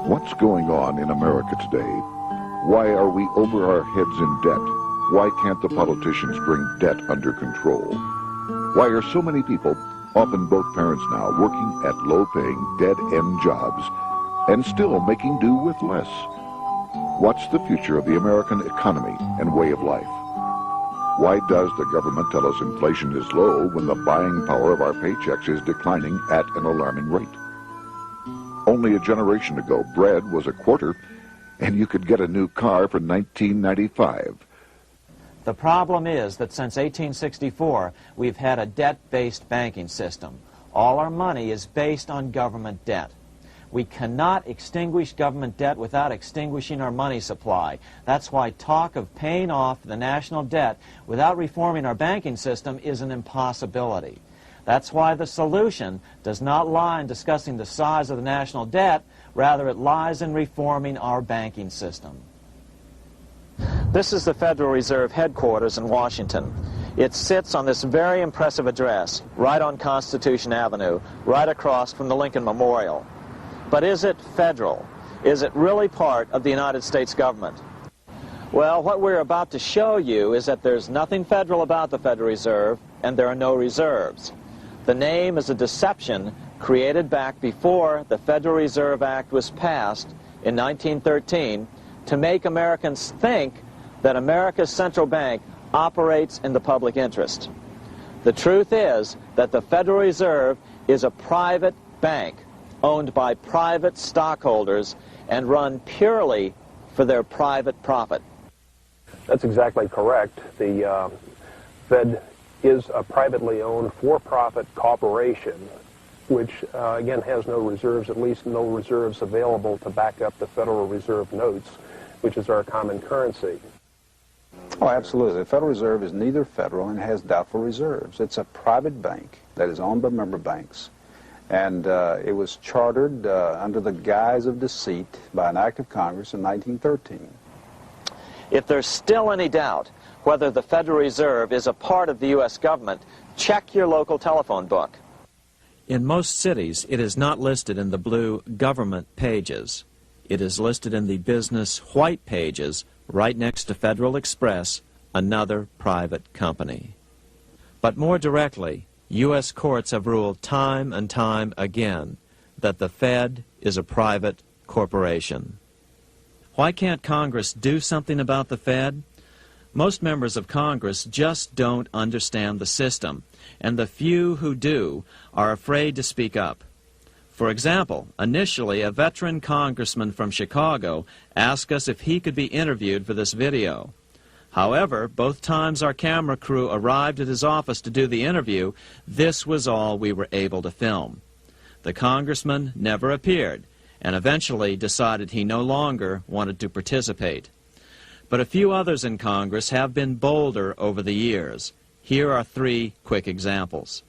What's going on in America today? Why are we over our heads in debt? Why can't the politicians bring debt under control? Why are so many people, often both parents now, working at low-paying, dead-end jobs and still making do with less? What's the future of the American economy and way of life? Why does the government tell us inflation is low when the buying power of our paychecks is declining at an alarming rate? Only a generation ago, bread was a quarter, and you could get a new car for $19.95. The problem is that since 1864, we've had a debt-based banking system. All our money is based on government debt. We cannot extinguish government debt without extinguishing our money supply. That's why talk of paying off the national debt without reforming our banking system is an impossibility. That's why the solution does not lie in discussing the size of the national debt, rather it lies in reforming our banking system. This is the Federal Reserve headquarters in Washington. It sits on this very impressive address, right on Constitution Avenue, right across from the Lincoln Memorial. But is it federal? Is it really part of the United States government? Well, what we're about to show you is that there's nothing federal about the Federal Reserve, and there are no reserves. The name is a deception created back before the Federal Reserve Act was passed in 1913 to make Americans think that America's central bank operates in the public interest. The truth is that the Federal Reserve is a private bank owned by private stockholders and run purely for their private profit. That's exactly correct. The Fed is a privately owned for-profit corporation which, again, has no reserves, at least no reserves available to back up the Federal Reserve notes, which is our common currency. Oh, absolutely. The Federal Reserve is neither federal and has doubtful reserves. It's a private bank that is owned by member banks. And it was chartered under the guise of deceit by an act of Congress in 1913. If there's still any doubt whether the Federal Reserve is a part of the U.S. government, check your local telephone book. In most cities, it is not listed in the blue government pages. It is listed in the business white pages right next to Federal Express, another private company. But more directly, U.S. courts have ruled time and time again that the Fed is a private corporation. Why can't Congress do something about the Fed? Most members of Congress just don't understand the system, and the few who do are afraid to speak up. For example, initially a veteran congressman from Chicago asked us if he could be interviewed for this video. However, both times our camera crew arrived at his office to do the interview, this was all we were able to film. The congressman never appeared, and eventually decided he no longer wanted to participate. But a few others in Congress have been bolder over the years. Here are 3 quick examples.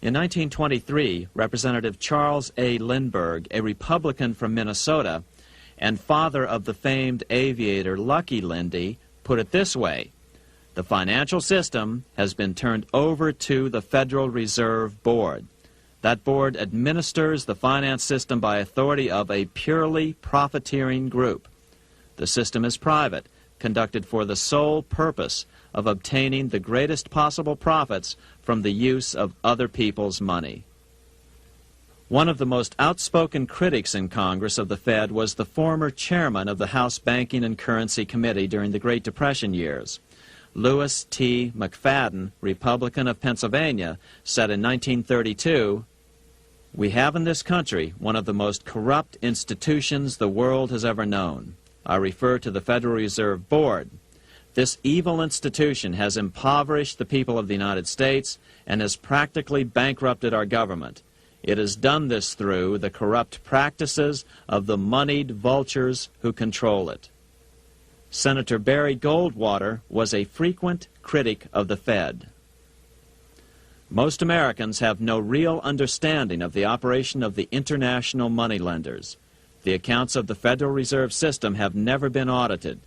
In 1923, Representative Charles A. Lindbergh, a Republican from Minnesota, and father of the famed aviator Lucky Lindy, put it this way: the financial system has been turned over to the Federal Reserve Board. That board administers the finance system by authority of a purely profiteering group. The system is private, conducted for the sole purpose of obtaining the greatest possible profits from the use of other people's money. One of the most outspoken critics in Congress of the Fed was the former chairman of the House Banking and Currency Committee during the Great Depression years. Lewis T. McFadden, Republican of Pennsylvania, said in 1932, "We have in this country one of the most corrupt institutions the world has ever known. I refer to the Federal Reserve Board. This evil institution has impoverished the people of the United States and has practically bankrupted our government. It has done this through the corrupt practices of the moneyed vultures who control it." Senator Barry Goldwater was a frequent critic of the Fed. Most Americans have no real understanding of the operation of the international moneylenders. The accounts of the Federal Reserve System have never been audited.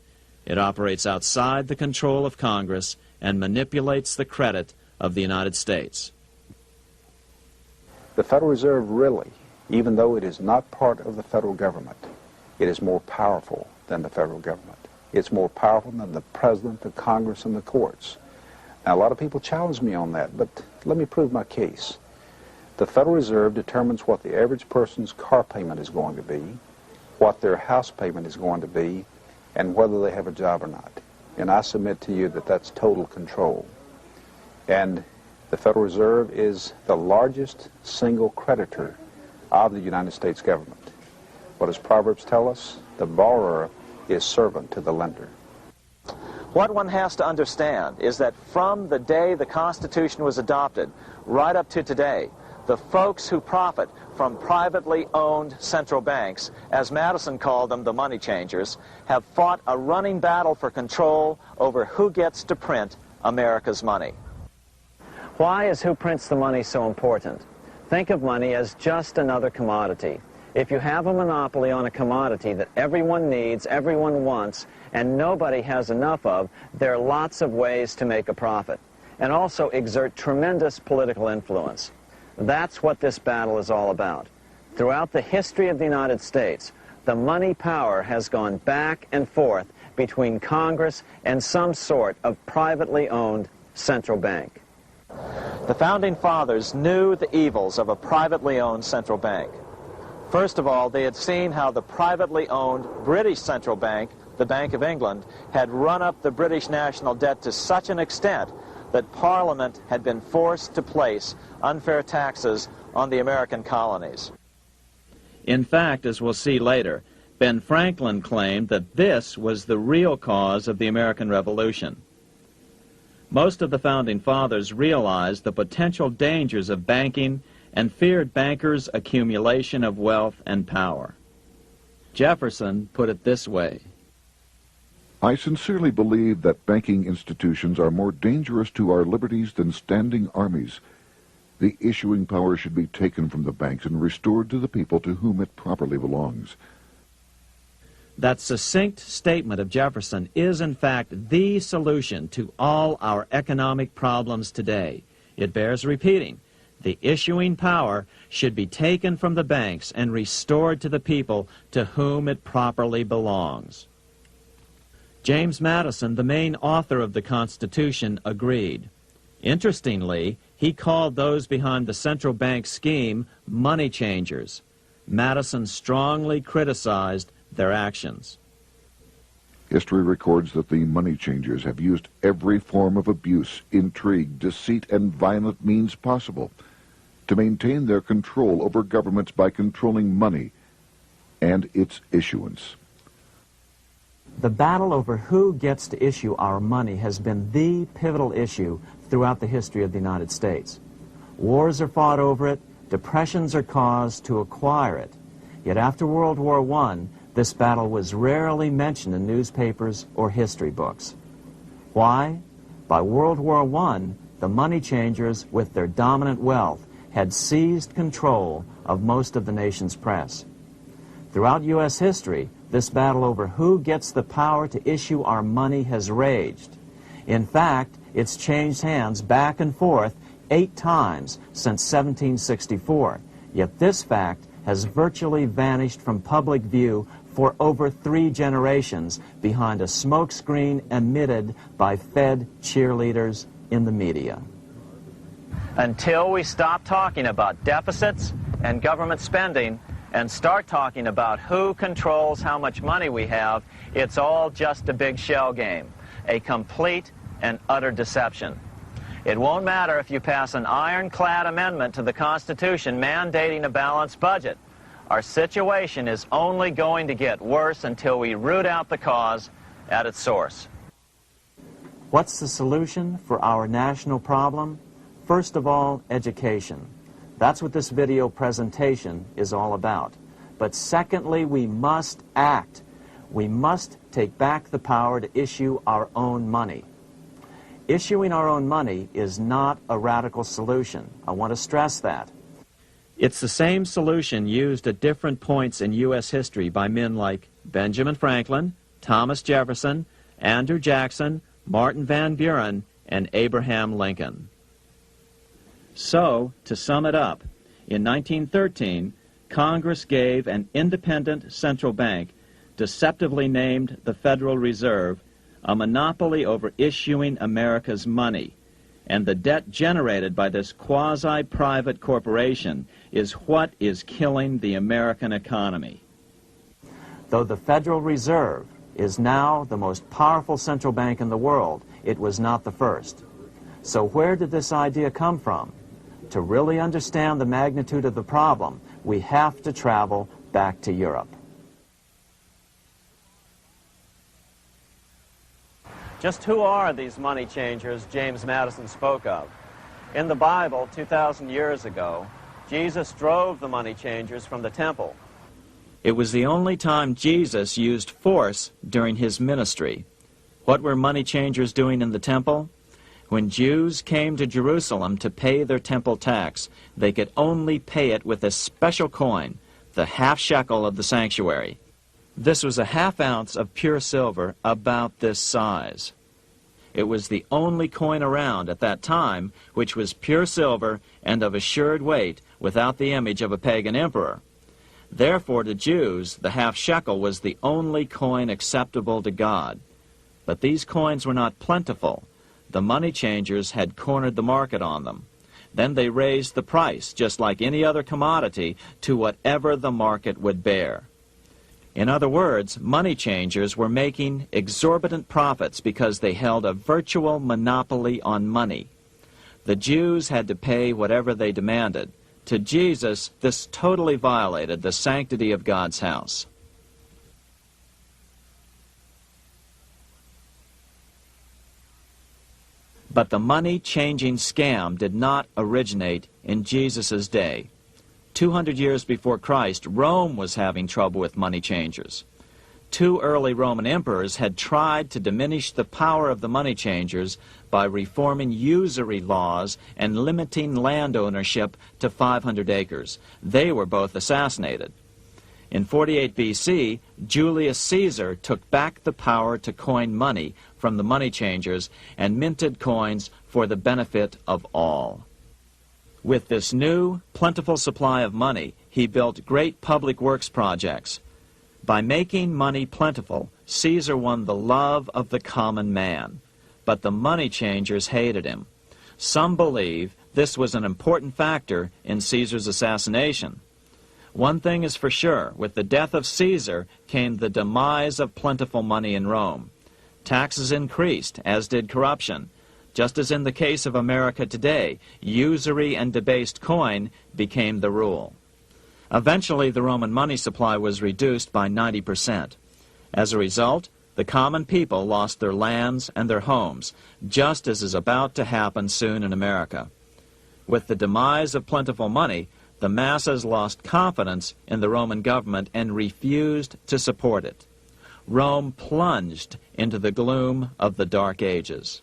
It operates outside the control of Congress and manipulates the credit of the United States. The Federal Reserve really even though it is not part of the federal government, it is more powerful than the federal government. It's more powerful than the president, the Congress, and the courts. Now, a lot of people challenge me on that, but let me prove my case. The Federal Reserve determines what the average person's car payment is going to be, what their house payment is going to be, and whether they have a job or not. And I submit to you that that's total control. And the Federal Reserve is the largest single creditor of the United States government. What does Proverbs tell us? The borrower is servant to the lender. What one has to understand is that from the day the Constitution was adopted right up to today, the folks who profit from privately owned central banks, as Madison called them, the money changers, have fought a running battle for control over who gets to print America's money. Why is who prints the money so important? Think of money as just another commodity. If you have a monopoly on a commodity that everyone needs, everyone wants, and nobody has enough of, there are lots of ways to make a profit, and also exert tremendous political influence. That's what this battle is all about. Throughout the history of the United States, the money power has gone back and forth between Congress and some sort of privately owned central bank. The Founding Fathers knew the evils of a privately owned central bank. First of all, they had seen how the privately owned British central bank, the Bank of England, had run up the British national debt to such an extent that Parliament had been forced to place unfair taxes on the American colonies. In fact, as we'll see later, Ben Franklin claimed that this was the real cause of the American Revolution. Most of the Founding Fathers realized the potential dangers of banking and feared bankers' accumulation of wealth and power. Jefferson put it this way: I sincerely believe that banking institutions are more dangerous to our liberties than standing armies. The issuing power should be taken from the banks and restored to the people to whom it properly belongs. That succinct statement of Jefferson is, in fact, the solution to all our economic problems today. It bears repeating. The issuing power should be taken from the banks and restored to the people to whom it properly belongs. James Madison, the main author of the Constitution, agreed. Interestingly, he called those behind the central bank scheme money changers. Madison strongly criticized their actions. History records that the money changers have used every form of abuse, intrigue, deceit, and violent means possible to maintain their control over governments by controlling money and its issuance. The battle over who gets to issue our money has been the pivotal issue throughout the history of the United States. Wars are fought over it, depressions are caused to acquire it. Yet after World War I, this battle was rarely mentioned in newspapers or history books. Why? By World War I, the money changers, with their dominant wealth, had seized control of most of the nation's press. Throughout U.S. history, this battle over who gets the power to issue our money has raged. In fact, it's changed hands back and forth 8 times since 1764. Yet this fact has virtually vanished from public view for over 3 generations behind a smokescreen emitted by Fed cheerleaders in the media. Until we stop talking about deficits and government spending and start talking about who controls how much money we have, it's all just a big shell game, a complete and utter deception. It won't matter if you pass an ironclad amendment to the Constitution mandating a balanced budget. Our situation is only going to get worse until we root out the cause at its source. What's the solution for our national problem? First of all, education. That's what this video presentation is all about. But secondly, we must act. We must take back the power to issue our own money. Issuing our own money is not a radical solution. I want to stress that. It's the same solution used at different points in U.S. history by men like Benjamin Franklin, Thomas Jefferson, Andrew Jackson, Martin Van Buren, and Abraham Lincoln. So, to sum it up, in 1913, Congress gave an independent central bank, deceptively named the Federal Reserve, a monopoly over issuing America's money. And the debt generated by this quasi-private corporation is what is killing the American economy. Though the Federal Reserve is now the most powerful central bank in the world, it was not the first. So where did this idea come from? To really understand the magnitude of the problem, we have to travel back to Europe. Just who are these money changers James Madison spoke of? In the Bible, 2,000 years ago, Jesus drove the money changers from the temple. It was the only time Jesus used force during his ministry. What were money changers doing in the temple? When Jews came to Jerusalem to pay their temple tax, they could only pay it with a special coin, the half shekel of the sanctuary. This was a half ounce of pure silver about this size. It was the only coin around at that time which was pure silver and of assured weight without the image of a pagan emperor. Therefore, to Jews, the half shekel was the only coin acceptable to God. But these coins were not plentiful. The money changers had cornered the market on them. Then they raised the price, just like any other commodity, to whatever the market would bear. In other words, money changers were making exorbitant profits because they held a virtual monopoly on money. The Jews had to pay whatever they demanded. To Jesus, this totally violated the sanctity of God's house. But the money-changing scam did not originate in Jesus' day. 200 years before Christ, Rome was having trouble with money changers. 2 early Roman emperors had tried to diminish the power of the money changers by reforming usury laws and limiting land ownership to 500 acres. They were both assassinated. In 48 BC, Julius Caesar took back the power to coin money from the money changers and minted coins for the benefit of all. With this new, plentiful supply of money, he built great public works projects. By making money plentiful, Caesar won the love of the common man. But the money changers hated him. Some believe this was an important factor in Caesar's assassination. One thing is for sure, with the death of Caesar came the demise of plentiful money in Rome. Taxes increased, as did corruption. Just as in the case of America today, usury and debased coin became the rule. Eventually, the Roman money supply was reduced by 90%. As a result, the common people lost their lands and their homes, just as is about to happen soon in America. With the demise of plentiful money, the masses lost confidence in the Roman government and refused to support it. Rome plunged into the gloom of the Dark Ages.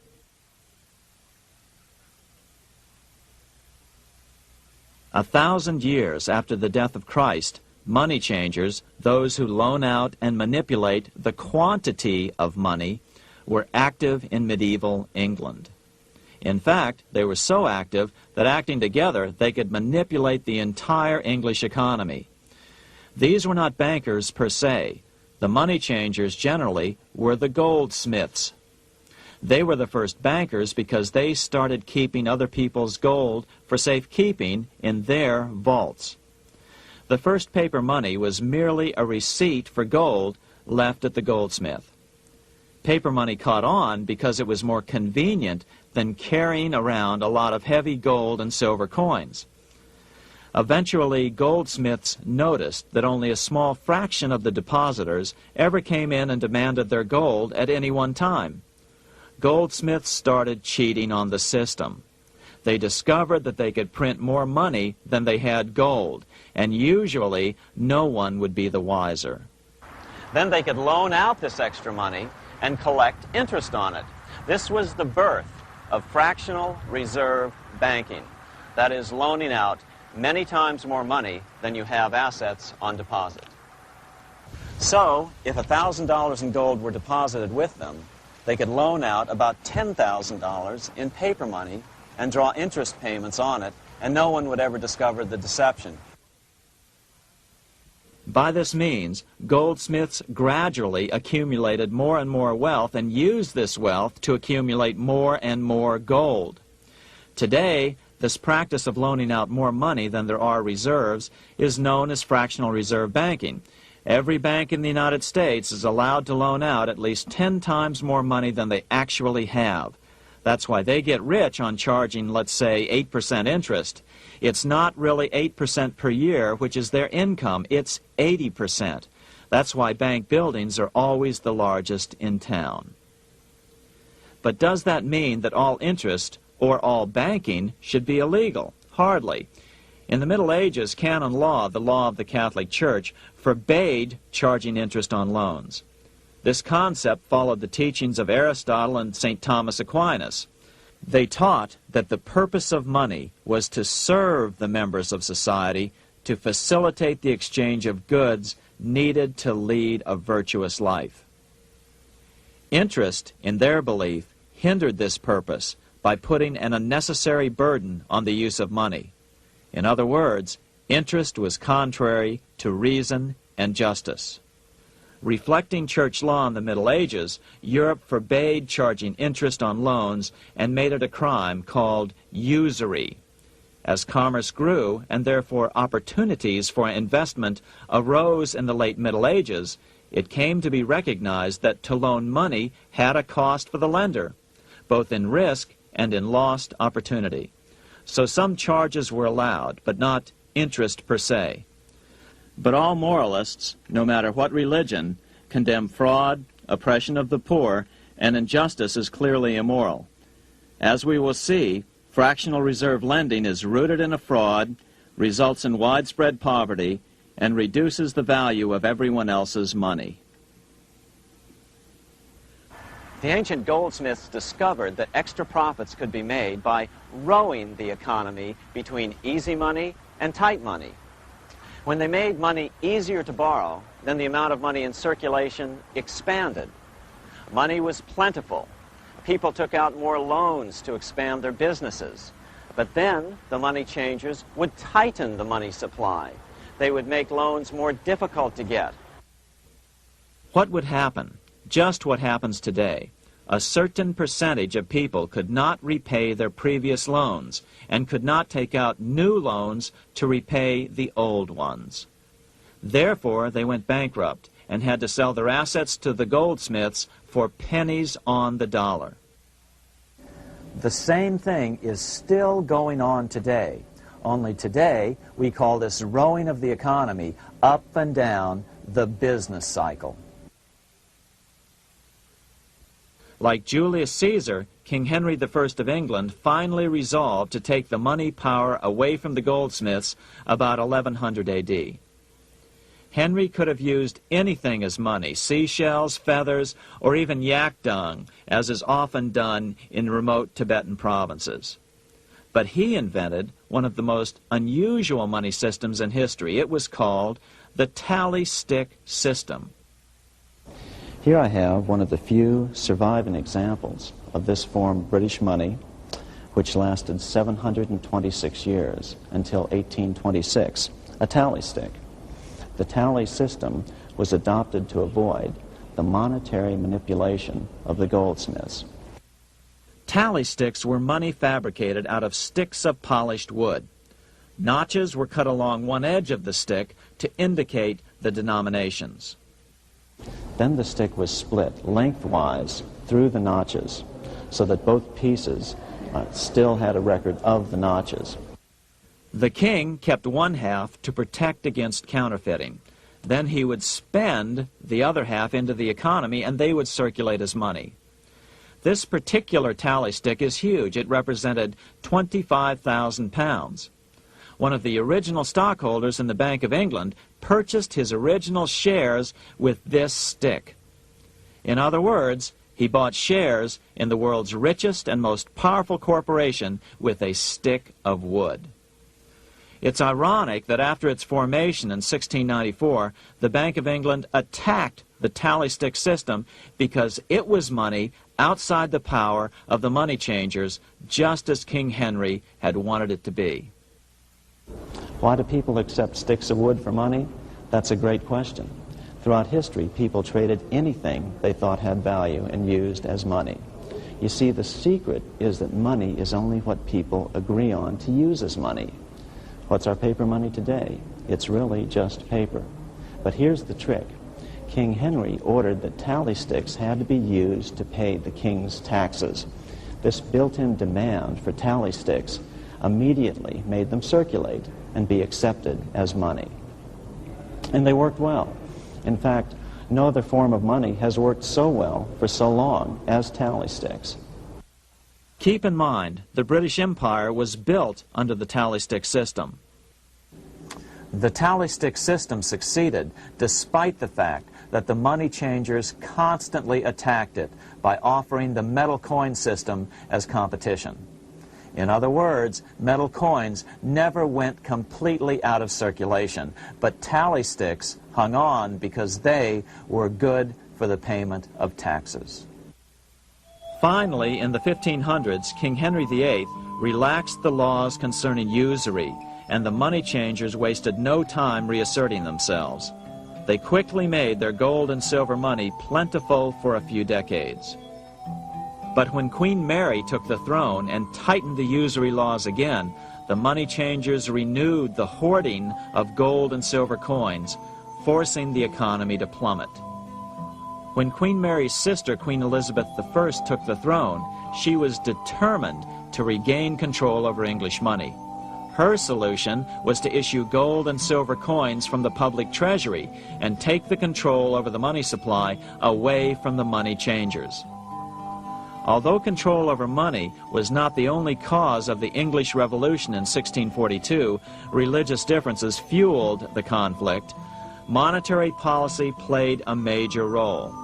A 1,000 years after the death of Christ, money changers, those who loan out and manipulate the quantity of money, were active in medieval England. In fact, they were so active that acting together, they could manipulate the entire English economy. These were not bankers per se. The money changers generally were the goldsmiths. They were the first bankers because they started keeping other people's gold for safekeeping in their vaults. The first paper money was merely a receipt for gold left at the goldsmith. Paper money caught on because it was more convenient than carrying around a lot of heavy gold and silver coins. Eventually, goldsmiths noticed that only a small fraction of the depositors ever came in and demanded their gold at any one time. Goldsmiths started cheating on the system. They discovered that they could print more money than they had gold, and usually no one would be the wiser. Then they could loan out this extra money and collect interest on it. This was the birth of fractional reserve banking. That is, loaning out many times more money than you have assets on deposit. So, if $1,000 in gold were deposited with them, they could loan out about $10,000 in paper money and draw interest payments on it, and no one would ever discover the deception. By this means, goldsmiths gradually accumulated more and more wealth and used this wealth to accumulate more and more gold. Today, this practice of loaning out more money than there are reserves is known as fractional reserve banking. Every bank in the United States is allowed to loan out at least 10 times more money than they actually have. That's why they get rich on charging, let's say, 8% interest. It's not really 8% per year, which is their income. It's 80%. That's why bank buildings are always the largest in town. But does that mean that all interest or all banking should be illegal? Hardly. In the Middle Ages, canon law, the law of the Catholic Church, forbade charging interest on loans. This concept followed the teachings of Aristotle and St. Thomas Aquinas. They taught that the purpose of money was to serve the members of society, to facilitate the exchange of goods needed to lead a virtuous life. Interest, in their belief, hindered this purpose by putting an unnecessary burden on the use of money. In other words, interest was contrary to reason and justice. Reflecting church law in the Middle Ages, Europe forbade charging interest on loans and made it a crime called usury. As commerce grew, and therefore opportunities for investment arose in the late Middle Ages, it came to be recognized that to loan money had a cost for the lender, both in risk and in lost opportunity. So some charges were allowed, but not interest per se. But all moralists, no matter what religion, condemn fraud, oppression of the poor, and injustice as clearly immoral. As we will see, fractional reserve lending is rooted in a fraud, results in widespread poverty, and reduces the value of everyone else's money. The ancient goldsmiths discovered that extra profits could be made by rowing the economy between easy money and tight money. When they made money easier to borrow, then the amount of money in circulation expanded. Money was plentiful. People took out more loans to expand their businesses. But then the money changers would tighten the money supply. They would make loans more difficult to get. What would happen? Just what happens today. A certain percentage of people could not repay their previous loans and could not take out new loans to repay the old ones. Therefore, they went bankrupt and had to sell their assets to the goldsmiths for pennies on the dollar. The same thing is still going on today. Only today, we call this rowing of the economy up and down the business cycle. Like Julius Caesar, King Henry I of England finally resolved to take the money power away from the goldsmiths about 1100 AD. Henry could have used anything as money, seashells, feathers, or even yak dung, as is often done in remote Tibetan provinces. But he invented one of the most unusual money systems in history. It was called the tally stick system. Here I have one of the few surviving examples of this form of British money, which lasted 726 years until 1826, a tally stick. The tally system was adopted to avoid the monetary manipulation of the goldsmiths. Tally sticks were money fabricated out of sticks of polished wood. Notches were cut along one edge of the stick to indicate the denominations. Then the stick was split lengthwise through the notches so that both pieces still had a record of the notches. The king kept one half to protect against counterfeiting. Then he would spend the other half into the economy and they would circulate as money. This particular tally stick is huge. It represented 25,000 pounds. One of the original stockholders in the Bank of England purchased his original shares with this stick. In other words, he bought shares in the world's richest and most powerful corporation with a stick of wood. It's ironic that after its formation in 1694, the Bank of England attacked the tally stick system because it was money outside the power of the money changers, just as King Henry had wanted it to be. Why do people accept sticks of wood for money? That's a great question. Throughout history, people traded anything they thought had value and used as money. You see, the secret is that money is only what people agree on to use as money. What's our paper money today? It's really just paper. But here's the trick. King Henry ordered that tally sticks had to be used to pay the king's taxes. This built-in demand for tally sticks immediately made them circulate and be accepted as money. And they worked well. In fact, no other form of money has worked so well for so long as tally sticks. Keep in mind, the British Empire was built under the tally stick system. The tally stick system succeeded despite the fact that the money changers constantly attacked it by offering the metal coin system as competition. In other words, metal coins never went completely out of circulation, but tally sticks hung on because they were good for the payment of taxes. Finally, in the 1500s, King Henry VIII relaxed the laws concerning usury, and the money changers wasted no time reasserting themselves. They quickly made their gold and silver money plentiful for a few decades. But when Queen Mary took the throne and tightened the usury laws again, the money changers renewed the hoarding of gold and silver coins, forcing the economy to plummet. When Queen Mary's sister, Queen Elizabeth I, took the throne, she was determined to regain control over English money. Her solution was to issue gold and silver coins from the public treasury and take the control over the money supply away from the money changers. Although control over money was not the only cause of the English Revolution in 1642, religious differences fueled the conflict. Monetary policy played a major role.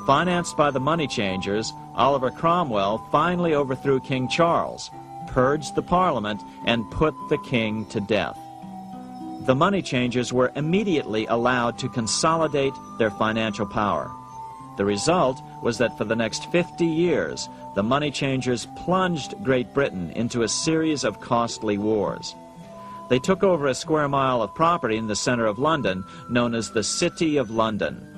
Financed by the money changers, Oliver Cromwell finally overthrew King Charles, purged the Parliament, and put the king to death. The money changers were immediately allowed to consolidate their financial power. The result was that for the next 50 years, the money changers plunged Great Britain into a series of costly wars. They took over a square mile of property in the center of London, known as the City of London.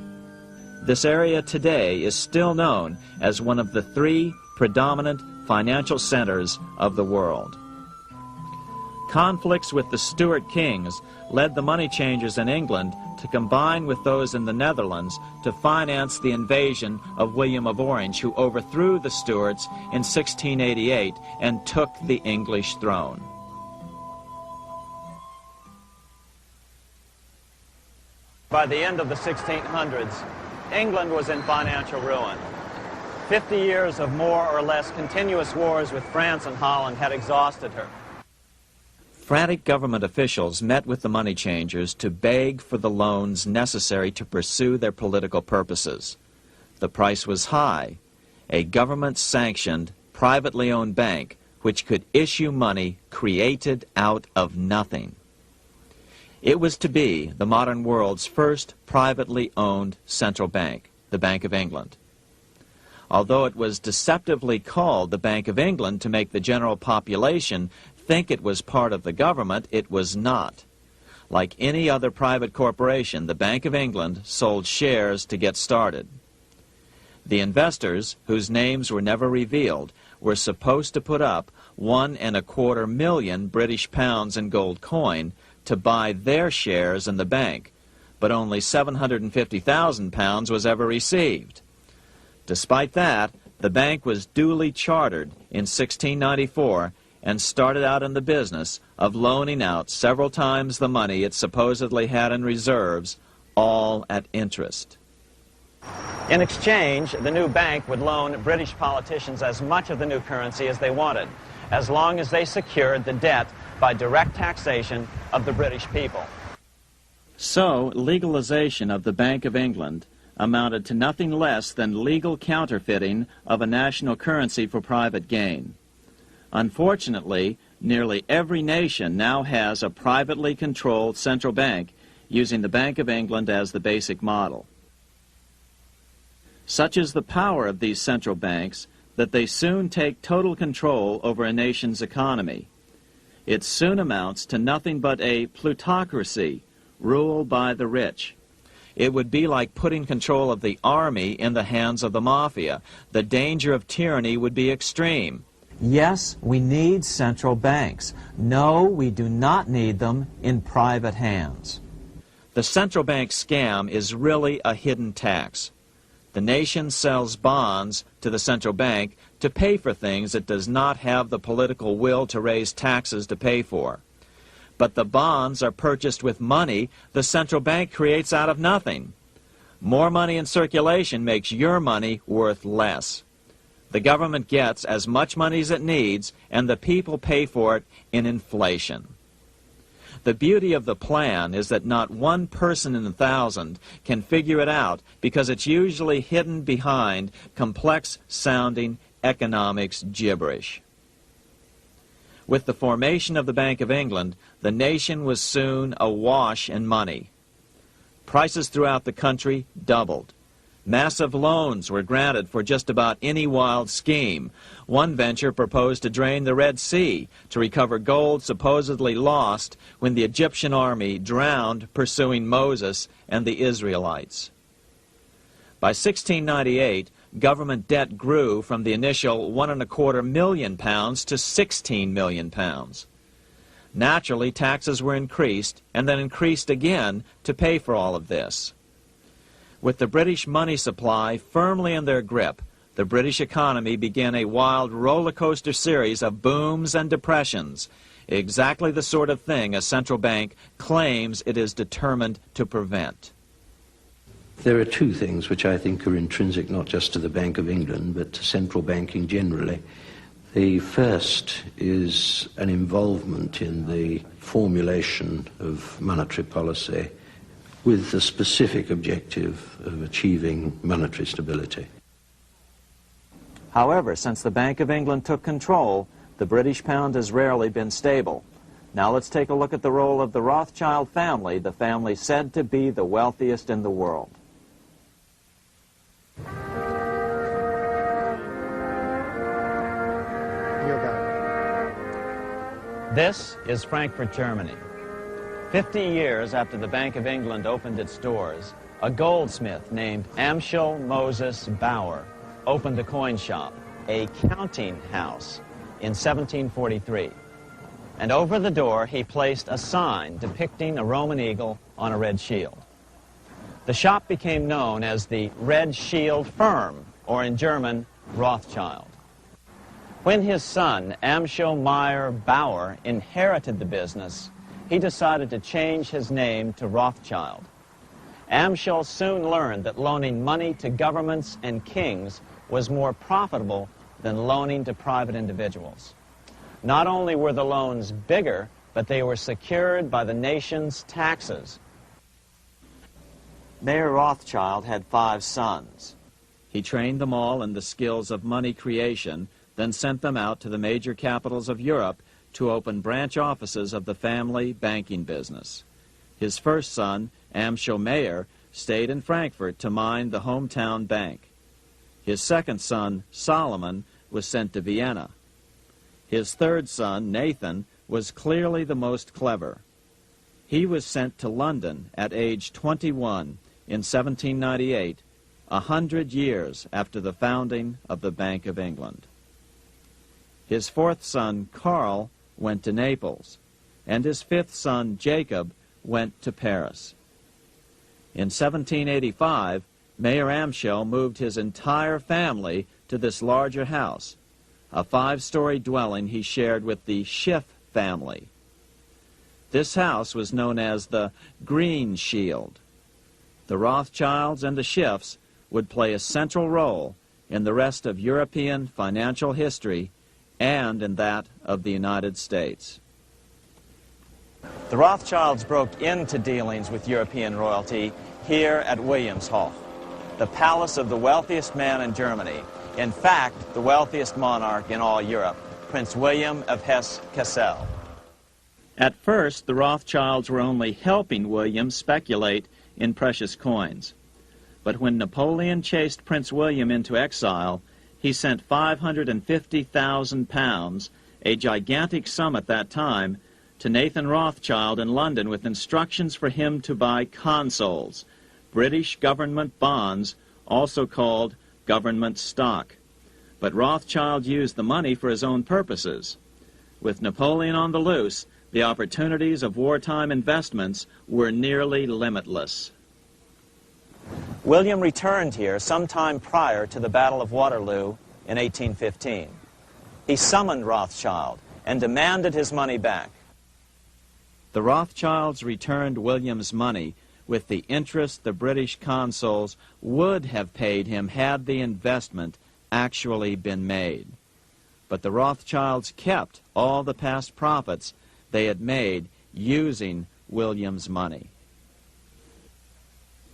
This area today is still known as one of the 3 predominant financial centers of the world. Conflicts with the Stuart kings led the money changers in England to combine with those in the Netherlands to finance the invasion of William of Orange, who overthrew the Stuarts in 1688 and took the English throne. By the end of the 1600s, England was in financial ruin. 50 years of more or less continuous wars with France and Holland had exhausted her. Frantic government officials met with the money changers to beg for the loans necessary to pursue their political purposes. The price was high: a government-sanctioned, privately owned bank which could issue money created out of nothing. It was to be the modern world's first privately owned central bank, the Bank of England. Although it was deceptively called the Bank of England to make the general population think it was part of the government, it was not. Like any other private corporation, the Bank of England sold shares to get started. The investors, whose names were never revealed, were supposed to put up £1.25 million British pounds in gold coin to buy their shares in the bank, but only £750,000 was ever received. Despite that, the bank was duly chartered in 1694 and started out in the business of loaning out several times the money it supposedly had in reserves, all at interest. In exchange, the new bank would loan British politicians as much of the new currency as they wanted, as long as they secured the debt by direct taxation of the British people. So, legalization of the Bank of England amounted to nothing less than legal counterfeiting of a national currency for private gain. Unfortunately, nearly every nation now has a privately controlled central bank using the Bank of England as the basic model. Such is the power of these central banks that they soon take total control over a nation's economy. It soon amounts to nothing but a plutocracy, ruled by the rich. It would be like putting control of the army in the hands of the mafia. The danger of tyranny would be extreme. Yes, we need central banks. No, we do not need them in private hands. The central bank scam is really a hidden tax. The nation sells bonds to the central bank to pay for things it does not have the political will to raise taxes to pay for. But the bonds are purchased with money the central bank creates out of nothing. More money in circulation makes your money worth less. The government gets as much money as it needs, and the people pay for it in inflation. The beauty of the plan is that not one person in 1,000 can figure it out because it's usually hidden behind complex-sounding economics gibberish. With the formation of the Bank of England, the nation was soon awash in money. Prices throughout the country doubled. Massive loans were granted for just about any wild scheme. One venture proposed to drain the Red Sea to recover gold supposedly lost when the Egyptian army drowned pursuing Moses and the Israelites. By 1698, government debt grew from the initial £1.25 million to £16 million. Naturally, taxes were increased and then increased again to pay for all of this. With the British money supply firmly in their grip, the British economy began a wild roller coaster series of booms and depressions, exactly the sort of thing a central bank claims it is determined to prevent. There are two things which I think are intrinsic not just to the Bank of England but to central banking generally. The first is an involvement in the formulation of monetary policy with the specific objective of achieving monetary stability. However, since the Bank of England took control, the British pound has rarely been stable. Now let's take a look at the role of the Rothschild family, the family said to be the wealthiest in the world. This is Frankfurt, Germany. 50 years after the Bank of England opened its doors, a goldsmith named Amschel Moses Bauer opened a coin shop, a counting house, in 1743. And over the door he placed a sign depicting a Roman eagle on a red shield. The shop became known as the Red Shield Firm, or in German, Rothschild. When his son, Amschel Meyer Bauer, inherited the business, he decided to change his name to Rothschild. Amschel soon learned that loaning money to governments and kings was more profitable than loaning to private individuals. Not only were the loans bigger, but they were secured by the nation's taxes. Mayer Rothschild had 5 sons. He trained them all in the skills of money creation, then sent them out to the major capitals of Europe to open branch offices of the family banking business. His first son, Amschel Meyer, stayed in Frankfurt to mind the hometown bank. His second son, Solomon, was sent to Vienna. His third son, Nathan, was clearly the most clever. He was sent to London at age 21 in 1798, 100 years after the founding of the Bank of England. His fourth son, Karl, went to Naples, and his fifth son, Jacob, went to Paris. In 1785, Mayer Amschel moved his entire family to this larger house, a 5-story dwelling he shared with the Schiff family. This house was known as the Green Shield. The Rothschilds and the Schiffs would play a central role in the rest of European financial history and in that of the United States. The Rothschilds broke into dealings with European royalty here at Wilhelmshof, the palace of the wealthiest man in Germany, in fact, the wealthiest monarch in all Europe, Prince William of Hesse-Kassel. At first, the Rothschilds were only helping William speculate in precious coins. But when Napoleon chased Prince William into exile, he sent £550,000, a gigantic sum at that time, to Nathan Rothschild in London with instructions for him to buy consols, British government bonds, also called government stock. But Rothschild used the money for his own purposes. With Napoleon on the loose, the opportunities of wartime investments were nearly limitless. William returned here sometime prior to the Battle of Waterloo in 1815. He summoned Rothschild and demanded his money back. The Rothschilds returned William's money with the interest the British consuls would have paid him had the investment actually been made. But the Rothschilds kept all the past profits they had made using William's money.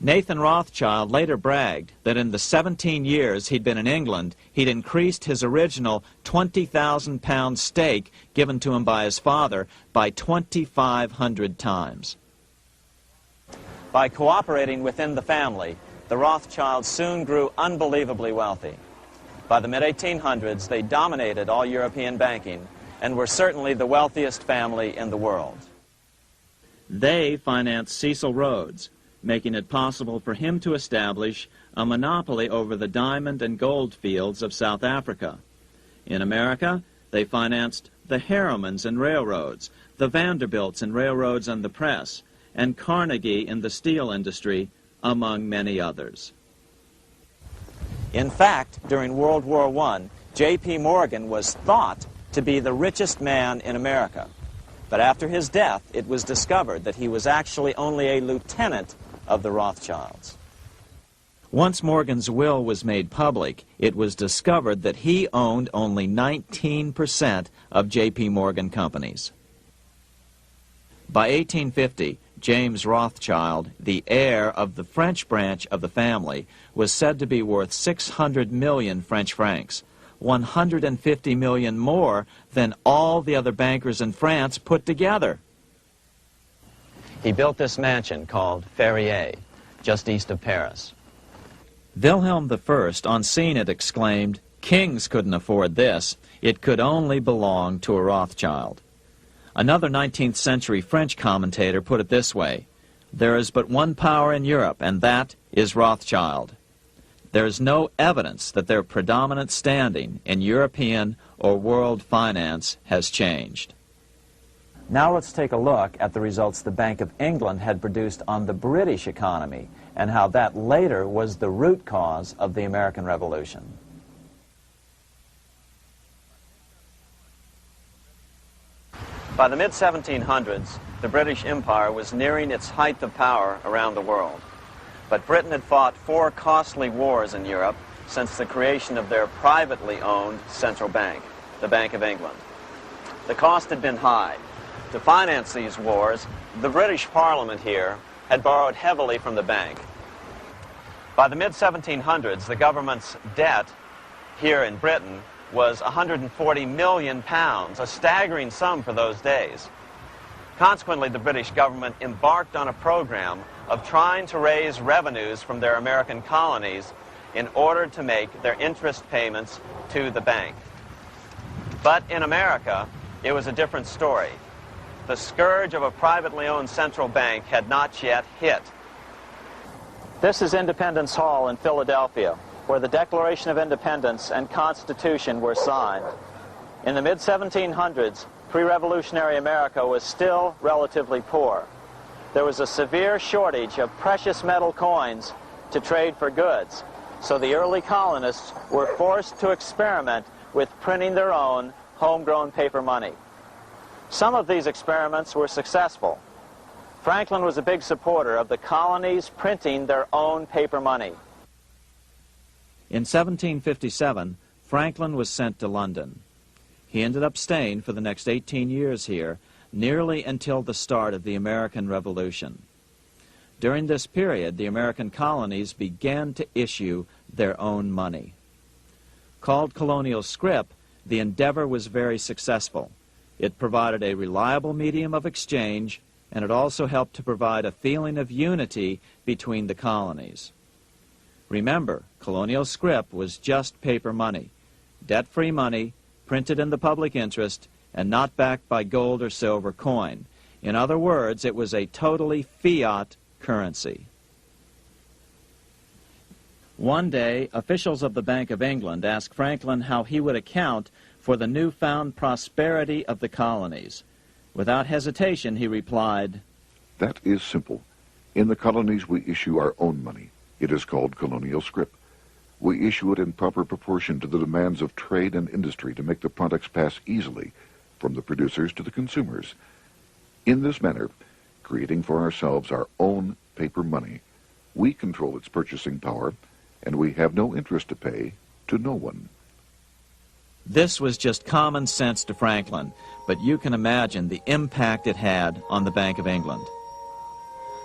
Nathan Rothschild later bragged that in the 17 years he'd been in England, he'd increased his original £20,000 stake given to him by his father by 2,500 times. By cooperating within the family, the Rothschilds soon grew unbelievably wealthy. By the mid-1800s, they dominated all European banking and were certainly the wealthiest family in the world. They financed Cecil Rhodes, making it possible for him to establish a monopoly over the diamond and gold fields of South Africa. In America, they financed the Harrimans and railroads, the Vanderbilts and railroads and the press, and Carnegie in the steel industry, among many others. In fact, during World War I, J.P. Morgan was thought to be the richest man in America. But after his death, it was discovered that he was actually only a lieutenant of the Rothschilds. Once Morgan's will was made public, it was discovered that he owned only 19% of J.P. Morgan companies. By 1850, James Rothschild, the heir of the French branch of the family, was said to be worth 600 million French francs, 150 million more than all the other bankers in France put together. He built this mansion called Ferrier, just east of Paris. Wilhelm I, on seeing it, exclaimed, "Kings couldn't afford this. It could only belong to a Rothschild." Another 19th century French commentator put it this way: "There is but one power in Europe, and that is Rothschild." There is no evidence that their predominant standing in European or world finance has changed. Now let's take a look at the results the Bank of England had produced on the British economy and how that later was the root cause of the American Revolution. By the mid-1700s, the British Empire was nearing its height of power around the world. But Britain had fought 4 costly wars in Europe since the creation of their privately owned central bank, the Bank of England. The cost had been high. To finance these wars, the British Parliament here had borrowed heavily from the bank. By the mid-1700s, the government's debt here in Britain was £140 million, a staggering sum for those days. Consequently, the British government embarked on a program of trying to raise revenues from their American colonies in order to make their interest payments to the bank. But in America, it was a different story. The scourge of a privately owned central bank had not yet hit. This is Independence Hall in Philadelphia, where the Declaration of Independence and Constitution were signed. In the mid-1700s, pre-revolutionary America was still relatively poor. There was a severe shortage of precious metal coins to trade for goods, so the early colonists were forced to experiment with printing their own homegrown paper money. Some of these experiments were successful. Franklin was a big supporter of the colonies printing their own paper money. In 1757, Franklin was sent to London. He ended up staying for the next 18 years here, nearly until the start of the American Revolution. During this period, the American colonies began to issue their own money. Called colonial scrip, the endeavor was very successful. It provided a reliable medium of exchange, and it also helped to provide a feeling of unity between the colonies. Remember, colonial scrip was just paper money, debt-free money, printed in the public interest, and not backed by gold or silver coin. In other words, it was a totally fiat currency. One day, officials of the Bank of England asked Franklin how he would account for the newfound prosperity of the colonies. Without hesitation, he replied, "That is simple. In the colonies, we issue our own money. It is called colonial scrip. We issue it in proper proportion to the demands of trade and industry to make the products pass easily from the producers to the consumers. In this manner, creating for ourselves our own paper money, we control its purchasing power, and we have no interest to pay to no one." This was just common sense to Franklin, but you can imagine the impact it had on the Bank of England.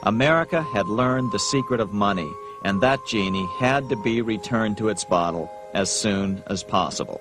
America had learned the secret of money, and that genie had to be returned to its bottle as soon as possible.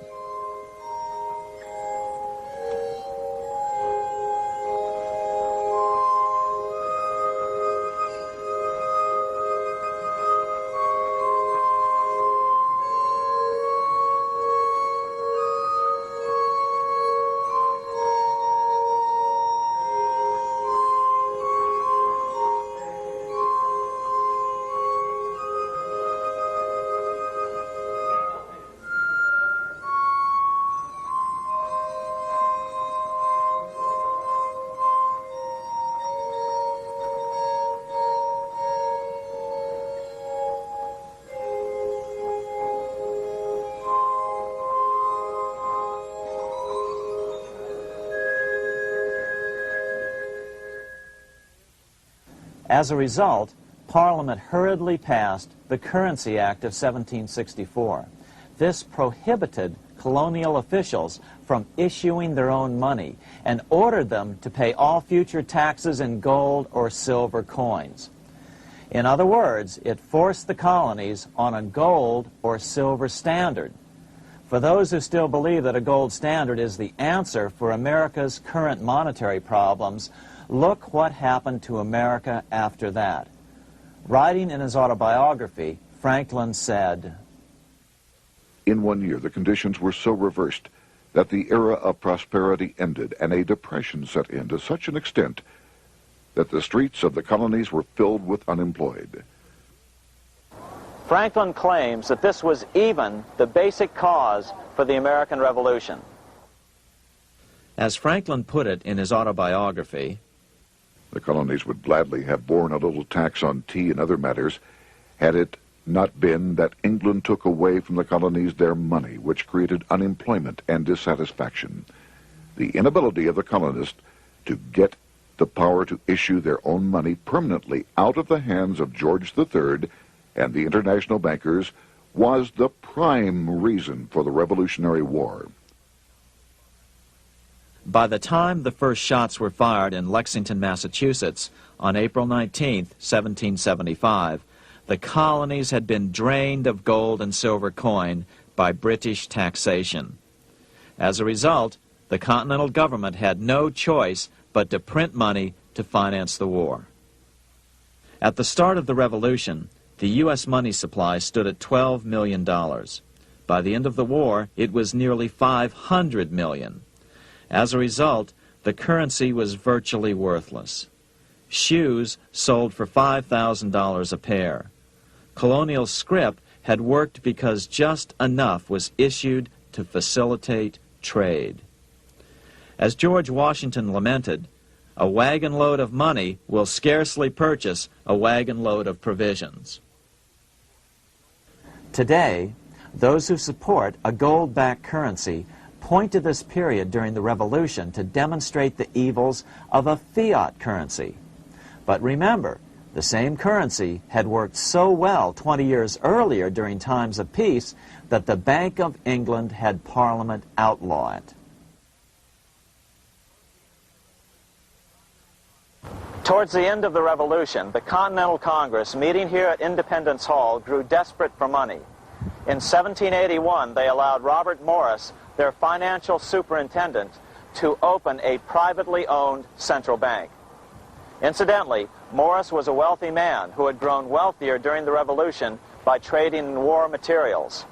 As a result, Parliament hurriedly passed the Currency Act of 1764. This prohibited colonial officials from issuing their own money and ordered them to pay all future taxes in gold or silver coins. In other words, it forced the colonies on a gold or silver standard. For those who still believe that a gold standard is the answer for America's current monetary problems, look what happened to America after that. Writing in his autobiography, Franklin said, "In 1 year, the conditions were so reversed that the era of prosperity ended and a depression set in to such an extent that the streets of the colonies were filled with unemployed." Franklin claims that this was even the basic cause for the American Revolution. As Franklin put it in his autobiography, The colonies would gladly have borne a little tax on tea and other matters had it not been that England took away from the colonies their money, which created unemployment and dissatisfaction. The inability of the colonists to get the power to issue their own money permanently out of the hands of George III and the international bankers was the prime reason for the Revolutionary War. by the time the first shots were fired in Lexington, Massachusetts, on April 19, 1775, the colonies had been drained of gold and silver coin by British taxation. As a result, the Continental government had no choice but to print money to finance the war. At the start of the Revolution, the U.S. money supply stood at $12 million. By the end of the war, it was nearly $500 million. As a result, the currency was virtually worthless. Shoes sold for $5,000 a pair. Colonial scrip had worked because just enough was issued to facilitate trade. As George Washington lamented, a wagon load of money will scarcely purchase a wagon load of provisions. Today, those who support a gold-backed currency point to this period during the Revolution to demonstrate the evils of a fiat currency. But remember, the same currency had worked so well 20 years earlier during times of peace that the Bank of England had Parliament outlaw it. Towards the end of the Revolution, the Continental Congress, meeting here at Independence Hall, grew desperate for money. In 1781, they allowed Robert Morris, their financial superintendent, to open a privately owned central bank. Incidentally, Morris was a wealthy man who had grown wealthier during the Revolution by trading in war materials.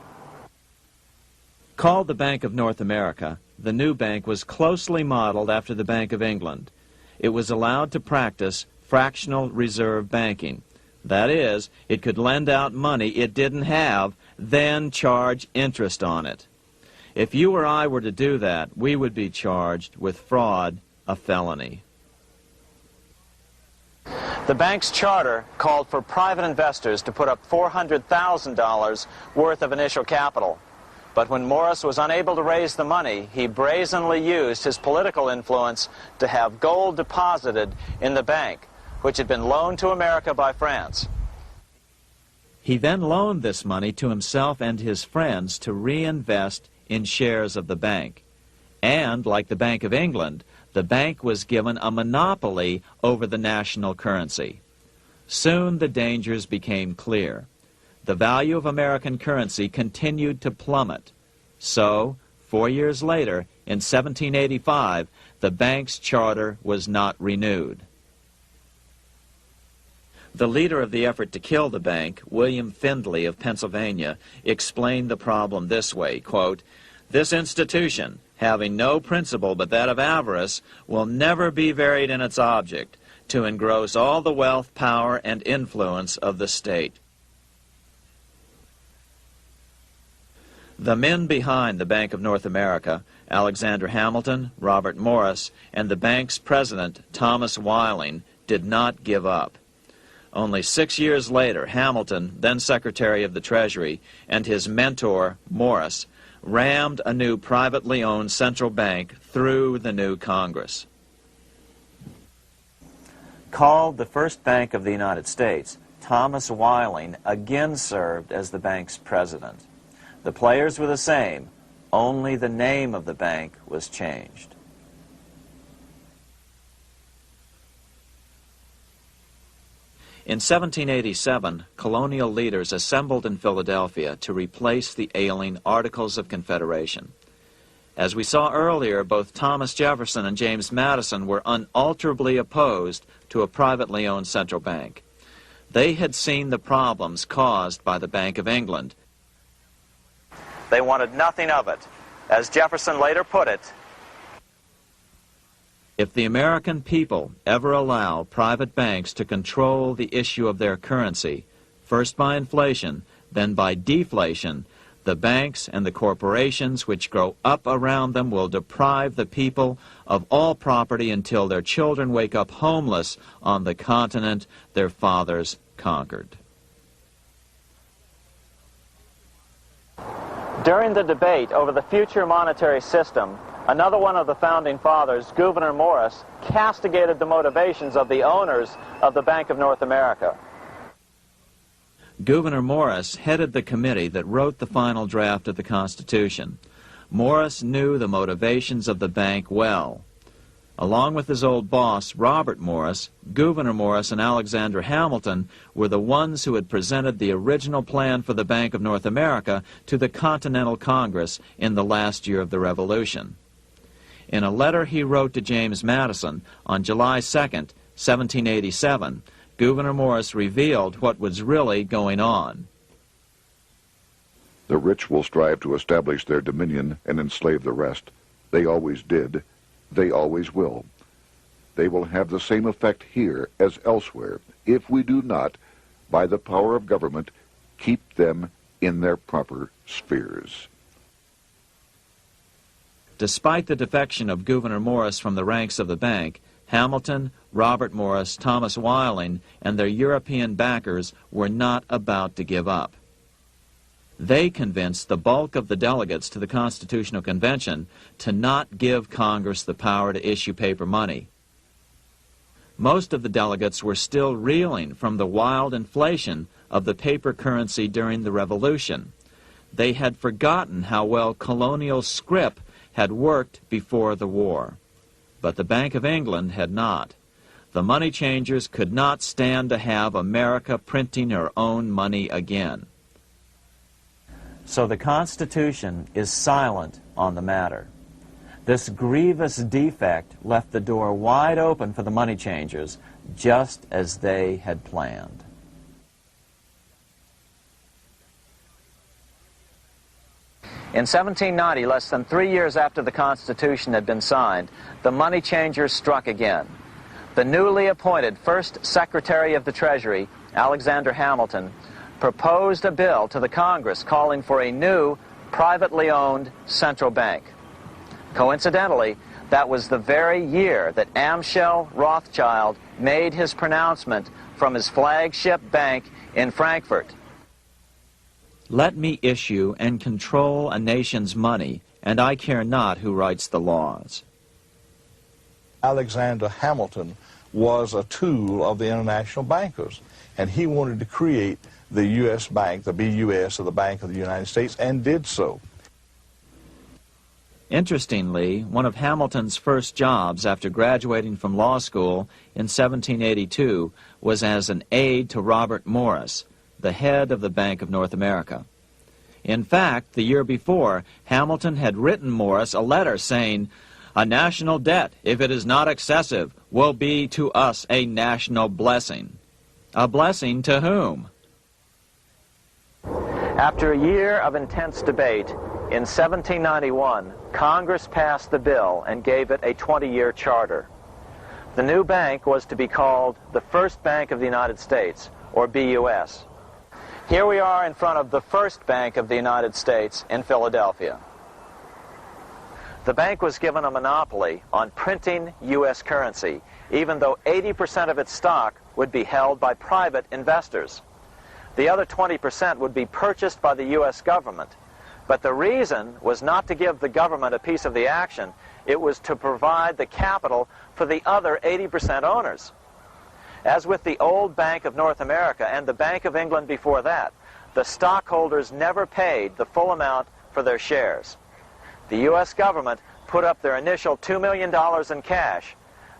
Called the Bank of North America, the new bank was closely modeled after the Bank of England. It was allowed to practice fractional reserve banking. That is, it could lend out money it didn't have, then charge interest on it. If you or I were to do that, we would be charged with fraud, a felony. The bank's charter called for private investors to put up $400,000 worth of initial capital. But when Morris was unable to raise the money, he brazenly used his political influence to have gold deposited in the bank, which had been loaned to America by France. He then loaned this money to himself and his friends to reinvest in shares of the bank. And, like the Bank of England, the bank was given a monopoly over the national currency. Soon the dangers became clear. The value of American currency continued to plummet. So, 4 years later, in 1785, the bank's charter was not renewed. The leader of the effort to kill the bank, William Findley of Pennsylvania, explained the problem this way, quote, "This institution, having no principle but that of avarice, will never be varied in its object, to engross all the wealth, power, and influence of the state." The men behind the Bank of North America, Alexander Hamilton, Robert Morris, and the bank's president, Thomas Whiling, did not give up. Only 6 years later, Hamilton, then Secretary of the Treasury, and his mentor, Morris, rammed a new privately owned central bank through the new Congress. Called the first bank of the United States, Thomas Whiling again served as the bank's president. The players were the same, only the name of the bank was changed. In 1787, colonial leaders assembled in Philadelphia to replace the ailing Articles of Confederation. As we saw earlier, both Thomas Jefferson and James Madison were unalterably opposed to a privately owned central bank. They had seen the problems caused by the Bank of England. They wanted nothing of it. As Jefferson later put it, If the American people ever allow private banks to control the issue of their currency, first by inflation, then by deflation, the banks and the corporations which grow up around them will deprive the people of all property until their children wake up homeless on the continent their fathers conquered. during the debate over the future monetary system, another one of the founding fathers, Gouverneur Morris, castigated the motivations of the owners of the Bank of North America. Gouverneur Morris headed the committee that wrote the final draft of the Constitution. Morris knew the motivations of the bank well. Along with his old boss, Robert Morris, Gouverneur Morris and Alexander Hamilton were the ones who had presented the original plan for the Bank of North America to the Continental Congress in the last year of the Revolution. In a letter he wrote to James Madison on July 2nd, 1787, Gouverneur Morris revealed what was really going on. The rich will strive to establish their dominion and enslave the rest. They always did. They always will. They will have the same effect here as elsewhere if we do not, by the power of government, keep them in their proper spheres. Despite the defection of Gouverneur Morris from the ranks of the bank, Hamilton, Robert Morris, Thomas Whiling, and their European backers were not about to give up. They convinced the bulk of the delegates to the Constitutional Convention to not give Congress the power to issue paper money. Most of the delegates were still reeling from the wild inflation of the paper currency during the Revolution. They had forgotten how well colonial scrip had worked before the war. But the Bank of England had not. The money changers could not stand to have America printing her own money again. So the Constitution is silent on the matter. This grievous defect left the door wide open for the money changers, just as they had planned. In 1790, less than 3 years after the Constitution had been signed, the money changers struck again. The newly appointed first Secretary of the Treasury, Alexander Hamilton, proposed a bill to the Congress calling for a new, privately owned central bank. Coincidentally, that was the very year that Amschel Rothschild made his pronouncement from his flagship bank in Frankfurt. Let me issue and control a nation's money, and I care not who writes the laws. Alexander Hamilton was a tool of the international bankers, and he wanted to create the U.S. Bank, the BUS, or the Bank of the United States, and did so. Interestingly, one of Hamilton's first jobs after graduating from law school in 1782 was as an aide to Robert Morris, the head of the Bank of North America. In fact, the year before, Hamilton had written Morris a letter saying, "A national debt, if it is not excessive, will be to us a national blessing." A blessing to whom? After a year of intense debate, in 1791, Congress passed the bill and gave it a 20-year charter. The new bank was to be called the First Bank of the United States, or BUS. Here we are in front of the First Bank of the United States in Philadelphia. The bank was given a monopoly on printing U.S. currency, even though 80% of its stock would be held by private investors. The other 20% would be purchased by the U.S. government. But the reason was not to give the government a piece of the action. It was to provide the capital for the other 80% owners. As with the old Bank of North America and the Bank of England before that, the stockholders never paid the full amount for their shares. The U.S. government put up their initial $2 million in cash.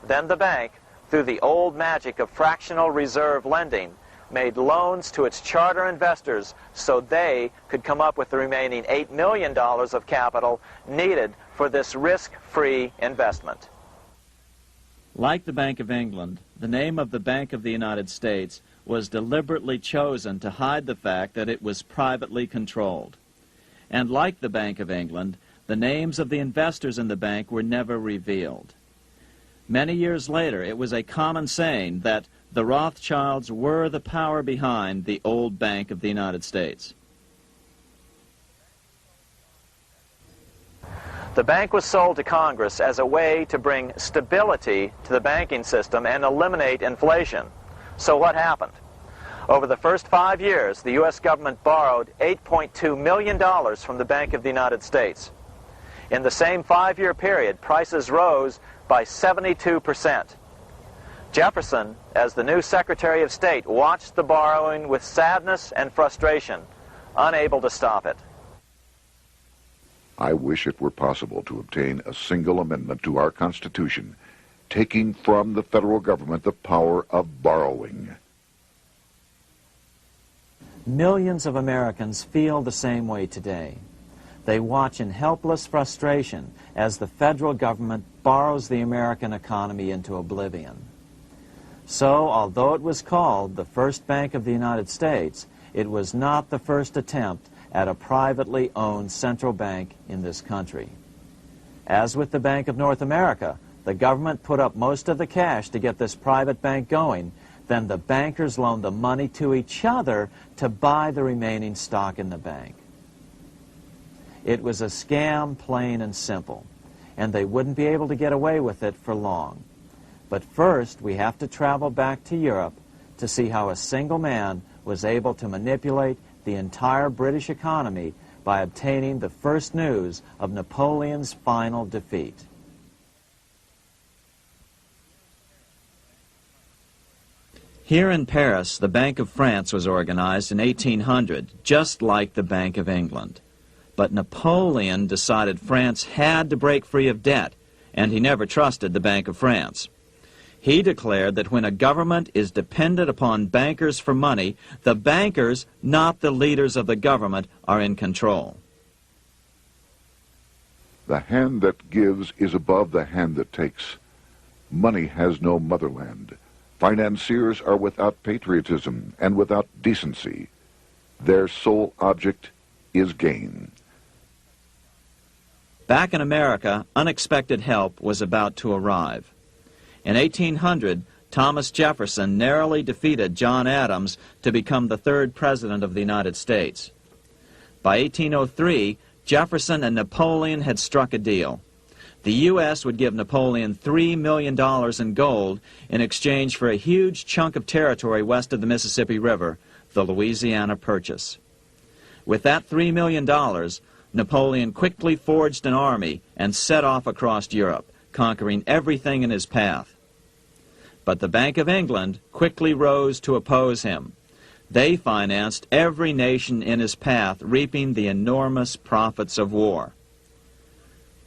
Then the bank, through the old magic of fractional-reserve lending, made loans to its charter investors so they could come up with the remaining $8 million of capital needed for this risk-free investment. Like the Bank of England, the name of the Bank of the United States was deliberately chosen to hide the fact that it was privately controlled. And like the Bank of England, the names of the investors in the bank were never revealed. Many years later, it was a common saying that the Rothschilds were the power behind the old Bank of the United States. The bank was sold to Congress as a way to bring stability to the banking system and eliminate inflation. So what happened? Over the first 5 years, the U.S. government borrowed $8.2 million from the Bank of the United States. In the same 5-year period, prices rose by 72%. Jefferson, as the new Secretary of State, watched the borrowing with sadness and frustration, unable to stop it. I wish it were possible to obtain a single amendment to our Constitution, taking from the federal government the power of borrowing. Millions of Americans feel the same way today. They watch in helpless frustration as the federal government borrows the American economy into oblivion. So, although it was called the First Bank of the United States, it was not the first attempt at a privately owned central bank in this country. As with the Bank of North America, the government put up most of the cash to get this private bank going, then the bankers loaned the money to each other to buy the remaining stock in the bank. It was a scam, plain and simple, and they wouldn't be able to get away with it for long. But first, we have to travel back to Europe to see how a single man was able to manipulate the entire British economy by obtaining the first news of Napoleon's final defeat. Here in Paris, the Bank of France was organized in 1800, just like the Bank of England. But Napoleon decided France had to break free of debt, and he never trusted the Bank of France. He declared that when a government is dependent upon bankers for money, the bankers, not the leaders of the government, are in control. The hand that gives is above the hand that takes. Money has no motherland. Financiers are without patriotism and without decency. Their sole object is gain. Back in America, unexpected help was about to arrive. In 1800, Thomas Jefferson narrowly defeated John Adams to become the third president of the United States. By 1803, Jefferson and Napoleon had struck a deal. The U.S. would give Napoleon $3 million in gold in exchange for a huge chunk of territory west of the Mississippi River, the Louisiana Purchase. With that $3 million, Napoleon quickly forged an army and set off across Europe, conquering everything in his path. But the Bank of England quickly rose to oppose him. They financed every nation in his path, reaping the enormous profits of war.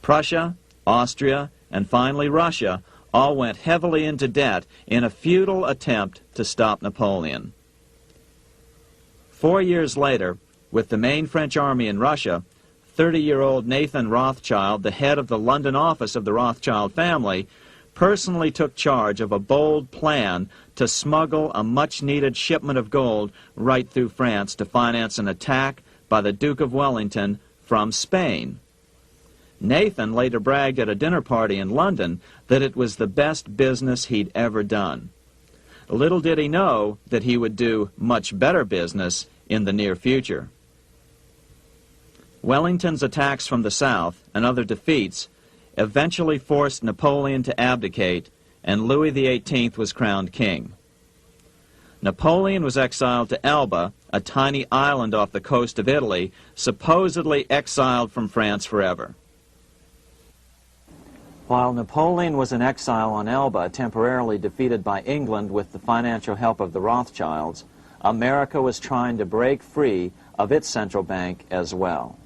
Prussia, Austria, and finally Russia all went heavily into debt in a futile attempt to stop Napoleon. 4 years later, with the main French army in Russia, 30-year-old Nathan Rothschild, the head of the London office of the Rothschild family, personally took charge of a bold plan to smuggle a much-needed shipment of gold right through France to finance an attack by the Duke of Wellington from Spain. Nathan later bragged at a dinner party in London that it was the best business he'd ever done. Little did he know that he would do much better business in the near future. Wellington's attacks from the south and other defeats eventually forced Napoleon to abdicate, and Louis XVIII was crowned king. Napoleon was exiled to Elba, a tiny island off the coast of Italy, supposedly exiled from France forever. While Napoleon was in exile on Elba, temporarily defeated by England with the financial help of the Rothschilds, America was trying to break free of its central bank as well.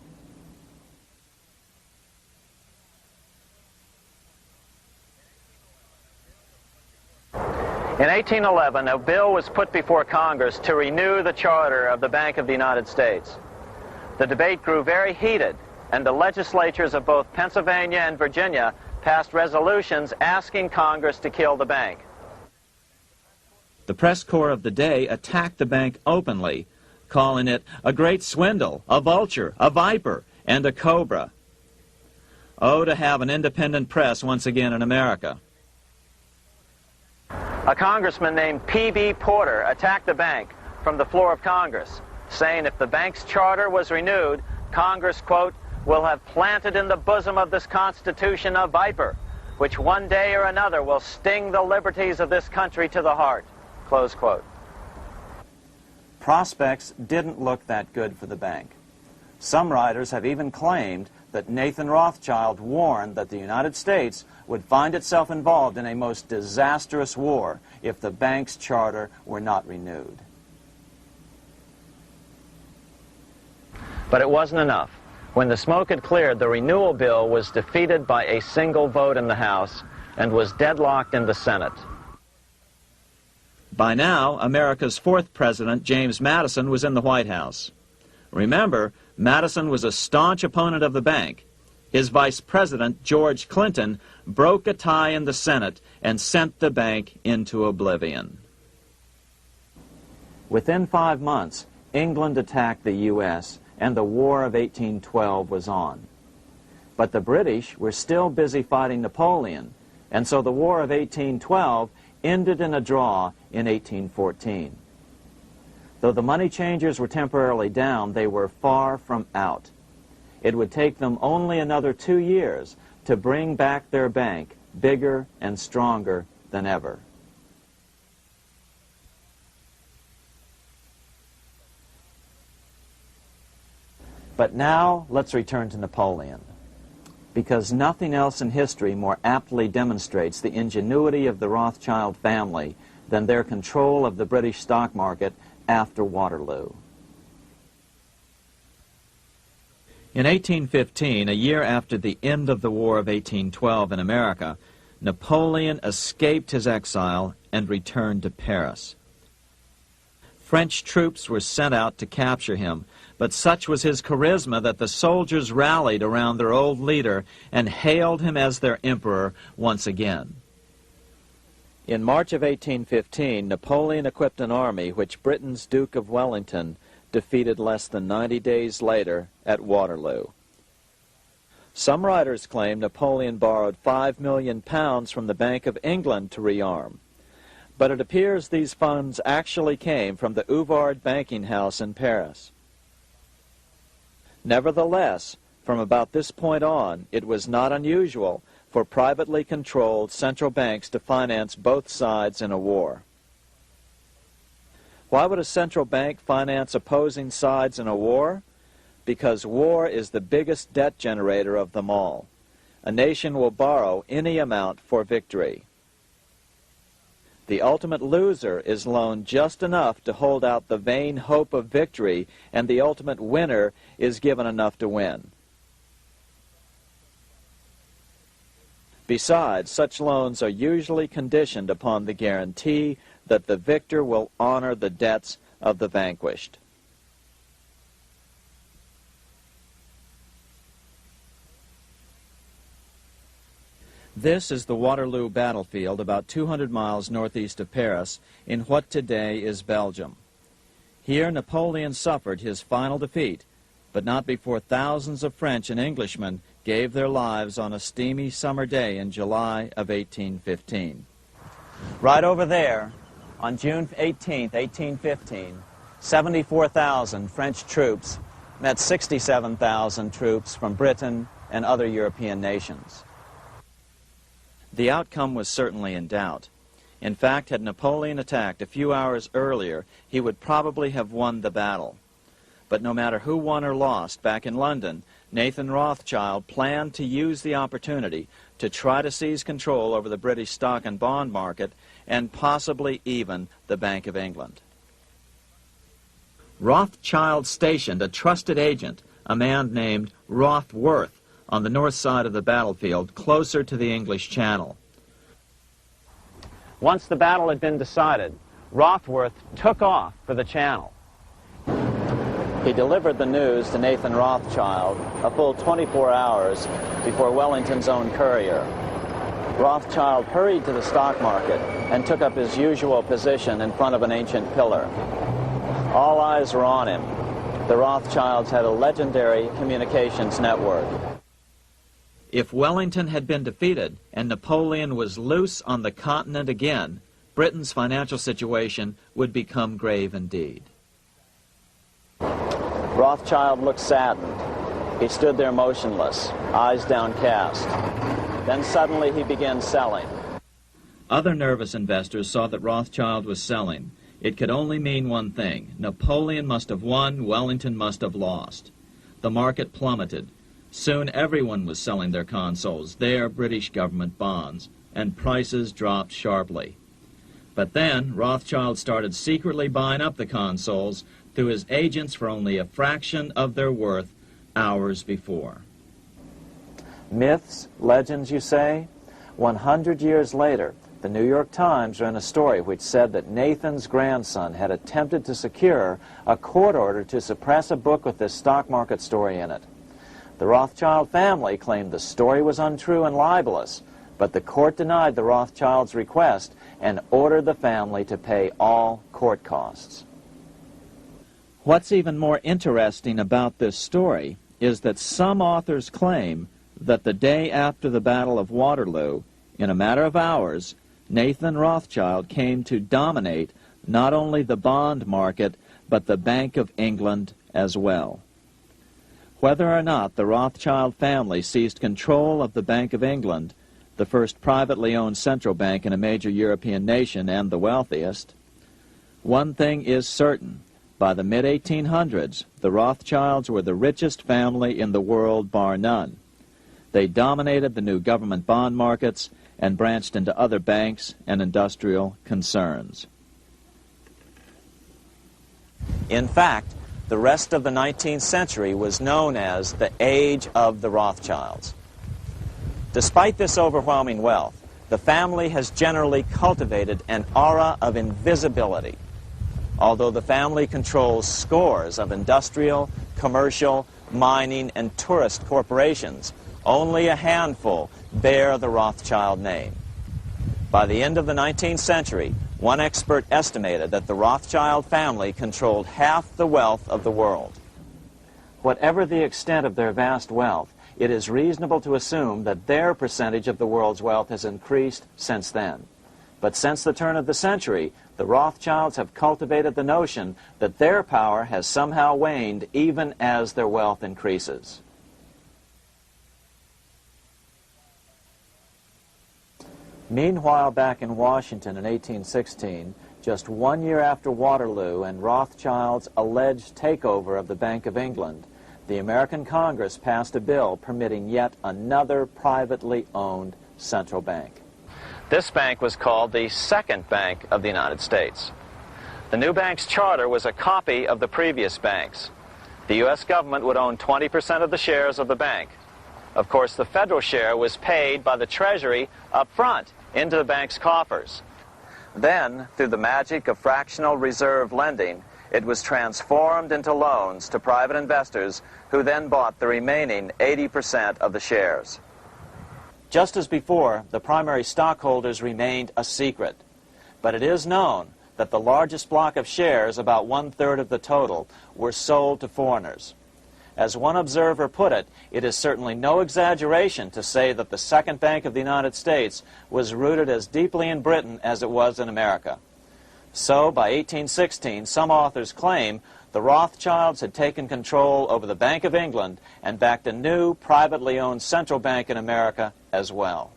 In 1811, a bill was put before Congress to renew the charter of the Bank of the United States. The debate grew very heated, and the legislatures of both Pennsylvania and Virginia passed resolutions asking Congress to kill the bank. The press corps of the day attacked the bank openly, calling it a great swindle, a vulture, a viper, and a cobra. Oh, to have an independent press once again in America. A congressman named P.B. Porter attacked the bank from the floor of Congress, saying if the bank's charter was renewed, Congress, quote, will have planted in the bosom of this Constitution a viper, which one day or another will sting the liberties of this country to the heart, close quote. Prospects didn't look that good for the bank. Some writers have even claimed that Nathan Rothschild warned that the United States would find itself involved in a most disastrous war if the bank's charter were not renewed. But it wasn't enough. When the smoke had cleared, the renewal bill was defeated by a single vote in the House and was deadlocked in the Senate. By now, America's fourth president, James Madison, was in the White House. Remember, Madison was a staunch opponent of the bank. His vice president, George Clinton, broke a tie in the Senate and sent the bank into oblivion. Within 5 months, England attacked the U.S., and the War of 1812 was on. But the British were still busy fighting Napoleon, and so the War of 1812 ended in a draw in 1814. Though the money changers were temporarily down, they were far from out. It would take them only another 2 years to bring back their bank bigger and stronger than ever. But now let's return to Napoleon, because nothing else in history more aptly demonstrates the ingenuity of the Rothschild family than their control of the British stock market after Waterloo. In 1815, a year after the end of the War of 1812 in America, Napoleon escaped his exile and returned to Paris. French troops were sent out to capture him, but such was his charisma that the soldiers rallied around their old leader and hailed him as their emperor once again. In March of 1815, Napoleon equipped an army which Britain's Duke of Wellington defeated less than 90 days later at Waterloo. Some writers claim Napoleon borrowed £5 million from the Bank of England to rearm. But it appears these funds actually came from the Ouvard banking house in Paris. Nevertheless, from about this point on, it was not unusual for privately controlled central banks to finance both sides in a war. Why would a central bank finance opposing sides in a war? Because war is the biggest debt generator of them all. A nation will borrow any amount for victory. The ultimate loser is loaned just enough to hold out the vain hope of victory, and the ultimate winner is given enough to win. Besides, such loans are usually conditioned upon the guarantee that the victor will honor the debts of the vanquished. This is the Waterloo battlefield about 200 miles northeast of Paris in what today is Belgium. Here Napoleon suffered his final defeat, but not before thousands of French and Englishmen gave their lives on a steamy summer day in July of 1815. Right over there, on June 18, 1815, 74,000 French troops met 67,000 troops from Britain and other European nations. The outcome was certainly in doubt. In fact, had Napoleon attacked a few hours earlier, he would probably have won the battle. But no matter who won or lost, back in London, Nathan Rothschild planned to use the opportunity to try to seize control over the British stock and bond market and possibly even the Bank of England. Rothschild stationed a trusted agent, a man named Rothworth, on the north side of the battlefield, closer to the English Channel. Once the battle had been decided, Rothworth took off for the Channel. He delivered the news to Nathan Rothschild a full 24 hours before Wellington's own courier. Rothschild hurried to the stock market and took up his usual position in front of an ancient pillar. All eyes were on him. The Rothschilds had a legendary communications network. If Wellington had been defeated and Napoleon was loose on the continent again, Britain's financial situation would become grave indeed. Rothschild looked saddened. He stood there motionless, eyes downcast. Then suddenly he began selling. Other nervous investors saw that Rothschild was selling. It could only mean one thing. Napoleon must have won, Wellington must have lost. The market plummeted. Soon everyone was selling their consols, their British government bonds, and prices dropped sharply. But then Rothschild started secretly buying up the consols through his agents for only a fraction of their worth hours before. Myths, legends, you say? 100 years later, the New York Times ran a story which said that Nathan's grandson had attempted to secure a court order to suppress a book with this stock market story in it. The Rothschild family claimed the story was untrue and libelous, but the court denied the Rothschilds' request and ordered the family to pay all court costs. What's even more interesting about this story is that some authors claim that the day after the Battle of Waterloo, in a matter of hours, Nathan Rothschild came to dominate not only the bond market, but the Bank of England as well. Whether or not the Rothschild family seized control of the Bank of England, the first privately owned central bank in a major European nation and the wealthiest, one thing is certain. By the mid-1800s, the Rothschilds were the richest family in the world, bar none. They dominated the new government bond markets and branched into other banks and industrial concerns. In fact, the rest of the 19th century was known as the Age of the Rothschilds. Despite this overwhelming wealth, the family has generally cultivated an aura of invisibility. Although the family controls scores of industrial, commercial, mining, and tourist corporations, only a handful bear the Rothschild name. By the end of the 19th century, one expert estimated that the Rothschild family controlled half the wealth of the world. Whatever the extent of their vast wealth, it is reasonable to assume that their percentage of the world's wealth has increased since then. But since the turn of the century, the Rothschilds have cultivated the notion that their power has somehow waned even as their wealth increases. Meanwhile, back in Washington in 1816, just 1 year after Waterloo and Rothschild's alleged takeover of the Bank of England, the American Congress passed a bill permitting yet another privately owned central bank. This bank was called the Second Bank of the United States. The new bank's charter was a copy of the previous banks. The U.S. government would own 20% of the shares of the bank. Of course, the federal share was paid by the Treasury up front into the bank's coffers. Then, through the magic of fractional reserve lending, it was transformed into loans to private investors who then bought the remaining 80% of the shares. Just as before, the primary stockholders remained a secret. But it is known that the largest block of shares, about 1/3 of the total, were sold to foreigners. As one observer put it, it is certainly no exaggeration to say that the Second Bank of the United States was rooted as deeply in Britain as it was in America. So, by 1816, some authors claim the Rothschilds had taken control over the Bank of England and backed a new, privately owned central bank in America as well.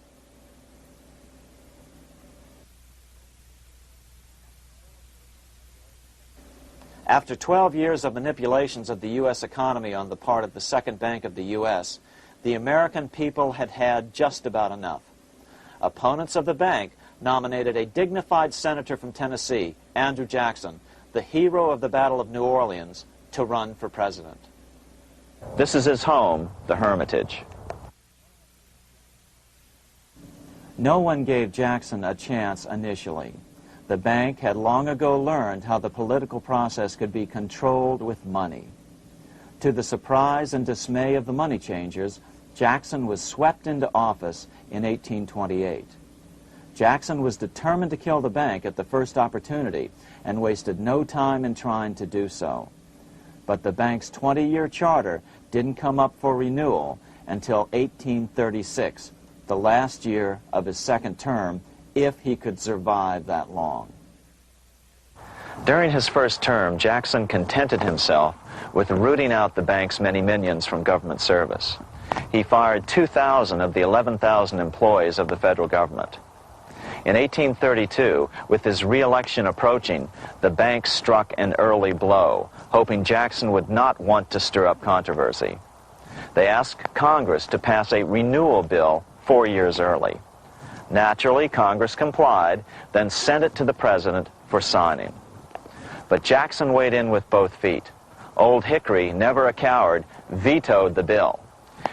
After 12 years of manipulations of the U.S. economy on the part of the Second Bank of the U.S., the American people had had just about enough. Opponents of the bank nominated a dignified senator from Tennessee, Andrew Jackson, the hero of the Battle of New Orleans, to run for president. This is his home, the Hermitage. No one gave Jackson a chance initially. The bank had long ago learned how the political process could be controlled with money. To the surprise and dismay of the money changers, Jackson was swept into office in 1828. Jackson was determined to kill the bank at the first opportunity and wasted no time in trying to do so. But the bank's 20-year charter didn't come up for renewal until 1836, the last year of his second term, if he could survive that long. During his first term, Jackson contented himself with rooting out the bank's many minions from government service. He fired 2,000 of the 11,000 employees of the federal government. In 1832, with his re-election approaching, the bank struck an early blow, hoping Jackson would not want to stir up controversy. They asked Congress to pass a renewal bill 4 years early. Naturally, Congress complied, then sent it to the president for signing. But Jackson weighed in with both feet. Old Hickory, never a coward, vetoed the bill.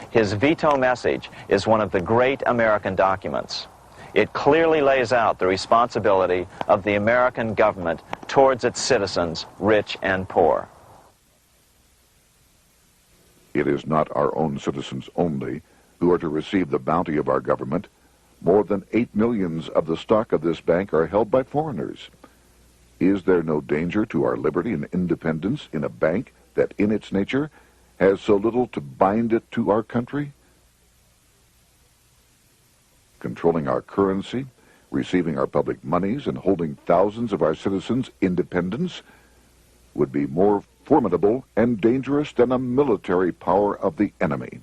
His veto message is one of the great American documents. It clearly lays out the responsibility of the American government towards its citizens, rich and poor. It is not our own citizens only who are to receive the bounty of our government. More than 8 millions of the stock of this bank are held by foreigners. Is there no danger to our liberty and independence in a bank that in its nature has so little to bind it to our country? Controlling our currency, receiving our public monies, and holding thousands of our citizens' independence would be more formidable and dangerous than a military power of the enemy.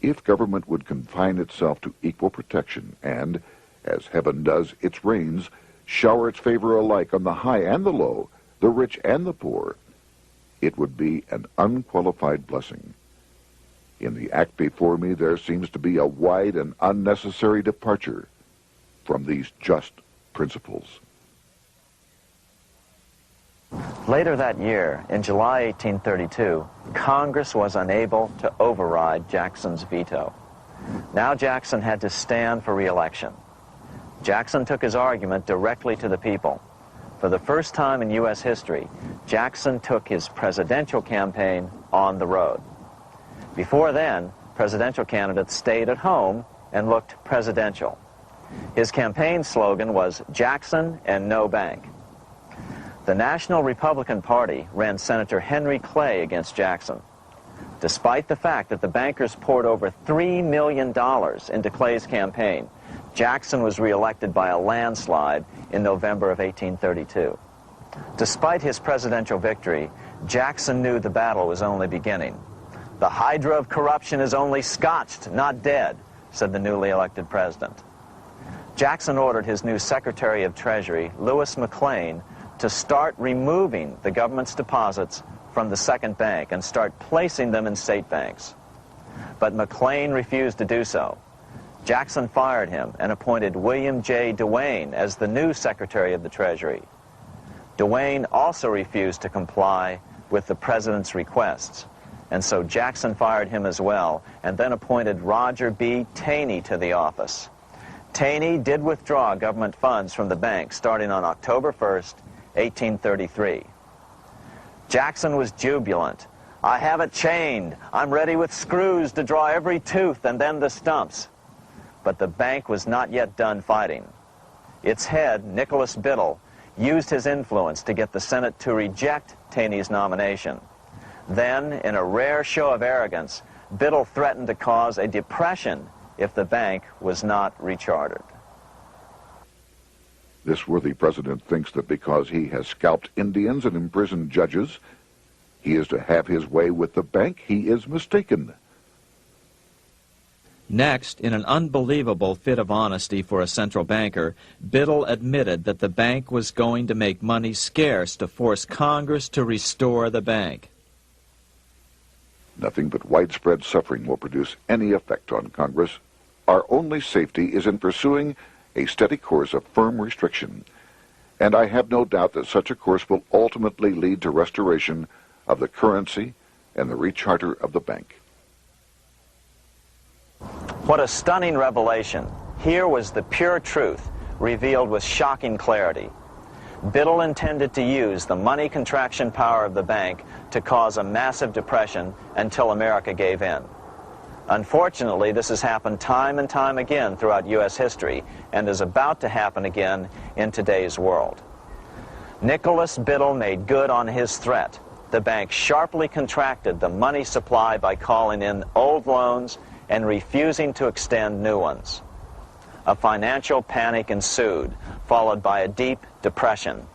If government would confine itself to equal protection and, as heaven does its rains, shower its favor alike on the high and the low, the rich and the poor, it would be an unqualified blessing. In the act before me, there seems to be a wide and unnecessary departure from these just principles. Later that year, in July 1832, Congress was unable to override Jackson's veto. Now Jackson had to stand for re-election. Jackson took his argument directly to the people. For the first time in U.S. history, Jackson took his presidential campaign on the road. Before then, presidential candidates stayed at home and looked presidential. His campaign slogan was "Jackson and no bank." The National Republican Party ran Senator Henry Clay against Jackson. Despite the fact that the bankers poured over $3 million into Clay's campaign, Jackson was reelected by a landslide in November of 1832. Despite his presidential victory, Jackson knew the battle was only beginning. "The hydra of corruption is only scotched, not dead," said the newly elected president. Jackson ordered his new Secretary of Treasury, Lewis McLean, to start removing the government's deposits from the second bank and start placing them in state banks. But McLean refused to do so. Jackson fired him and appointed William J. Duane as the new Secretary of the Treasury. Duane also refused to comply with the president's requests, and so Jackson fired him as well, and then appointed Roger B. Taney to the office. Taney did withdraw government funds from the bank starting on October 1st, 1833. Jackson was jubilant. "I have it chained. I'm ready with screws to draw every tooth and then the stumps." But the bank was not yet done fighting. Its head, Nicholas Biddle, used his influence to get the Senate to reject Taney's nomination. Then, in a rare show of arrogance, Biddle threatened to cause a depression if the bank was not rechartered. This worthy president thinks that because he has scalped Indians and imprisoned judges, he is to have his way with the bank. He is mistaken. Next, in an unbelievable fit of honesty for a central banker, Biddle admitted that the bank was going to make money scarce to force Congress to restore the bank. Nothing but widespread suffering will produce any effect on Congress. Our only safety is in pursuing a steady course of firm restriction, and I have no doubt that such a course will ultimately lead to restoration of the currency and the recharter of the bank. What a stunning revelation. Here was the pure truth, revealed with shocking clarity. Biddle intended to use the money contraction power of the bank to cause a massive depression until America gave in. Unfortunately, this has happened time and time again throughout U.S. history and is about to happen again in today's world. Nicholas Biddle made good on his threat. The bank sharply contracted the money supply by calling in old loans and refusing to extend new ones. A financial panic ensued, followed by a deep depression.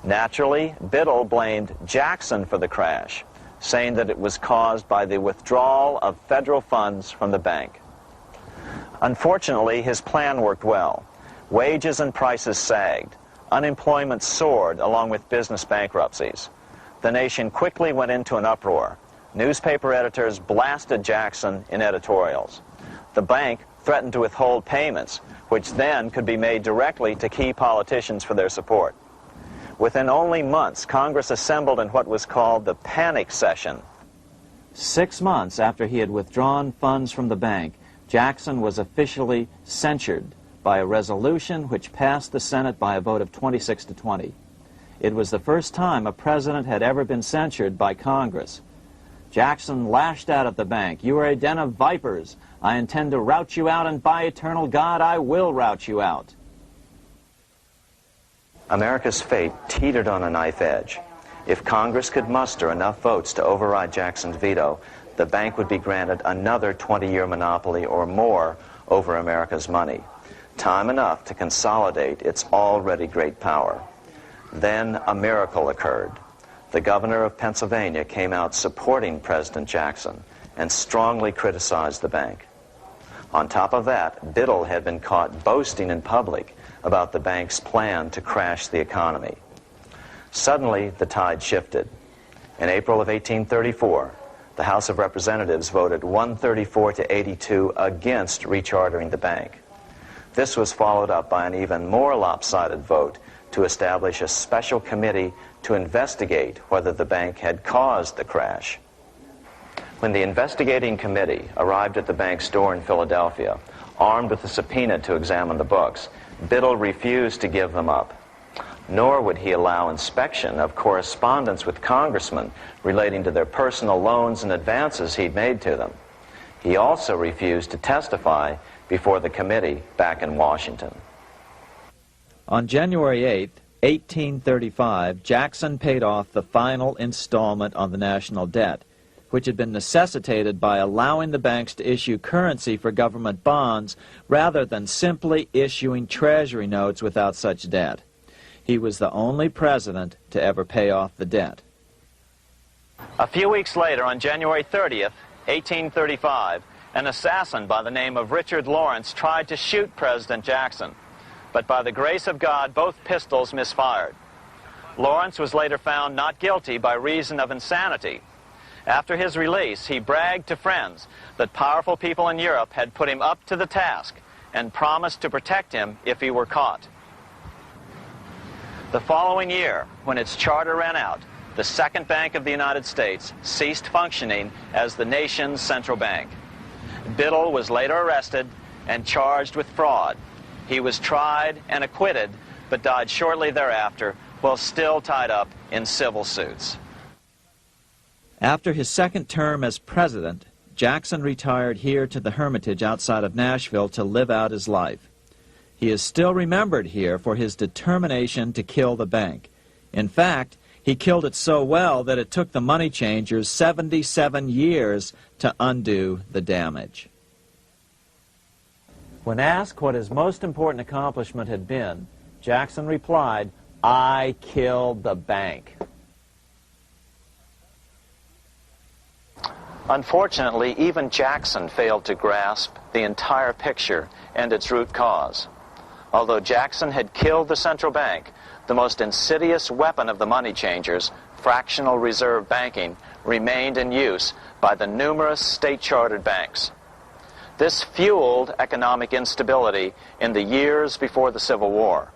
Naturally, Biddle blamed Jackson for the crash, saying that it was caused by the withdrawal of federal funds from the bank. Unfortunately, his plan worked well. Wages and prices sagged. Unemployment soared along with business bankruptcies. The nation quickly went into an uproar. Newspaper editors blasted Jackson in editorials. The bank threatened to withhold payments, which then could be made directly to key politicians for their support. Within only months, Congress assembled in what was called the panic session. 6 months after he had withdrawn funds from the bank, Jackson was officially censured by a resolution which passed the Senate by a vote of 26 to 20. It was the first time a president had ever been censured by Congress. Jackson lashed out at the bank. "You are a den of vipers. I intend to rout you out, and by eternal God, I will rout you out." America's fate teetered on a knife edge. If Congress could muster enough votes to override Jackson's veto, the bank would be granted another 20-year monopoly or more over America's money, time enough to consolidate its already great power. Then a miracle occurred. The governor of Pennsylvania came out supporting President Jackson and strongly criticized the bank. On top of that, Biddle had been caught boasting in public about the bank's plan to crash the economy. Suddenly, the tide shifted. In April of 1834, the House of Representatives voted 134 to 82 against rechartering the bank. This was followed up by an even more lopsided vote to establish a special committee to investigate whether the bank had caused the crash. When the investigating committee arrived at the bank's door in Philadelphia, armed with a subpoena to examine the books, Biddle refused to give them up. Nor would he allow inspection of correspondence with congressmen relating to their personal loans and advances he'd made to them. He also refused to testify before the committee back in Washington. On January 8, 1835, Jackson paid off the final installment on the national debt, which had been necessitated by allowing the banks to issue currency for government bonds rather than simply issuing treasury notes without such debt. He was the only president to ever pay off the debt. A few weeks later, on January 30th, 1835, an assassin by the name of Richard Lawrence tried to shoot President Jackson, but by the grace of God, both pistols misfired. Lawrence was later found not guilty by reason of insanity. After his release, he bragged to friends that powerful people in Europe had put him up to the task and promised to protect him if he were caught. The following year, when its charter ran out, the Second Bank of the United States ceased functioning as the nation's central bank. Biddle was later arrested and charged with fraud. He was tried and acquitted, but died shortly thereafter while still tied up in civil suits. After his second term as president, Jackson retired here to the Hermitage outside of Nashville to live out his life. He is still remembered here for his determination to kill the bank. In fact, he killed it so well that it took the money changers 77 years to undo the damage. When asked what his most important accomplishment had been, Jackson replied, "I killed the bank." Unfortunately, even Jackson failed to grasp the entire picture and its root cause. Although Jackson had killed the central bank, the most insidious weapon of the money changers, fractional reserve banking, remained in use by the numerous state-chartered banks. This fueled economic instability in the years before the Civil War.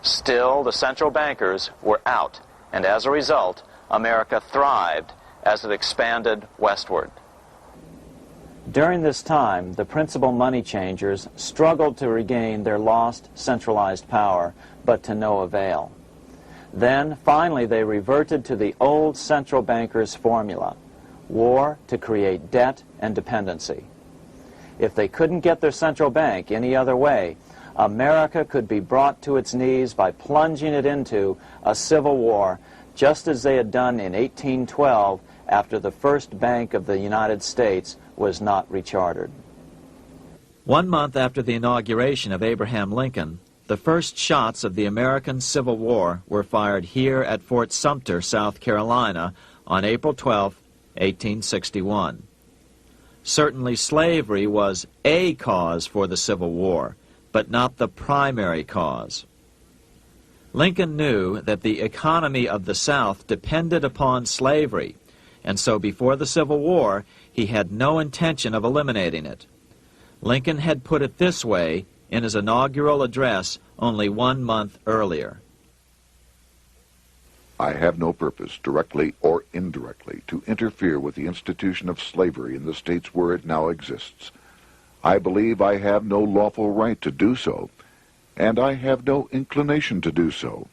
Still, the central bankers were out, and as a result, America thrived as it expanded westward. During this time, the principal money changers struggled to regain their lost centralized power, but to no avail. Then, finally, they reverted to the old central bankers' formula: war to create debt and dependency. If they couldn't get their central bank any other way, America could be brought to its knees by plunging it into a civil war, just as they had done in 1812 after the first Bank of the United States was not rechartered. 1 month after the inauguration of Abraham Lincoln, the first shots of the American Civil War were fired here at Fort Sumter, South Carolina, on April 12, 1861. Certainly slavery was a cause for the Civil War, but not the primary cause. Lincoln knew that the economy of the South depended upon slavery, and so before the Civil War, he had no intention of eliminating it. Lincoln had put it this way in his inaugural address only 1 month earlier. I have no purpose, directly or indirectly, to interfere with the institution of slavery in the states where it now exists. I believe I have no lawful right to do so, and I have no inclination to do so.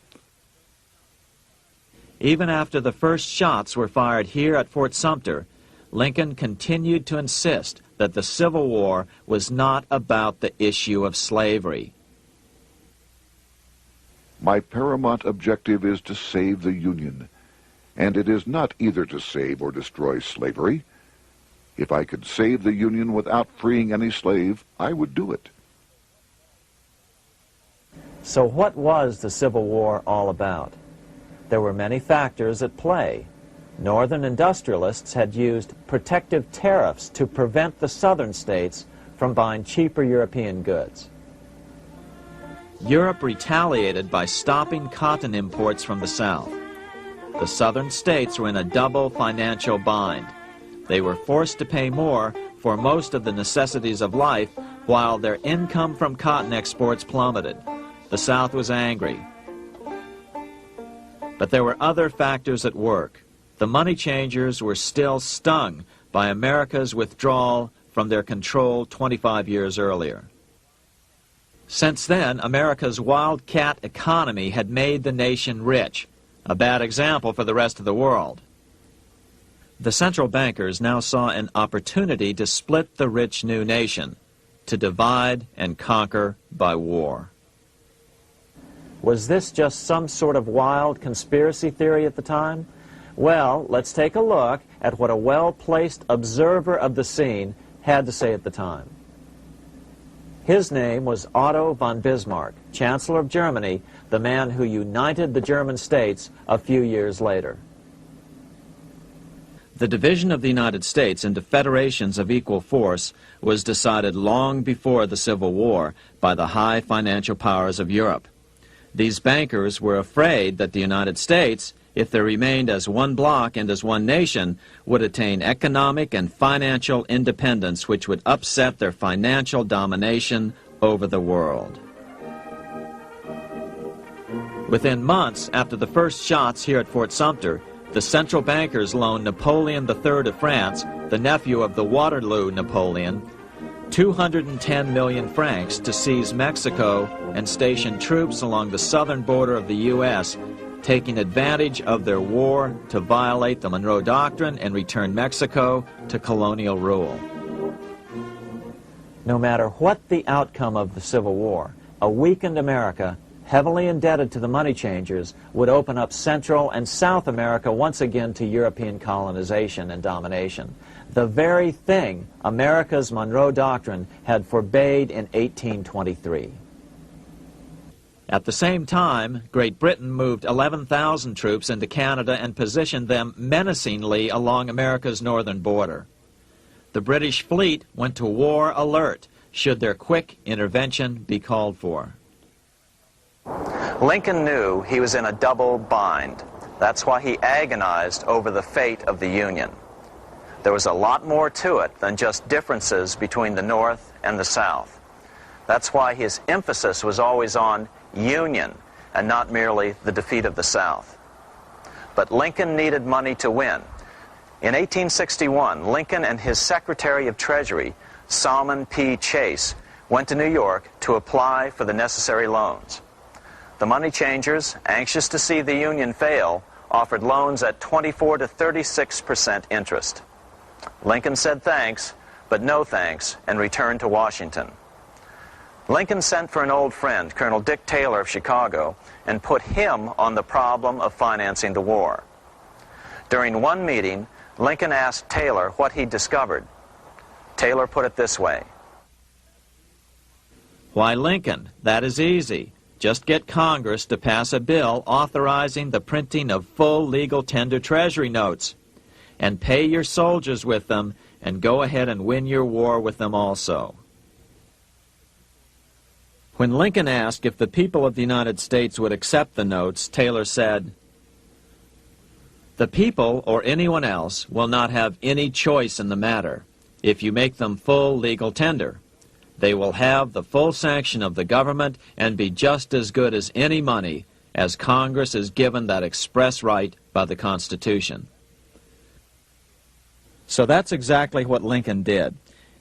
Even after the first shots were fired here at Fort Sumter, Lincoln continued to insist that the Civil War was not about the issue of slavery. My paramount objective is to save the Union, and it is not either to save or destroy slavery. If I could save the Union without freeing any slave, I would do it. So what was the Civil War all about? There were many factors at play. Northern industrialists had used protective tariffs to prevent the southern states from buying cheaper European goods. Europe retaliated by stopping cotton imports from the South. The southern states were in a double financial bind. They were forced to pay more for most of the necessities of life, while their income from cotton exports plummeted. The South was angry. But there were other factors at work. The money changers were still stung by America's withdrawal from their control 25 years earlier. Since then, America's wildcat economy had made the nation rich, a bad example for the rest of the world. The central bankers now saw an opportunity to split the rich new nation, to divide and conquer by war. Was this just some sort of wild conspiracy theory at the time? Well, let's take a look at what a well-placed observer of the scene had to say at the time. His name was Otto von Bismarck, Chancellor of Germany, the man who united the German states a few years later. The division of the United States into federations of equal force was decided long before the Civil War by the high financial powers of Europe. These bankers were afraid that the United States, if they remained as one bloc and as one nation, would attain economic and financial independence which would upset their financial domination over the world. Within months after the first shots here at Fort Sumter, the central bankers loaned Napoleon III of France, the nephew of the Waterloo Napoleon, 210 million francs to seize Mexico and station troops along the southern border of the U.S., taking advantage of their war to violate the Monroe Doctrine and return Mexico to colonial rule. No matter what the outcome of the Civil War, a weakened America, heavily indebted to the money changers, would open up Central and South America once again to European colonization and domination. The very thing America's Monroe Doctrine had forbade in 1823. At the same time, Great Britain moved 11,000 troops into Canada and positioned them menacingly along America's northern border. The British fleet went to war alert should their quick intervention be called for. Lincoln knew he was in a double bind. That's why he agonized over the fate of the Union. There was a lot more to it than just differences between the North and the South. That's why his emphasis was always on union and not merely the defeat of the South. But Lincoln needed money to win. In 1861, Lincoln and his Secretary of Treasury, Salmon P. Chase, went to New York to apply for the necessary loans. The money changers, anxious to see the Union fail, offered loans at 24 to 36% interest. Lincoln said thanks, but no thanks, and returned to Washington. Lincoln sent for an old friend, Colonel Dick Taylor of Chicago, and put him on the problem of financing the war. During one meeting, Lincoln asked Taylor what he'd discovered. Taylor put it this way. Why, Lincoln, that is easy. Just get Congress to pass a bill authorizing the printing of full legal tender Treasury notes, and pay your soldiers with them, and go ahead and win your war with them also. When Lincoln asked if the people of the United States would accept the notes, Taylor said, "The people, or anyone else, will not have any choice in the matter if you make them full legal tender. They will have the full sanction of the government and be just as good as any money, as Congress is given that express right by the Constitution." So that's exactly what Lincoln did.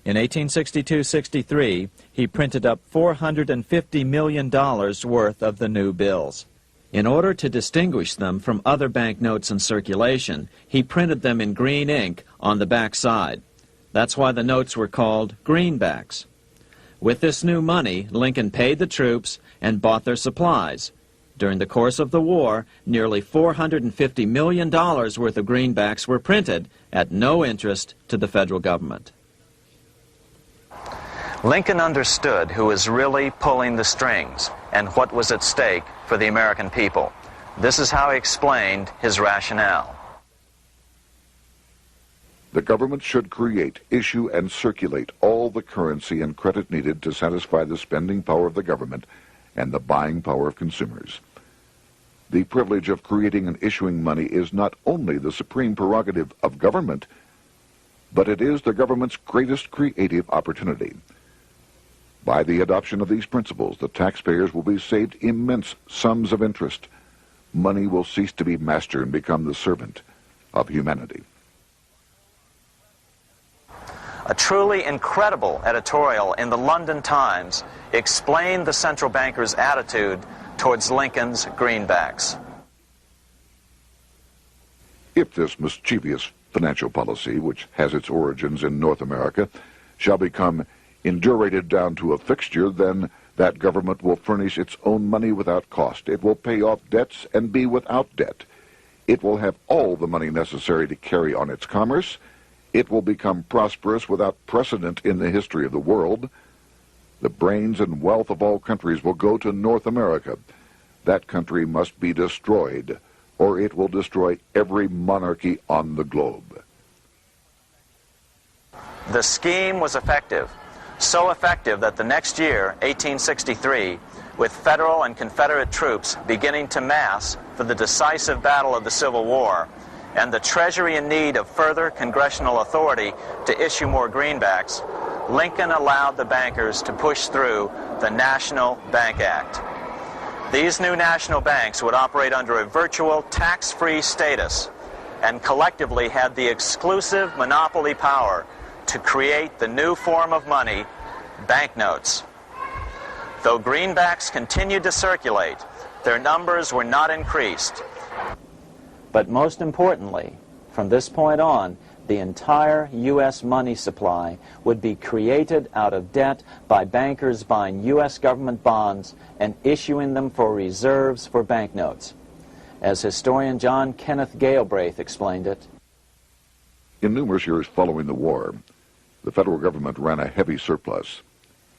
In 1862-63, he printed up $450 million worth of the new bills. In order to distinguish them from other banknotes in circulation, he printed them in green ink on the back side. That's why the notes were called greenbacks. With this new money, Lincoln paid the troops and bought their supplies. During the course of the war, nearly $450 million worth of greenbacks were printed at no interest to the federal government. Lincoln understood who was really pulling the strings and what was at stake for the American people. This is how he explained his rationale. The government should create, issue, and circulate all the currency and credit needed to satisfy the spending power of the government and the buying power of consumers. The privilege of creating and issuing money is not only the supreme prerogative of government, but it is the government's greatest creative opportunity. By the adoption of these principles, the taxpayers will be saved immense sums of interest. Money will cease to be master and become the servant of humanity. A truly incredible editorial in the London Times explained the central bankers' attitude towards Lincoln's greenbacks. If this mischievous financial policy, which has its origins in North America, shall become indurated down to a fixture, then That government will furnish its own money without cost. It will pay off debts and be without debt. It will have all the money necessary to carry on its commerce. It will become prosperous without precedent in the history of the world. The brains and wealth of all countries will go to North America. That country must be destroyed, or it will destroy every monarchy on the globe. The scheme was effective, so effective that the next year, 1863, with Federal and Confederate troops beginning to mass for the decisive battle of the Civil War, and the Treasury in need of further congressional authority to issue more greenbacks, Lincoln allowed the bankers to push through the National Bank Act. These new national banks would operate under a virtual tax-free status and collectively had the exclusive monopoly power to create the new form of money, banknotes. Though greenbacks continued to circulate, their numbers were not increased. But most importantly, from this point on, the entire U.S. money supply would be created out of debt by bankers buying U.S. government bonds and issuing them for reserves for banknotes. As historian John Kenneth Galbraith explained it, in numerous years following the war, the federal government ran a heavy surplus.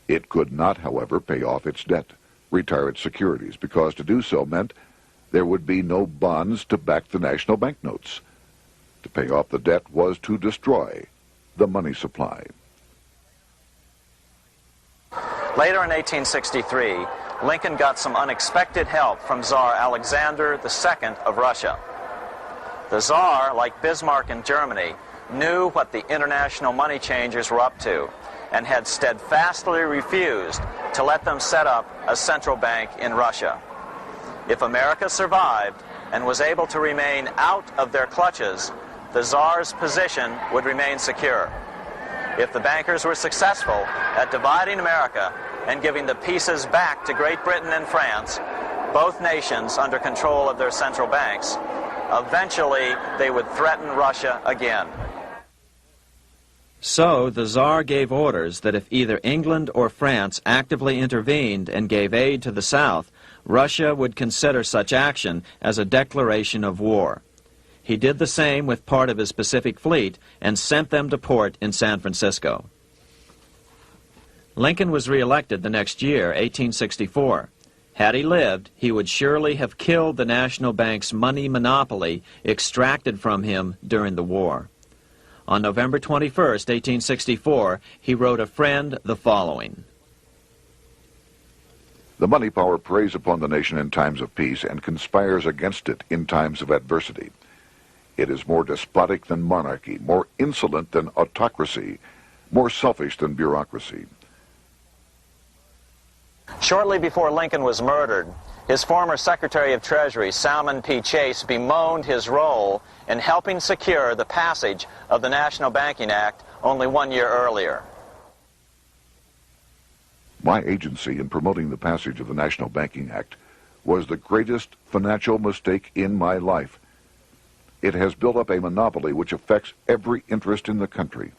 It could not, however, pay off its debt, retire its securities, because to do so meant there would be no bonds to back the national banknotes. To pay off the debt was to destroy the money supply. Later in 1863, Lincoln got some unexpected help from Tsar Alexander II of Russia. The Tsar, like Bismarck in Germany, knew what the international money changers were up to and had steadfastly refused to let them set up a central bank in Russia. If America survived and was able to remain out of their clutches, the Tsar's position would remain secure. If the bankers were successful at dividing America and giving the pieces back to Great Britain and France, both nations under control of their central banks, eventually they would threaten Russia again. So the Tsar gave orders that if either England or France actively intervened and gave aid to the South, Russia would consider such action as a declaration of war. He did the same with part of his Pacific Fleet and sent them to port in San Francisco. Lincoln was reelected the next year, 1864. Had he lived, he would surely have killed the national bank's money monopoly extracted from him during the war. On November 21st, 1864, he wrote a friend the following: The money power preys upon the nation in times of peace and conspires against it in times of adversity. It is more despotic than monarchy, more insolent than autocracy, more selfish than bureaucracy. Shortly before Lincoln was murdered, his former Secretary of Treasury, Salmon P. Chase, bemoaned his role in helping secure the passage of the National Banking Act only 1 year earlier. My agency in promoting the passage of the National Banking Act was the greatest financial mistake in my life. It has built up a monopoly which affects every interest in the country.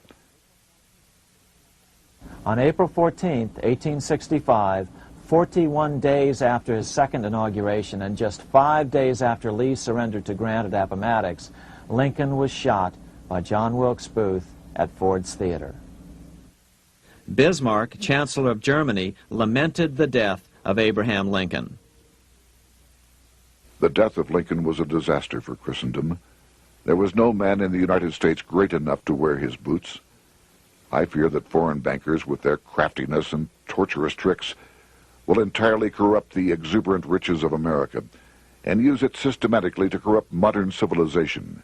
On April 14, 1865, 41 days after his second inauguration and just 5 days after Lee surrendered to Grant at Appomattox, Lincoln was shot by John Wilkes Booth at Ford's Theater. Bismarck, Chancellor of Germany, lamented the death of Abraham Lincoln. The death of Lincoln was a disaster for Christendom. There was no man in the United States great enough to wear his boots. I fear that foreign bankers, with their craftiness and tortuous tricks, will entirely corrupt the exuberant riches of America and use it systematically to corrupt modern civilization.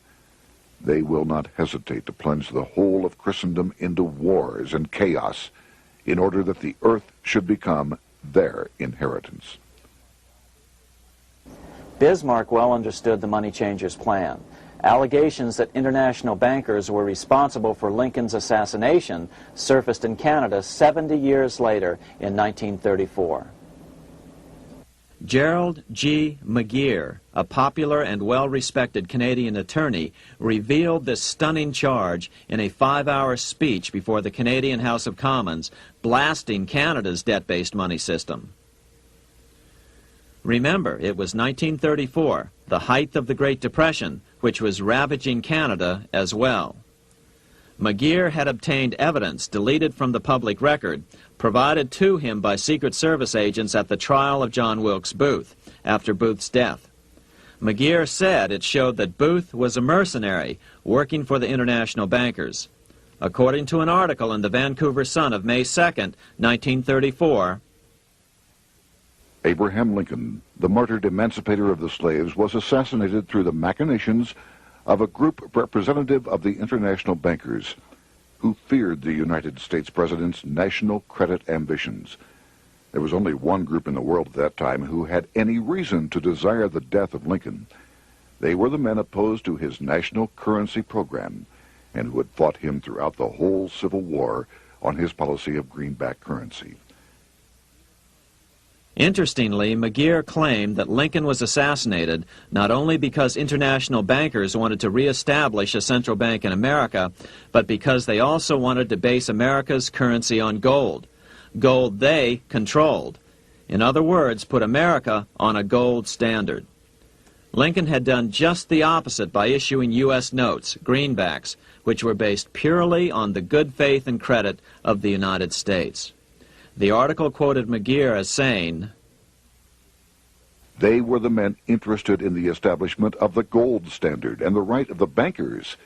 They will not hesitate to plunge the whole of Christendom into wars and chaos in order that the earth should become their inheritance. Bismarck well understood the money changers' plan. Allegations that international bankers were responsible for Lincoln's assassination surfaced in Canada 70 years later in 1934. Gerald G. McGeer, a popular and well-respected Canadian attorney, revealed this stunning charge in a 5-hour speech before the Canadian House of Commons, blasting Canada's debt-based money system. Remember, it was 1934, the height of the Great Depression, which was ravaging Canada as well. McGeer had obtained evidence deleted from the public record, provided to him by Secret Service agents at the trial of John Wilkes Booth, after Booth's death. McGeer said it showed that Booth was a mercenary working for the international bankers. According to an article in the Vancouver Sun of May 2nd, 1934, Abraham Lincoln, the martyred emancipator of the slaves, was assassinated through the machinations of a group representative of the international bankers who feared the United States President's national credit ambitions. There was only one group in the world at that time who had any reason to desire the death of Lincoln. They were the men opposed to his national currency program and who had fought him throughout the whole Civil War on his policy of greenback currency. Interestingly, McGeer claimed that Lincoln was assassinated not only because international bankers wanted to reestablish a central bank in America, but because they also wanted to base America's currency on gold. Gold they controlled. In other words, put America on a gold standard. Lincoln had done just the opposite by issuing U.S. notes, greenbacks, which were based purely on the good faith and credit of the United States. The article quoted McGeer as saying, "They were the men interested in the establishment of the gold standard and the right of the bankers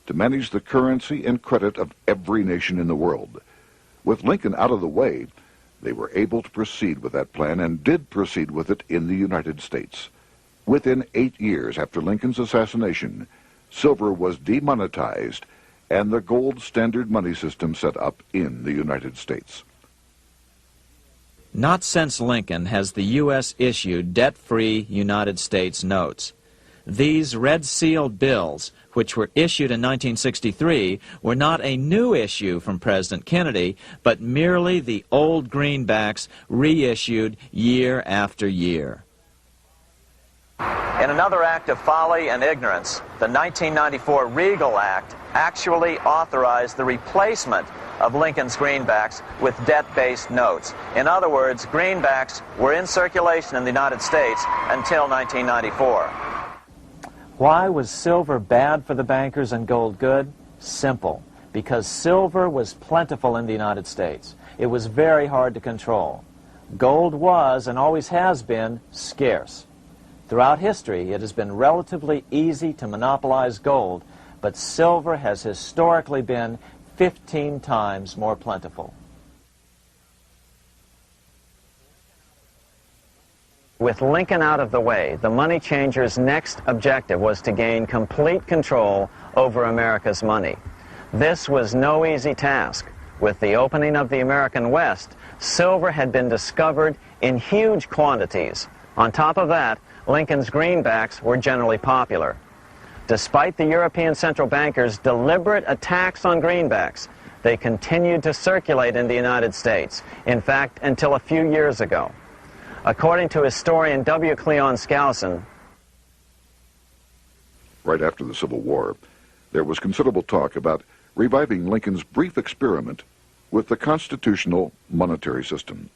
to manage the currency and credit of every nation in the world. With Lincoln out of the way, they were able to proceed with that plan and did proceed with it in the United States. Within 8 years after Lincoln's assassination, silver was demonetized and the gold standard money system set up in the United States." Not since Lincoln has the U.S. issued debt-free United States notes. These red-sealed bills, which were issued in 1963, were not a new issue from President Kennedy, but merely the old greenbacks reissued year after year. In another act of folly and ignorance, the 1994 Regal Act actually authorized the replacement of Lincoln's greenbacks with debt-based notes. In other words, greenbacks were in circulation in the United States until 1994. Why was silver bad for the bankers and gold good? Simple. Because silver was plentiful in the United States. It was very hard to control. Gold was, and always has been, scarce. Throughout history, it has been relatively easy to monopolize gold, but silver has historically been 15 times more plentiful. With Lincoln out of the way, the money changers' next objective was to gain complete control over America's money. This was no easy task. With the opening of the American West, silver had been discovered in huge quantities. On top of that, Lincoln's greenbacks were generally popular. Despite the European central bankers' deliberate attacks on greenbacks, they continued to circulate in the United States, in fact, until a few years ago. According to historian W. Cleon Skousen, right after the Civil War, there was considerable talk about reviving Lincoln's brief experiment with the constitutional monetary system.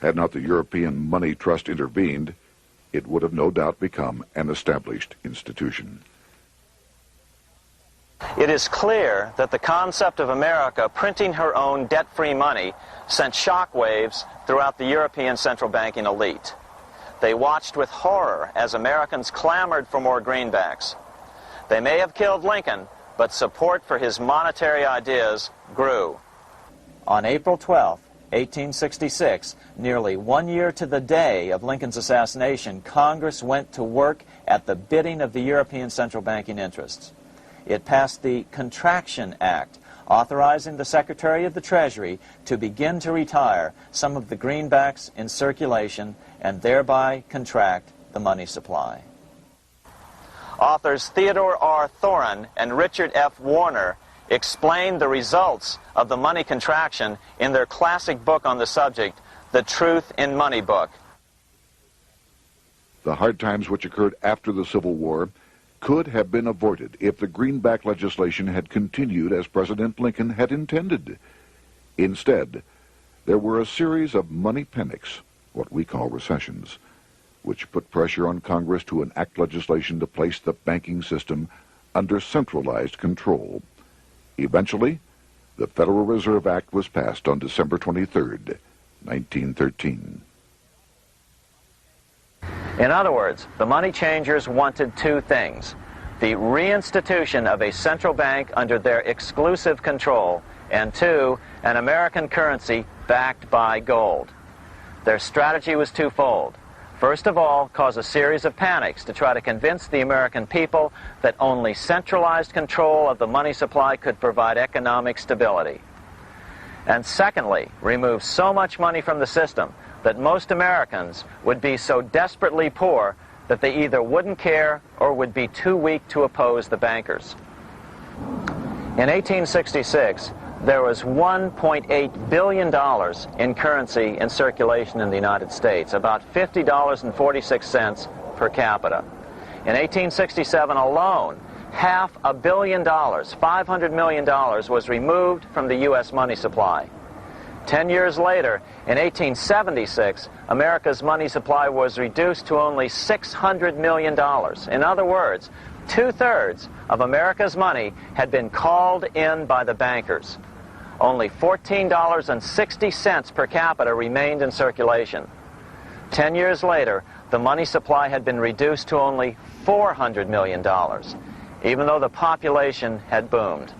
Had not the European Money Trust intervened, it would have no doubt become an established institution. it is clear that the concept of America printing her own debt-free money sent shockwaves throughout the European central banking elite. They watched with horror as Americans clamored for more greenbacks. They may have killed Lincoln, but support for his monetary ideas grew. On April 12, 1866, nearly 1 year to the day of Lincoln's assassination, Congress went to work at the bidding of the European central banking interests. It passed the Contraction Act, authorizing the Secretary of the Treasury to begin to retire some of the greenbacks in circulation and thereby contract the money supply. Authors Theodore R. Thorin and Richard F. Warner explained the results of the money contraction in their classic book on the subject, The Truth in Money Book. The hard times which occurred after the Civil War could have been avoided if the greenback legislation had continued as President Lincoln had intended. Instead, there were a series of money panics, what we call recessions, which put pressure on Congress to enact legislation to place the banking system under centralized control. Eventually, the Federal Reserve Act was passed on December 23, 1913. In other words, the money changers wanted two things: the reinstitution of a central bank under their exclusive control, and two, an American currency backed by gold. Their strategy was twofold. First of all, cause a series of panics to try to convince the American people that only centralized control of the money supply could provide economic stability. And secondly, remove so much money from the system that most Americans would be so desperately poor that they either wouldn't care or would be too weak to oppose the bankers. In 1866, there was $1.8 billion in currency in circulation in the United States, about $50.46 per capita. In 1867 alone, $500 million, $500 million, was removed from the U.S. money supply. 10 years later, in 1876, America's money supply was reduced to only $600 million. In other words, 2/3 of America's money had been called in by the bankers. Only $14.60 per capita remained in circulation. 10 years later, the money supply had been reduced to only $400 million, even though the population had boomed.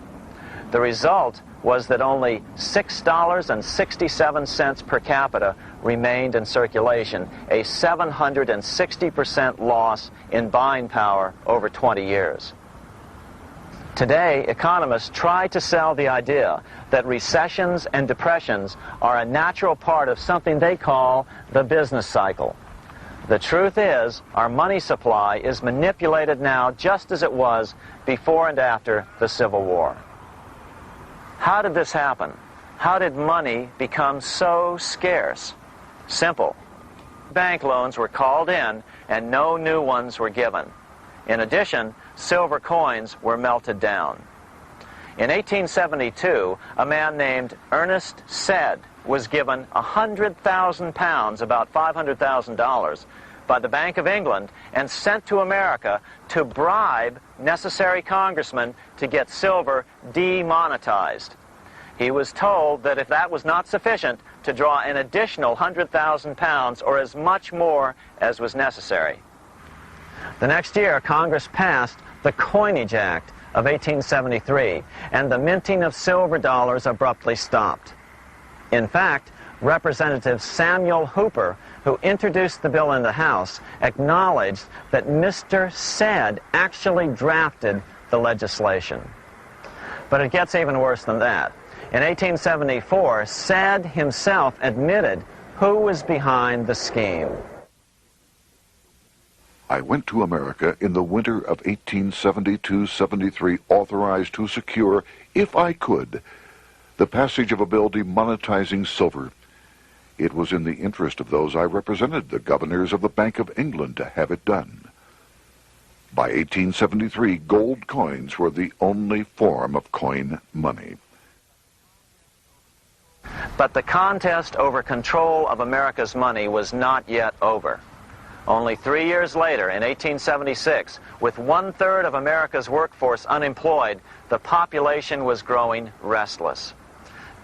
The result was that only $6.67 per capita remained in circulation, a 760% loss in buying power over 20 years. Today, economists try to sell the idea that recessions and depressions are a natural part of something they call the business cycle. The truth is, our money supply is manipulated now just as it was before and after the Civil War. How did this happen? How did money become so scarce? Simple. Bank loans were called in and no new ones were given. In addition, silver coins were melted down. In 1872, a man named Ernest Sed was given 100,000 pounds, about $500,000, by the Bank of England and sent to America to bribe necessary congressmen to get silver demonetized. He was told that if that was not sufficient, to draw an additional 100,000 pounds or as much more as was necessary. The next year, Congress passed the Coinage Act of 1873, and the minting of silver dollars abruptly stopped. In fact, Representative Samuel Hooper, who introduced the bill in the House, acknowledged that Mr. Sed actually drafted the legislation. But it gets even worse than that. In 1874, Sed himself admitted who was behind the scheme. I went to America in the winter of 1872-73, authorized to secure, if I could, the passage of a bill demonetizing silver. It was in the interest of those I represented, the governors of the Bank of England, to have it done. By 1873, gold coins were the only form of coin money. But the contest over control of America's money was not yet over. Only 3 years later, in 1876, with 1/3 of America's workforce unemployed, the population was growing restless.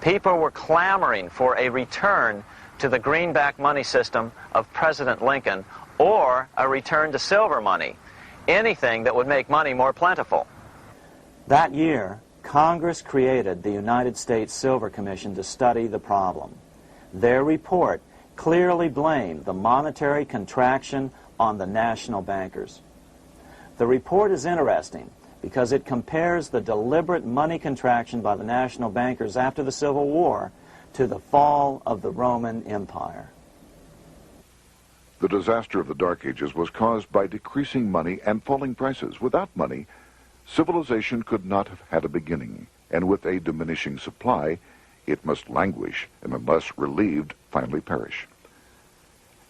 People were clamoring for a return to the greenback money system of President Lincoln, or a return to silver money, anything that would make money more plentiful. That year, Congress created the United States Silver Commission to study the problem. Their report clearly blamed the monetary contraction on the national bankers. The report is interesting because it compares the deliberate money contraction by the national bankers after the Civil War to the fall of the Roman Empire. The disaster of the Dark Ages was caused by decreasing money and falling prices. Without money, civilization could not have had a beginning, and with a diminishing supply, it must languish, and unless relieved, finally perish.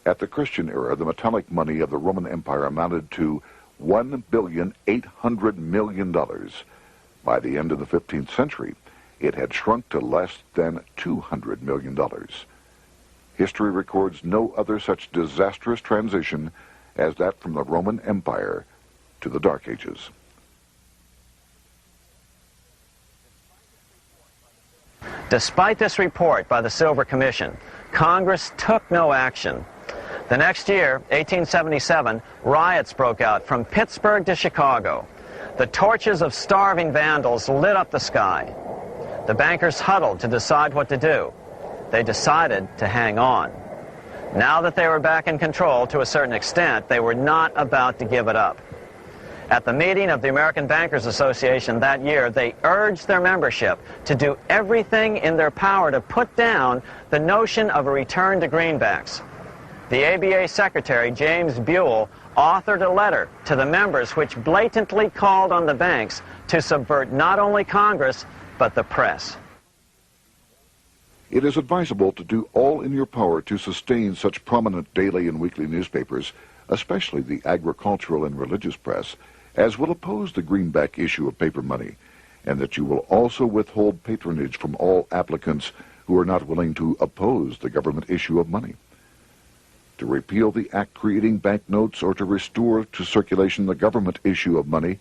At the Christian era, the metallic money of the Roman Empire amounted to $1,800,000,000. By the end of the 15th century, it had shrunk to less than $200 million. History records no other such disastrous transition as that from the Roman Empire to the Dark Ages. Despite this report by the Silver Commission, Congress took no action. The next year, 1877, riots broke out from Pittsburgh to Chicago. The torches of starving vandals lit up the sky. The bankers huddled to decide what to do. They decided to hang on. Now that they were back in control to a certain extent, they were not about to give it up. At the meeting of the American Bankers Association that year, they urged their membership to do everything in their power to put down the notion of a return to greenbacks. The ABA Secretary, James Buell, authored a letter to the members which blatantly called on the banks to subvert not only Congress, but the press. It is advisable to do all in your power to sustain such prominent daily and weekly newspapers, especially the agricultural and religious press, as will oppose the greenback issue of paper money, and that you will also withhold patronage from all applicants who are not willing to oppose the government issue of money. To repeal the act creating banknotes or to restore to circulation the government issue of money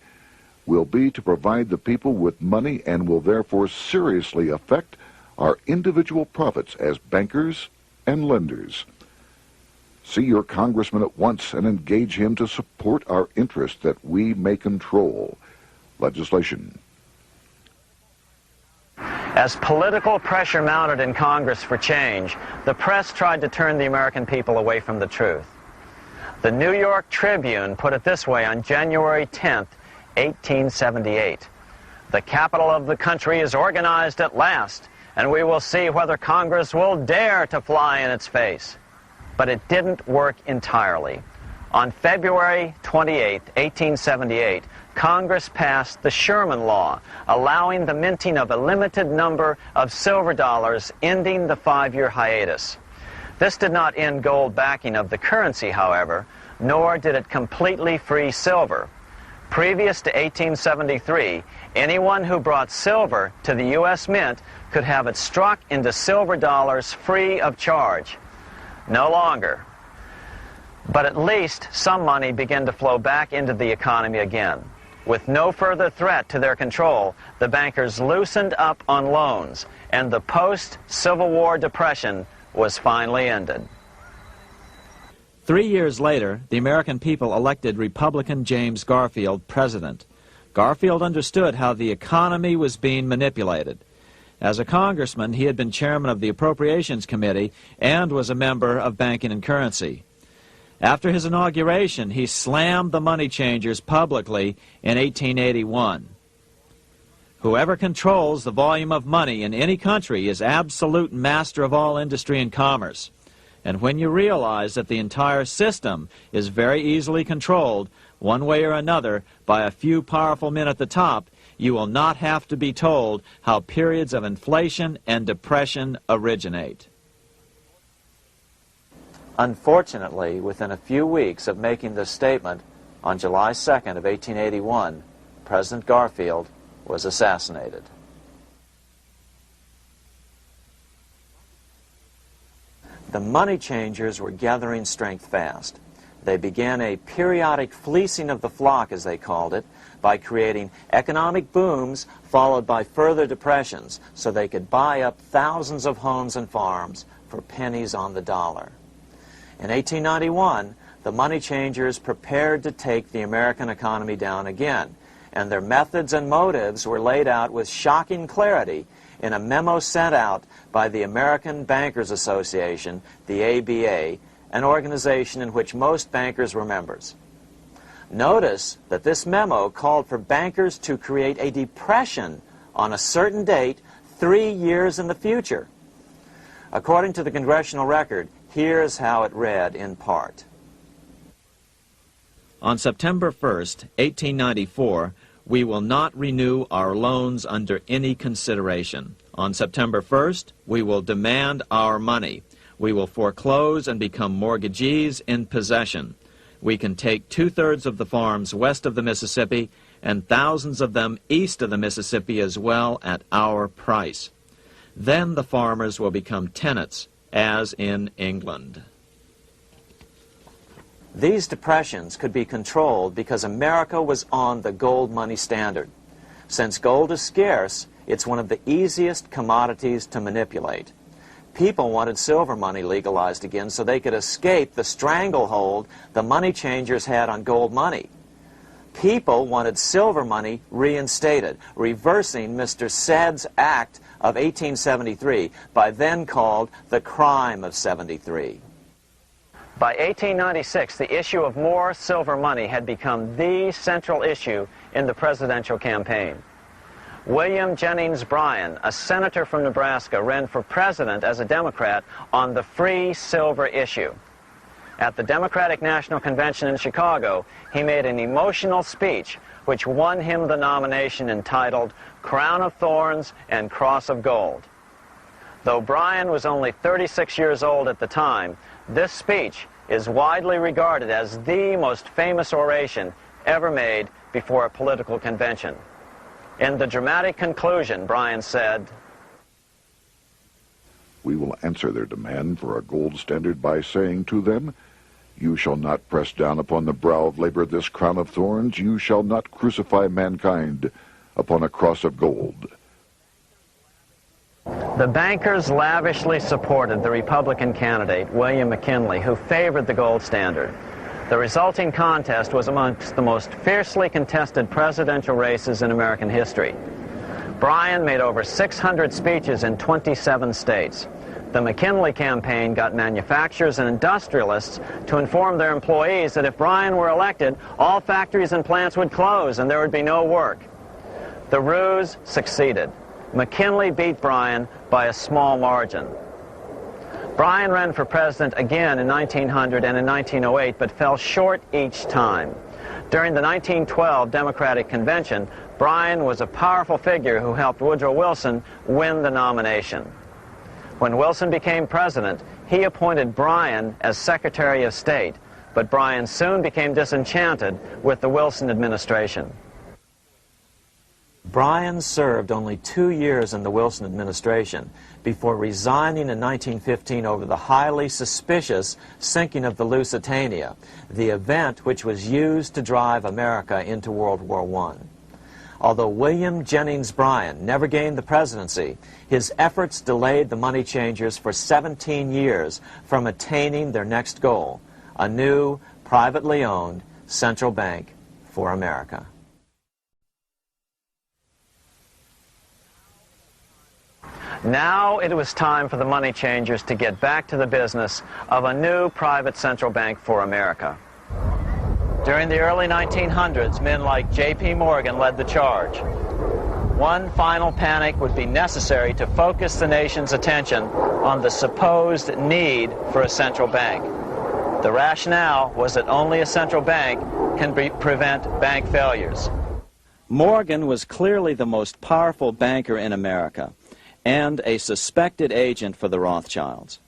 will be to provide the people with money and will therefore seriously affect our individual profits as bankers and lenders. See your congressman at once and engage him to support our interest that we may control legislation. As political pressure mounted in Congress for change, the press tried to turn the American people away from the truth. The New York Tribune put it this way on January 10th, 1878. "The capital of the country is organized at last, and we will see whether Congress will dare to fly in its face." But it didn't work entirely. On February 28, 1878, Congress passed the Sherman Law, allowing the minting of a limited number of silver dollars, ending the 5-year hiatus. This did not end gold backing of the currency, however, nor did it completely free silver. Previous to 1873, anyone who brought silver to the U.S. Mint could have it struck into silver dollars free of charge. No longer. But at least some money began to flow back into the economy again. With no further threat to their control, the bankers loosened up on loans, and the post-Civil War depression was finally ended. 3 years later, the American people elected Republican James Garfield president. Garfield understood how the economy was being manipulated. As a congressman, he had been chairman of the Appropriations Committee and was a member of Banking and Currency. After his inauguration, he slammed the money changers publicly in 1881. Whoever controls the volume of money in any country is absolute master of all industry and commerce. And when you realize that the entire system is very easily controlled, one way or another, by a few powerful men at the top, you will not have to be told how periods of inflation and depression originate. Unfortunately, within a few weeks of making this statement, on July 2nd of 1881, President Garfield was assassinated. The money changers were gathering strength fast. They began a periodic fleecing of the flock, as they called it, by creating economic booms followed by further depressions so they could buy up thousands of homes and farms for pennies on the dollar. In 1891, the money changers prepared to take the American economy down again, and their methods and motives were laid out with shocking clarity in a memo sent out by the American Bankers Association, the ABA, an organization in which most bankers were members. Notice that this memo called for bankers to create a depression on a certain date 3 years in the future. According to the Congressional Record, here's how it read in part. On September 1st, 1894, we will not renew our loans under any consideration. On September 1st, we will demand our money. We will foreclose and become mortgagees in possession. We can take 2/3 of the farms west of the Mississippi and thousands of them east of the Mississippi as well at our price. Then the farmers will become tenants, as in England. These depressions could be controlled because America was on the gold money standard. Since gold is scarce, it's one of the easiest commodities to manipulate. People wanted silver money legalized again so they could escape the stranglehold the money changers had on gold money. People wanted silver money reinstated, reversing Mr. Said's Act of 1873, by then called the Crime of 73. By 1896, the issue of more silver money had become the central issue in the presidential campaign. William Jennings Bryan, a senator from Nebraska, ran for president as a Democrat on the free silver issue. At the Democratic National Convention in Chicago, he made an emotional speech which won him the nomination entitled Crown of Thorns and Cross of Gold. Though Bryan was only 36 years old at the time, this speech is widely regarded as the most famous oration ever made before a political convention. In the dramatic conclusion, Bryan said, "We will answer their demand for a gold standard by saying to them, you shall not press down upon the brow of labor this crown of thorns. You shall not crucify mankind upon a cross of gold." The bankers lavishly supported the Republican candidate, William McKinley, who favored the gold standard. The resulting contest was amongst the most fiercely contested presidential races in American history. Bryan made over 600 speeches in 27 states. The McKinley campaign got manufacturers and industrialists to inform their employees that if Bryan were elected, all factories and plants would close and there would be no work. The ruse succeeded. McKinley beat Bryan by a small margin. Bryan ran for president again in 1900 and in 1908, but fell short each time. During the 1912 Democratic Convention, Bryan was a powerful figure who helped Woodrow Wilson win the nomination. When Wilson became president, he appointed Bryan as Secretary of State, but Bryan soon became disenchanted with the Wilson administration. Bryan served only 2 years in the Wilson administration before resigning in 1915 over the highly suspicious sinking of the Lusitania, the event which was used to drive America into World War I. Although William Jennings Bryan never gained the presidency, his efforts delayed the money changers for 17 years from attaining their next goal, a new, privately owned central bank for America. Now it was time for the money changers to get back to the business of a new private central bank for America. During the early 1900s, men like J.P. Morgan led the charge. One final panic would be necessary to focus the nation's attention on the supposed need for a central bank. The rationale was that only a central bank can prevent bank failures. Morgan was clearly the most powerful banker in America and a suspected agent for the Rothschilds.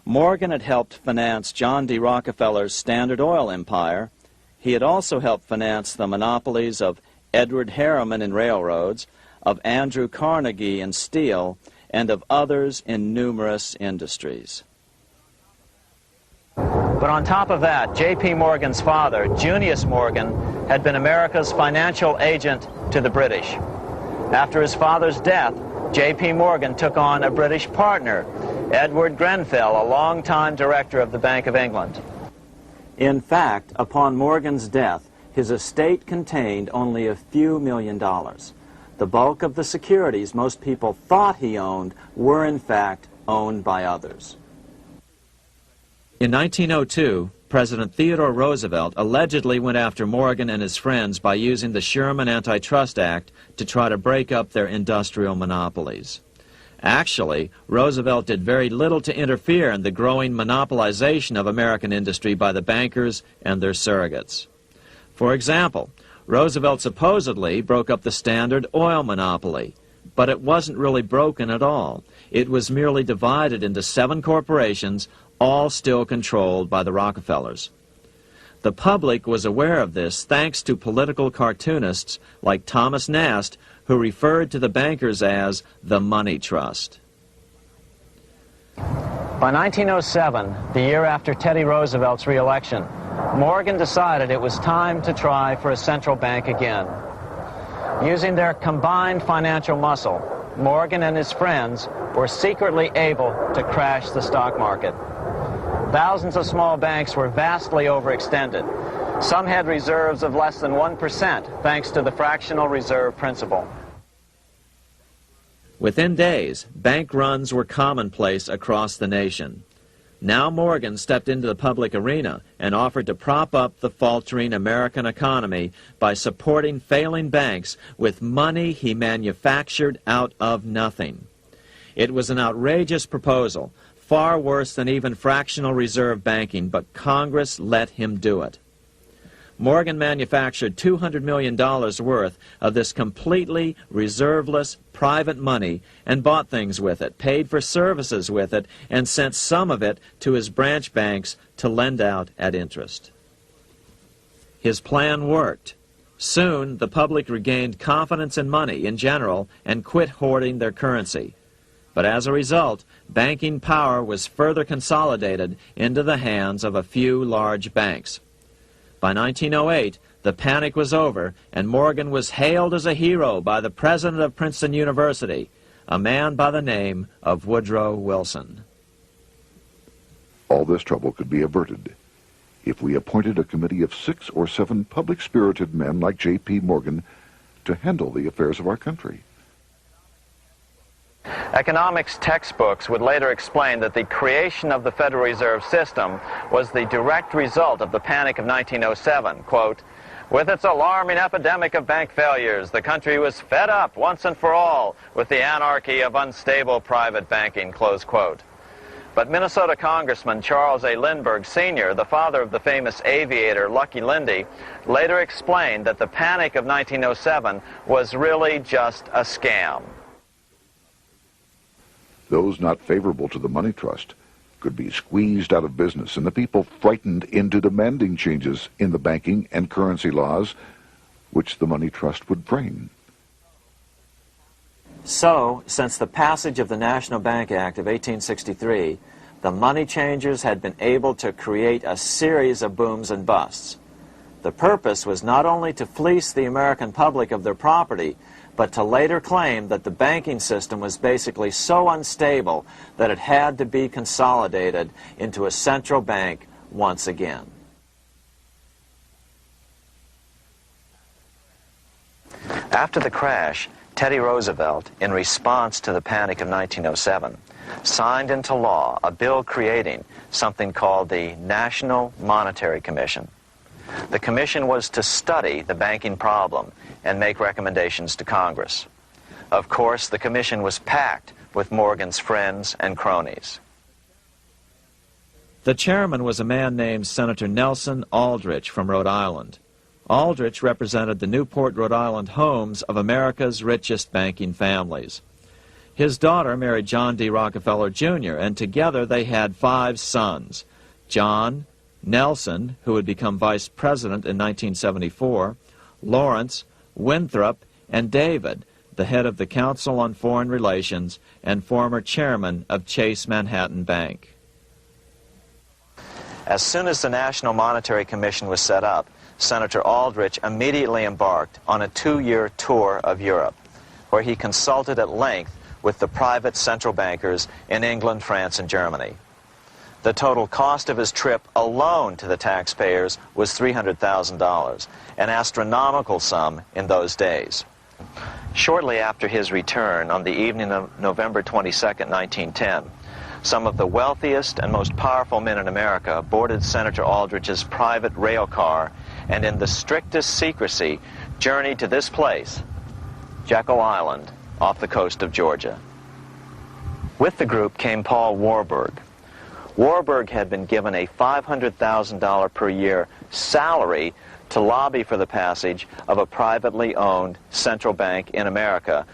Morgan had helped finance John D. Rockefeller's Standard Oil empire. He had also helped finance the monopolies of Edward Harriman in railroads, of Andrew Carnegie in steel, and of others in numerous industries. But on top of that, J.P. Morgan's father, Junius Morgan, had been America's financial agent to the British. After his father's death, J.P. Morgan took on a British partner, Edward Grenfell, a longtime director of the Bank of England. In fact, upon Morgan's death, his estate contained only a few $1 million. The bulk of the securities most people thought he owned were in fact owned by others. In 1902, President Theodore Roosevelt allegedly went after Morgan and his friends by using the Sherman Antitrust Act to try to break up their industrial monopolies. Actually, Roosevelt did very little to interfere in the growing monopolization of American industry by the bankers and their surrogates. For example, Roosevelt supposedly broke up the Standard Oil monopoly, but it wasn't really broken at all. It was merely divided into 7 corporations, all still controlled by the Rockefellers. The public was aware of this thanks to political cartoonists like Thomas Nast, who referred to the bankers as the money trust. By 1907, the year after Teddy Roosevelt's re-election, Morgan decided it was time to try for a central bank again. Using their combined financial muscle, Morgan and his friends were secretly able to crash the stock market. Thousands of small banks were vastly overextended. Some had reserves of less than 1% thanks to the fractional reserve principle. Within days, bank runs were commonplace across the nation. Now Morgan stepped into the public arena and offered to prop up the faltering American economy by supporting failing banks with money he manufactured out of nothing. It was an outrageous proposal, far worse than even fractional reserve banking, but Congress let him do it. Morgan manufactured $200 million worth of this completely reserveless private money and bought things with it, paid for services with it, and sent some of it to his branch banks to lend out at interest. His plan worked. Soon, the public regained confidence in money in general and quit hoarding their currency. But as a result, banking power was further consolidated into the hands of a few large banks. By 1908, the panic was over, and Morgan was hailed as a hero by the president of Princeton University, a man by the name of Woodrow Wilson. All this trouble could be averted if we appointed a committee of 6 or 7 public-spirited men like J.P. Morgan to handle the affairs of our country. Economics textbooks would later explain that the creation of the Federal Reserve System was the direct result of the panic of 1907. Quote, "With its alarming epidemic of bank failures, the country was fed up once and for all with the anarchy of unstable private banking," close quote. But Minnesota Congressman Charles A. Lindbergh Sr., the father of the famous aviator Lucky Lindy, later explained that the panic of 1907 was really just a scam. Those not favorable to the money trust could be squeezed out of business and the people frightened into demanding changes in the banking and currency laws which the money trust would frame. So, since the passage of the National Bank Act of 1863, the money changers had been able to create a series of booms and busts. The purpose was not only to fleece the American public of their property, but to later claim that the banking system was basically so unstable that it had to be consolidated into a central bank once again. After the crash, Teddy Roosevelt, in response to the panic of 1907, signed into law a bill creating something called the National Monetary Commission. The commission was to study the banking problem and make recommendations to Congress. Of course, the commission was packed with Morgan's friends and cronies. The chairman was a man named Senator Nelson Aldrich from Rhode Island. Aldrich represented the Newport, Rhode Island homes of America's richest banking families. His daughter married John D. Rockefeller, Jr., and together they had 5 sons: John, Nelson, who would become vice president in 1974, Lawrence, Winthrop, and David, the head of the Council on Foreign Relations and former chairman of Chase Manhattan Bank. As soon as the National Monetary Commission was set up, Senator Aldrich immediately embarked on a 2-year tour of Europe, where he consulted at length with the private central bankers in England, France, and Germany. The total cost of his trip alone to the taxpayers was $300,000, an astronomical sum in those days. Shortly after his return, on the evening of November 22, 1910, some of the wealthiest and most powerful men in America boarded Senator Aldrich's private rail car and in the strictest secrecy journeyed to this place, Jekyll Island, off the coast of Georgia. With the group came Paul Warburg. Warburg had been given a $500,000 per year salary to lobby for the passage of a privately owned central bank in America,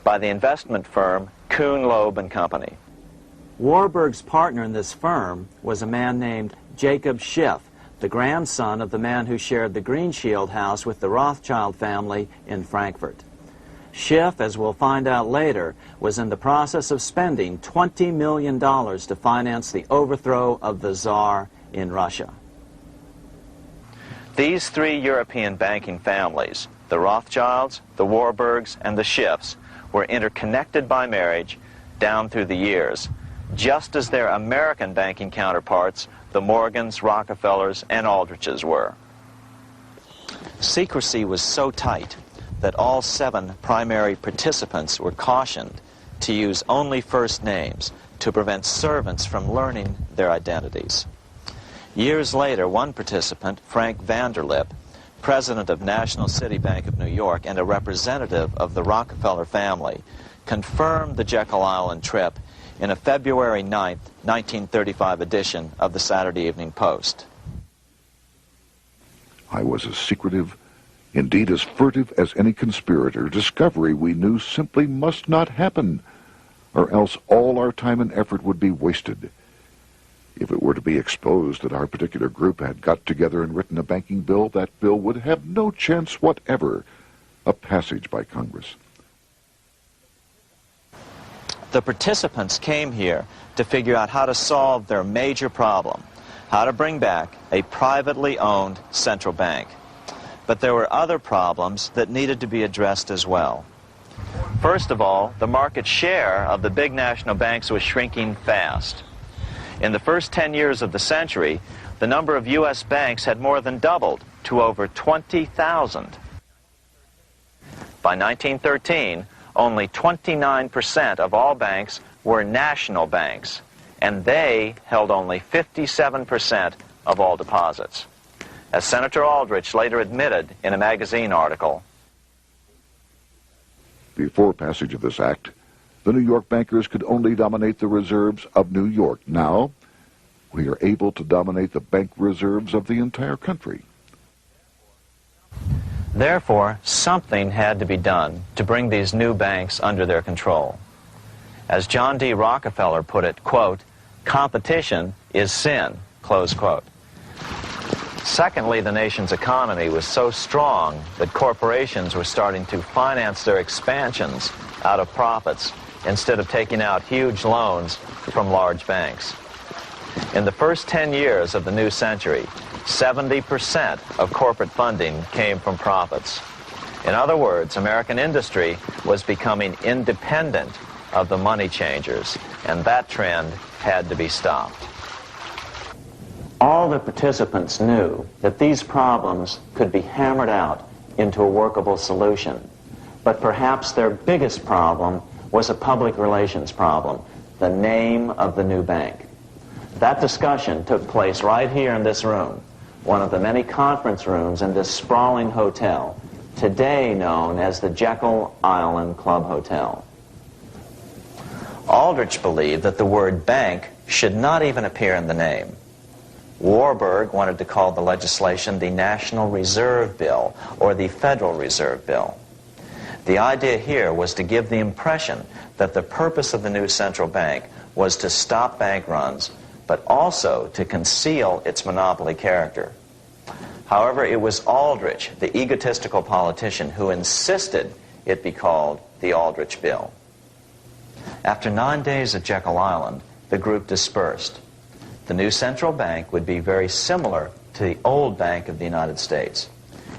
by the investment firm Kuhn, Loeb and Company. Warburg's partner in this firm was a man named Jacob Schiff, the grandson of the man who shared the Greenshield house with the Rothschild family in Frankfurt. Schiff, as we'll find out later, was in the process of spending $20 million to finance the overthrow of the Tsar in Russia. These three European banking families, the Rothschilds, the Warburgs, and the Schiffs, were interconnected by marriage down through the years, just as their American banking counterparts, the Morgans, Rockefellers, and Aldriches were. Secrecy was so tight that all 7 primary participants were cautioned to use only first names to prevent servants from learning their identities. Years later, one participant, Frank Vanderlip, president of National City Bank of New York and a representative of the Rockefeller family, confirmed the Jekyll Island trip in a February 9, 1935 edition of the Saturday Evening Post. I was as secretive, indeed as furtive as any conspirator. Discovery, we knew, simply must not happen, or else all our time and effort would be wasted. If it were to be exposed that our particular group had got together and written a banking bill, that bill would have no chance whatever of passage by Congress. The participants came here to figure out how to solve their major problem, how to bring back a privately owned central bank. But there were other problems that needed to be addressed as well. First of all, the market share of the big national banks was shrinking fast. In the first 10 years of the century, the number of U.S. banks had more than doubled to over 20,000. By 1913, only 29% of all banks were national banks, and they held only 57% of all deposits. As Senator Aldrich later admitted in a magazine article, before passage of this act, the New York bankers could only dominate the reserves of New York. Now, we are able to dominate the bank reserves of the entire country. Therefore, something had to be done to bring these new banks under their control. As John D. Rockefeller put it, quote, "Competition is sin," close quote. Secondly, the nation's economy was so strong that corporations were starting to finance their expansions out of profits instead of taking out huge loans from large banks. In the first 10 years of the new century, 70% of corporate funding came from profits. In other words, American industry was becoming independent of the money changers, and that trend had to be stopped. All the participants knew that these problems could be hammered out into a workable solution, but perhaps their biggest problem was a public relations problem, the name of the new bank. That discussion took place right here in this room, one of the many conference rooms in this sprawling hotel, today known as the Jekyll Island Club Hotel. Aldrich believed that the word bank should not even appear in the name. Warburg wanted to call the legislation the National Reserve Bill or the Federal Reserve Bill. The idea here was to give the impression that the purpose of the new central bank was to stop bank runs, but also to conceal its monopoly character. However, it was Aldrich, the egotistical politician, who insisted it be called the Aldrich Bill. After 9 days at Jekyll Island, the group dispersed. The new central bank would be very similar to the old Bank of the United States.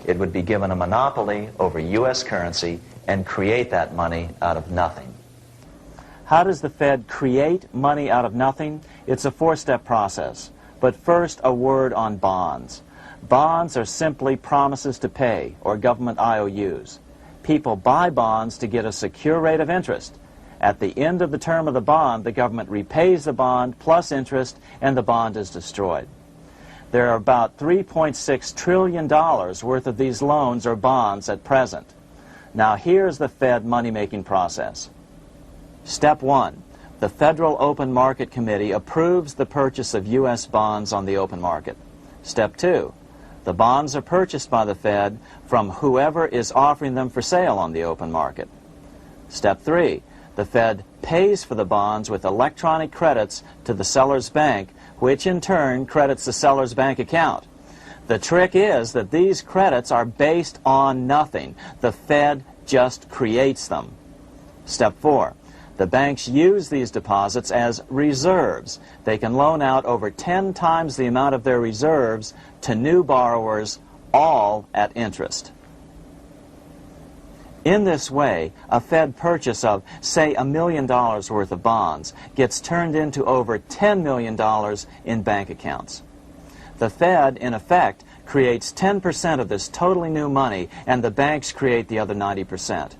It would be given a monopoly over U.S. currency and create that money out of nothing. How does the Fed create money out of nothing? It's a four-step process. But first, a word on bonds. Bonds are simply promises to pay, or government IOUs. People buy bonds to get a secure rate of interest. At the end of the term of the bond, the government repays the bond plus interest, and the bond is destroyed. There are about $3.6 trillion worth of these loans or bonds at present. Now here's the Fed money-making process. Step 1. The Federal Open Market Committee approves the purchase of U.S. bonds on the open market. Step 2. The bonds are purchased by the Fed from whoever is offering them for sale on the open market. Step 3, the Fed pays for the bonds with electronic credits to the seller's bank, which in turn credits the seller's bank account. The trick is that these credits are based on nothing. The Fed just creates them. Step 4, the banks use these deposits as reserves. They can loan out over 10 times the amount of their reserves to new borrowers, all at interest. In this way, a Fed purchase of, say, $1 million worth of bonds gets turned into over $10 million in bank accounts. The Fed, in effect, creates 10% of this totally new money, and the banks create the other 90%.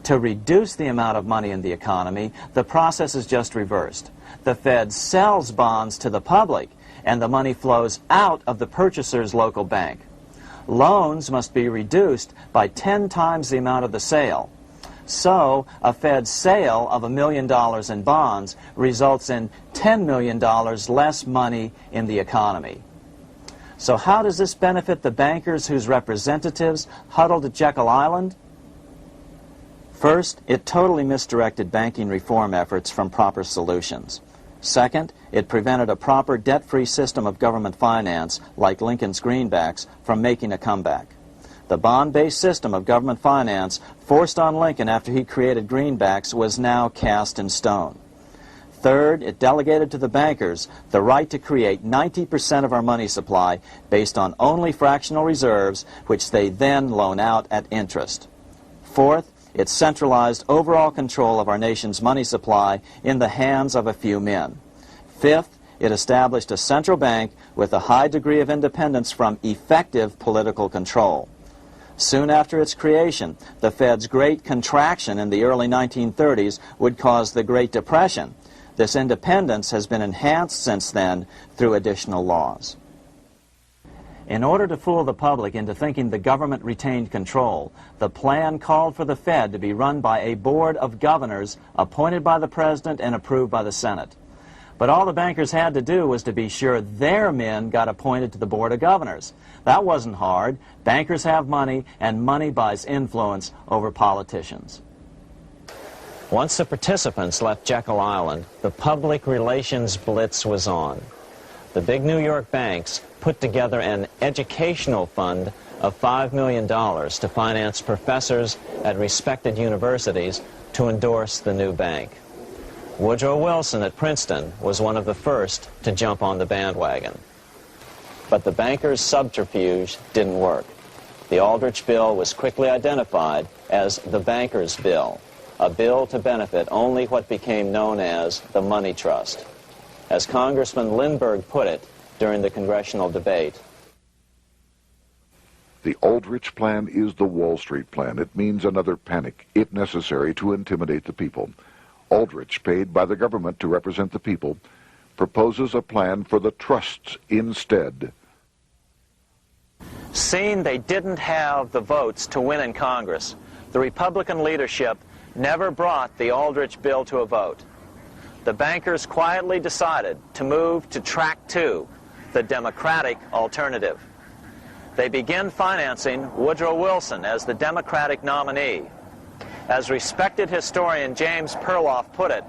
To reduce the amount of money in the economy, the process is just reversed. The Fed sells bonds to the public, and the money flows out of the purchaser's local bank. Loans must be reduced by 10 times the amount of the sale. So, a Fed sale of $1 million in bonds results in $10 million less money in the economy. So how does this benefit the bankers whose representatives huddled at Jekyll Island? First, it totally misdirected banking reform efforts from proper solutions. Second, it prevented a proper debt-free system of government finance, like Lincoln's greenbacks, from making a comeback. The bond-based system of government finance forced on Lincoln after he created greenbacks was now cast in stone. Third, it delegated to the bankers the right to create 90% of our money supply based on only fractional reserves, which they then loan out at interest. Fourth, it centralized overall control of our nation's money supply in the hands of a few men. Fifth, it established a central bank with a high degree of independence from effective political control. Soon after its creation, the Fed's great contraction in the early 1930s would cause the Great Depression. This independence has been enhanced since then through additional laws. In order to fool the public into thinking the government retained control, the plan called for the Fed to be run by a board of governors appointed by the President and approved by the Senate. But all the bankers had to do was to be sure their men got appointed to the board of governors. That wasn't hard. Bankers have money, and money buys influence over politicians. Once the participants left Jekyll Island, the public relations blitz was on. The big New York banks put together an educational fund of $5 million to finance professors at respected universities to endorse the new bank. Woodrow Wilson at Princeton was one of the first to jump on the bandwagon. But the bankers' subterfuge didn't work. The Aldrich Bill was quickly identified as the bankers' bill, a bill to benefit only what became known as the money trust. As Congressman Lindbergh put it during the congressional debate, the Aldrich Plan is the Wall Street Plan. It means another panic, if necessary, to intimidate the people. Aldrich, paid by the government to represent the people, proposes a plan for the trusts instead. seeing they didn't have the votes to win in Congress, the Republican leadership never brought the Aldrich bill to a vote. The bankers quietly decided to move to track 2, the Democratic alternative. They began financing Woodrow Wilson as the Democratic nominee. As respected historian James Perloff put it,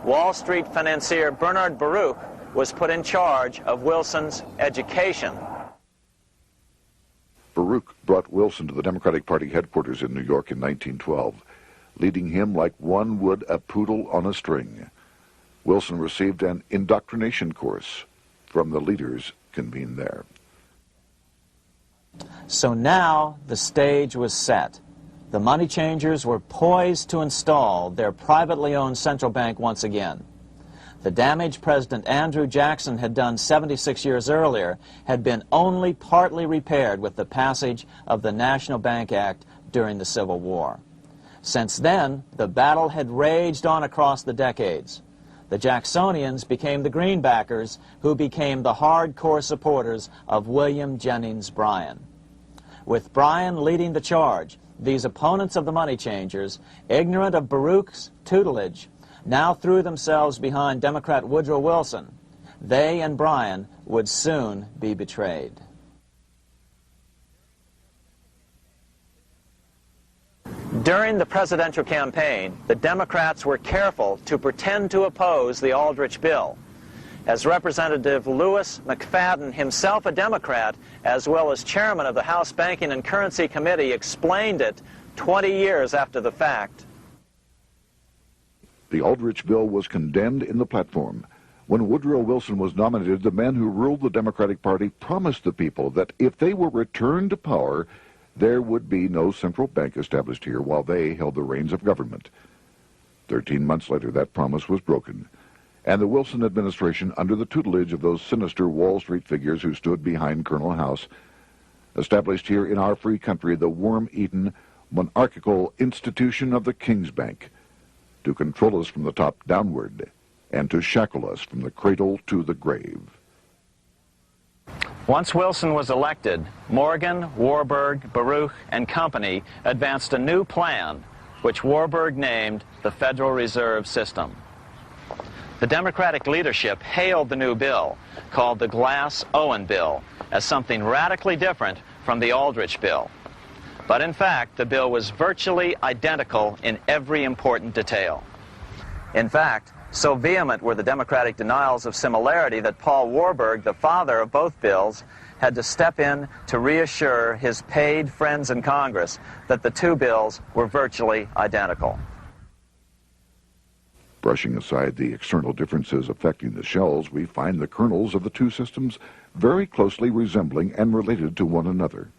Wall Street financier Bernard Baruch was put in charge of Wilson's education. Baruch brought Wilson to the Democratic Party headquarters in New York in 1912, leading him like one would a poodle on a string. Wilson received an indoctrination course from the leaders convened there. So now the stage was set. The money changers were poised to install their privately owned central bank once again. The damage President Andrew Jackson had done 76 years earlier had been only partly repaired with the passage of the National Bank Act during the Civil War. Since then, the battle had raged on across the decades. The Jacksonians became the greenbackers, who became the hardcore supporters of William Jennings Bryan. With Bryan leading the charge, these opponents of the money changers, ignorant of Baruch's tutelage, now threw themselves behind Democrat Woodrow Wilson. They and Bryan would soon be betrayed. During the presidential campaign, the Democrats were careful to pretend to oppose the Aldrich bill. As Representative Lewis McFadden, himself a Democrat, as well as chairman of the House Banking and Currency Committee, explained it 20 years after the fact. The Aldrich bill was condemned in the platform. When Woodrow Wilson was nominated, the men who ruled the Democratic Party promised the people that if they were returned to power, there would be no central bank established here while they held the reins of government. 13 months later, that promise was broken, and the Wilson administration, under the tutelage of those sinister Wall Street figures who stood behind Colonel House, established here in our free country the worm-eaten, monarchical institution of the King's Bank, to control us from the top downward and to shackle us from the cradle to the grave. Once Wilson was elected, Morgan, Warburg, Baruch, and company advanced a new plan, which Warburg named the Federal Reserve System. The Democratic leadership hailed the new bill, called the Glass-Owen bill, as something radically different from the Aldrich bill. But in fact, the bill was virtually identical in every important detail. In fact, so vehement were the Democratic denials of similarity that Paul Warburg, the father of both bills, had to step in to reassure his paid friends in Congress that the two bills were virtually identical. Brushing aside the external differences affecting the shells, we find the kernels of the two systems very closely resembling and related to one another.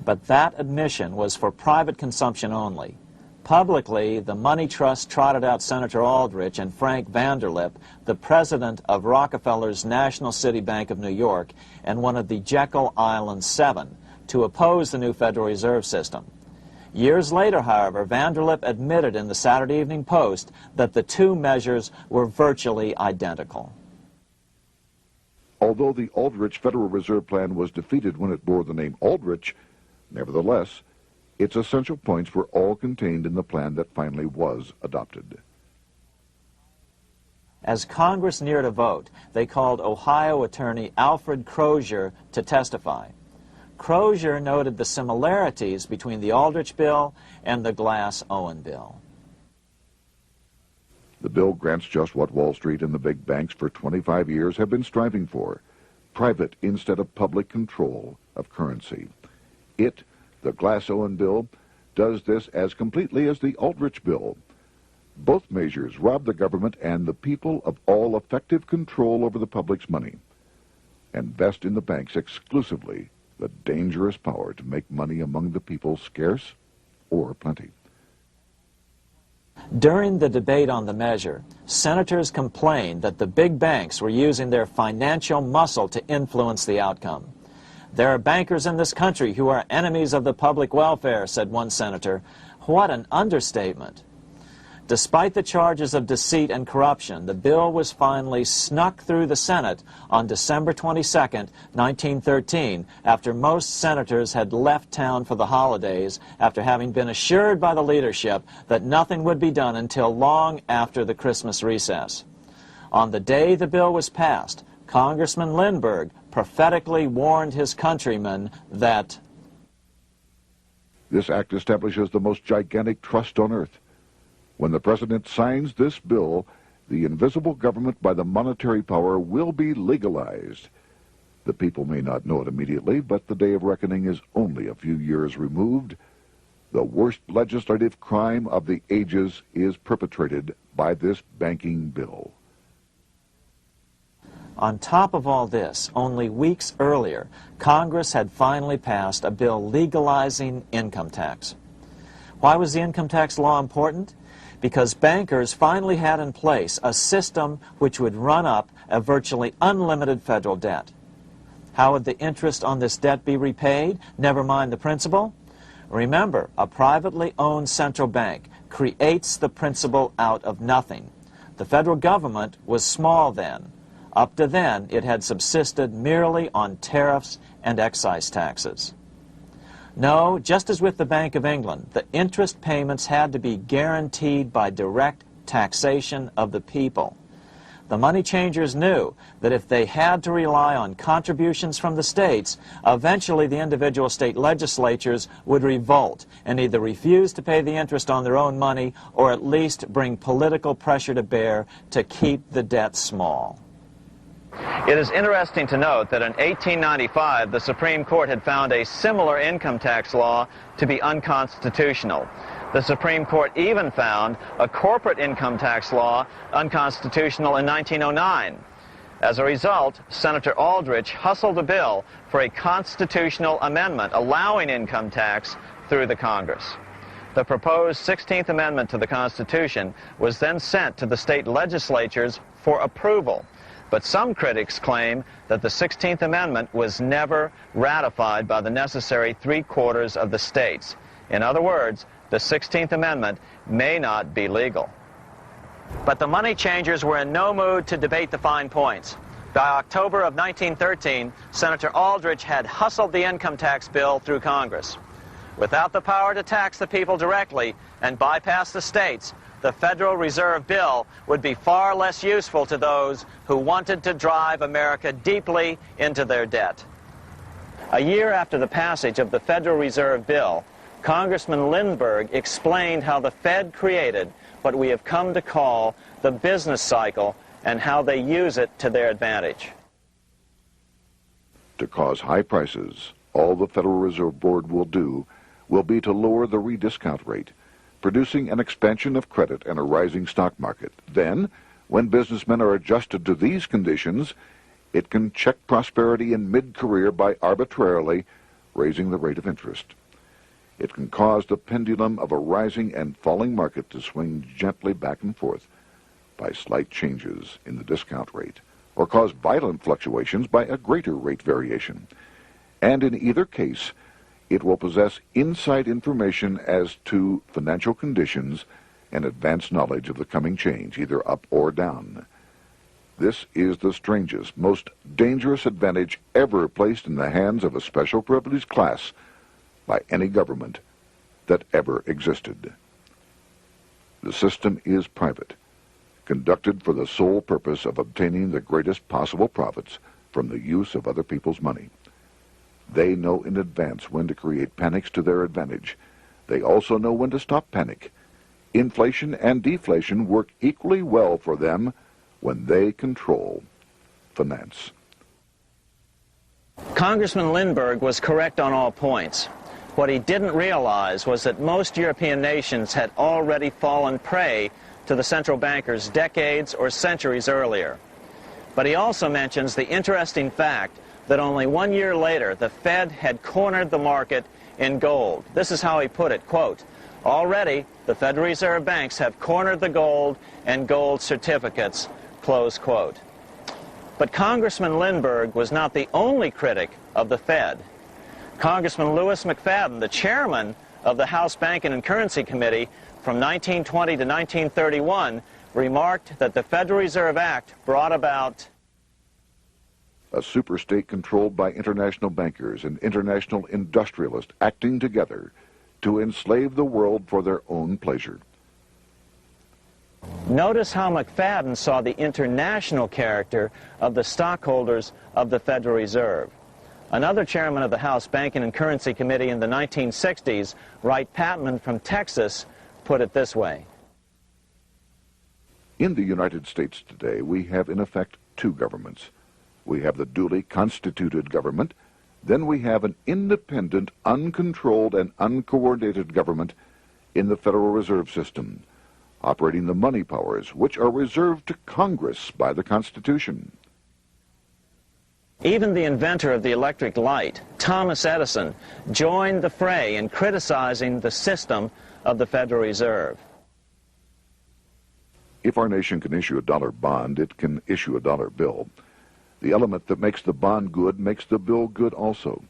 But that admission was for private consumption only. Publicly, the money trust trotted out Senator Aldrich and Frank Vanderlip, the president of Rockefeller's National City Bank of New York and one of the Jekyll Island Seven, to oppose the new Federal Reserve System. Years later, however, Vanderlip admitted in the Saturday Evening Post that the two measures were virtually identical. Although the Aldrich Federal Reserve Plan was defeated when it bore the name Aldrich, nevertheless, its essential points were all contained in the plan that finally was adopted. As Congress neared a vote, they called Ohio attorney Alfred Crozier to testify. Crozier noted the similarities between the Aldrich bill and the Glass-Owen bill. The bill grants just what Wall Street and the big banks for 25 years have been striving for: private instead of public control of currency. It, the Glass-Owen bill, does this as completely as the Aldrich bill. Both measures rob the government and the people of all effective control over the public's money, and vest in the banks exclusively the dangerous power to make money among the people scarce or plenty. During the debate on the measure, senators complained that the big banks were using their financial muscle to influence the outcome. "There are bankers in this country who are enemies of the public welfare," said one senator. What an understatement. Despite the charges of deceit and corruption, the bill was finally snuck through the Senate on December 22, 1913, after most senators had left town for the holidays, after having been assured by the leadership that nothing would be done until long after the Christmas recess. On the day the bill was passed, Congressman Lindbergh prophetically warned his countrymen that this act establishes the most gigantic trust on earth. When the president signs this bill, the invisible government by the monetary power will be legalized. The people may not know it immediately, but the day of reckoning is only a few years removed. The worst legislative crime of the ages is perpetrated by this banking bill. On top of all this, only weeks earlier, Congress had finally passed a bill legalizing income tax. Why was the income tax law important? Because bankers finally had in place a system which would run up a virtually unlimited federal debt. How would the interest on this debt be repaid? Never mind the principal. Remember, a privately owned central bank creates the principal out of nothing. The federal government was small then. Up to then, it had subsisted merely on tariffs and excise taxes. No, just as with the Bank of England, the interest payments had to be guaranteed by direct taxation of the people. The money changers knew that if they had to rely on contributions from the states, eventually the individual state legislatures would revolt and either refuse to pay the interest on their own money or at least bring political pressure to bear to keep the debt small. It is interesting to note that in 1895, the Supreme Court had found a similar income tax law to be unconstitutional. The Supreme Court even found a corporate income tax law unconstitutional in 1909. As a result, Senator Aldrich hustled a bill for a constitutional amendment allowing income tax through the Congress. The proposed 16th Amendment to the Constitution was then sent to the state legislatures for approval. But some critics claim that the 16th Amendment was never ratified by the necessary 3/4 of the states. In other words, the 16th Amendment may not be legal. But the money changers were in no mood to debate the fine points. By October of 1913, Senator Aldrich had hustled the income tax bill through Congress. Without the power to tax the people directly and bypass the states, the Federal Reserve Bill would be far less useful to those who wanted to drive America deeply into their debt. A year after the passage of the Federal Reserve Bill, Congressman Lindbergh explained how the Fed created what we have come to call the business cycle and how they use it to their advantage. To cause high prices, all the Federal Reserve Board will do will be to lower the rediscount rate, producing an expansion of credit and a rising stock market. Then, when businessmen are adjusted to these conditions, it can check prosperity in mid-career by arbitrarily raising the rate of interest. It can cause the pendulum of a rising and falling market to swing gently back and forth by slight changes in the discount rate, or cause violent fluctuations by a greater rate variation. And in either case, it will possess inside information as to financial conditions and advanced knowledge of the coming change, either up or down. This is the strangest, most dangerous advantage ever placed in the hands of a special privileged class by any government that ever existed. The system is private, conducted for the sole purpose of obtaining the greatest possible profits from the use of other people's money. They know in advance when to create panics to their advantage. They also know when to stop panic. Inflation and deflation work equally well for them when they control finance. Congressman Lindbergh was correct on all points. What he didn't realize was that most European nations had already fallen prey to the central bankers decades or centuries earlier. But he also mentions the interesting fact that only 1 year later, the Fed had cornered the market in gold. This is how he put it, quote, "Already, the Federal Reserve banks have cornered the gold and gold certificates," close quote. But Congressman Lindbergh was not the only critic of the Fed. Congressman Lewis McFadden, the chairman of the House Banking and Currency Committee from 1920 to 1931, remarked that the Federal Reserve Act brought about a superstate controlled by international bankers and international industrialists acting together to enslave the world for their own pleasure. Notice how McFadden saw the international character of the stockholders of the Federal Reserve. Another chairman of the House Banking and Currency Committee in the 1960s, Wright Patman from Texas, put it this way. In the United States today, we have in effect two governments. We have the duly constituted government, then we have an independent, uncontrolled, and uncoordinated government in the Federal Reserve System, operating the money powers which are reserved to Congress by the Constitution. Even the inventor of the electric light, Thomas Edison, joined the fray in criticizing the system of the Federal Reserve. If our nation can issue a dollar bond, it can issue a dollar bill. The element that makes the bond good makes the bill good also.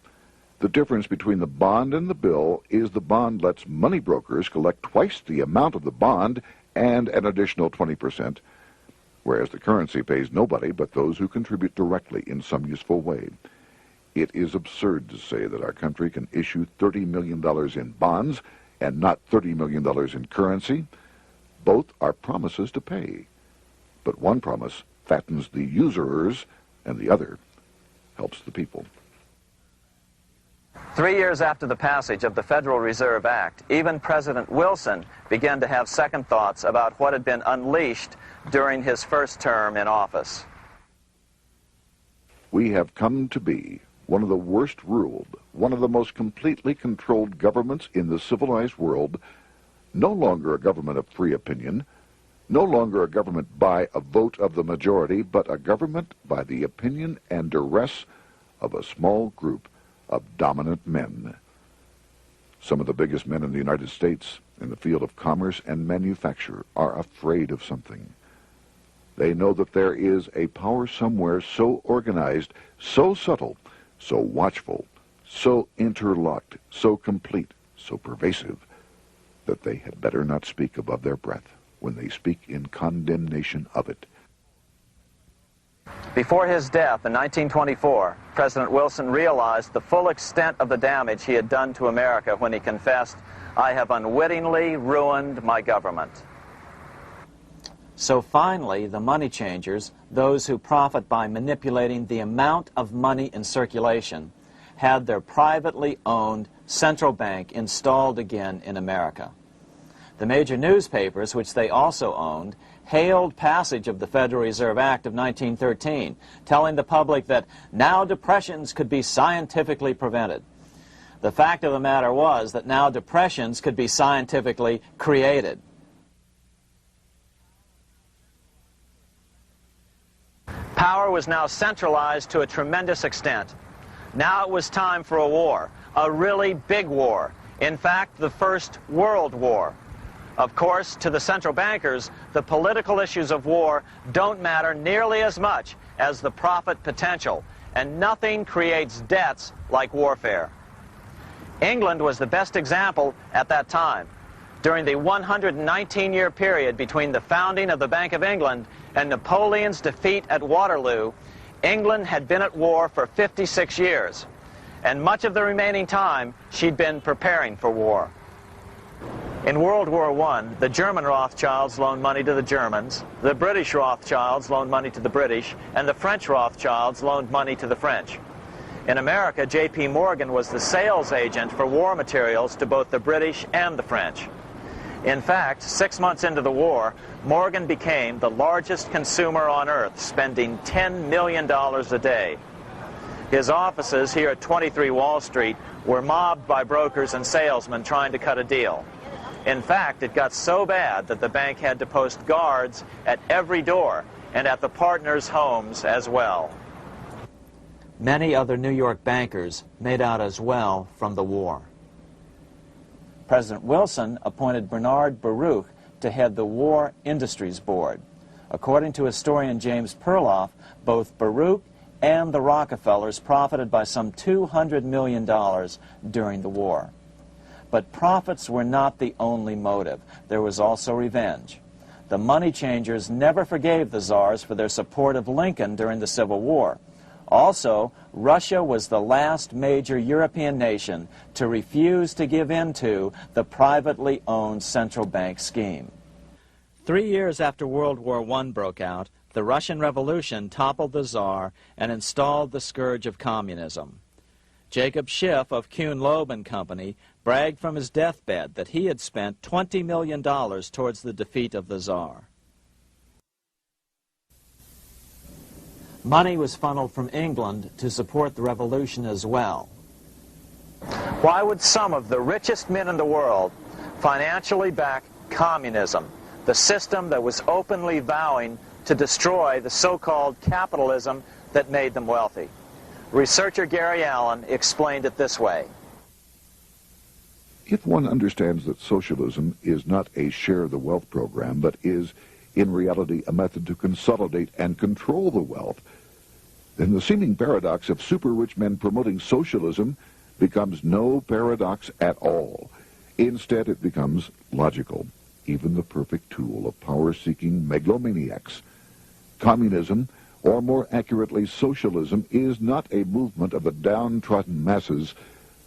The difference between the bond and the bill is the bond lets money brokers collect twice the amount of the bond and an additional 20%, whereas the currency pays nobody but those who contribute directly in some useful way. It is absurd to say that our country can issue $30 million in bonds and not $30 million in currency. Both are promises to pay, but one promise fattens the usurers, and the other helps the people. 3 years after the passage of the Federal Reserve Act, even President Wilson began to have second thoughts about what had been unleashed during his first term in office. We have come to be one of the worst ruled, one of the most completely controlled governments in the civilized world, no longer a government of free opinion, no longer a government by a vote of the majority, but a government by the opinion and duress of a small group of dominant men. Some of the biggest men in the United States in the field of commerce and manufacture are afraid of something. They know that there is a power somewhere so organized, so subtle, so watchful, so interlocked, so complete, so pervasive, that they had better not speak above their breath when they speak in condemnation of it. Before his death in 1924, President Wilson realized the full extent of the damage he had done to America when he confessed, "I have unwittingly ruined my government." So finally, the money changers, those who profit by manipulating the amount of money in circulation, had their privately owned central bank installed again in America. The major newspapers, which they also owned, hailed passage of the Federal Reserve Act of 1913, telling the public that now depressions could be scientifically prevented. The fact of the matter was that now depressions could be scientifically created. Power was now centralized to a tremendous extent. Now it was time for a war, a really big war. In fact, the First World War. Of course, to the central bankers, the political issues of war don't matter nearly as much as the profit potential, and nothing creates debts like warfare. England was the best example at that time. During the 119-year period between the founding of the Bank of England and Napoleon's defeat at Waterloo, England had been at war for 56 years, and much of the remaining time she'd been preparing for war. In World War I, the German Rothschilds loaned money to the Germans, the British Rothschilds loaned money to the British, and the French Rothschilds loaned money to the French. In America, J.P. Morgan was the sales agent for war materials to both the British and the French. In fact, 6 months into the war, Morgan became the largest consumer on earth, spending $10 million a day. His offices here at 23 Wall Street were mobbed by brokers and salesmen trying to cut a deal. In fact, it got so bad that the bank had to post guards at every door and at the partners' homes as well. Many other New York bankers made out as well from the war. President Wilson appointed Bernard Baruch to head the War Industries Board. According to historian James Perloff, both Baruch and the Rockefellers profited by some $200 million during the war. But profits were not the only motive. There was also revenge. The money changers never forgave the czars for their support of Lincoln during the Civil War. Also, Russia was the last major European nation to refuse to give in to the privately owned central bank scheme. 3 years after World War I broke out, the Russian Revolution toppled the Tsar and installed the scourge of communism. Jacob Schiff of Kuhn Loeb and Company bragged from his deathbed that he had spent $20 million towards the defeat of the Tsar. Money was funneled from England to support the revolution as well. Why would some of the richest men in the world financially back communism, the system that was openly vowing to destroy the so-called capitalism that made them wealthy? Researcher Gary Allen explained it this way. If one understands that socialism is not a share the wealth program, but is in reality a method to consolidate and control the wealth, then the seeming paradox of super-rich men promoting socialism becomes no paradox at all. Instead, it becomes logical, even the perfect tool of power-seeking megalomaniacs. Communism, or more accurately socialism, is not a movement of the downtrodden masses,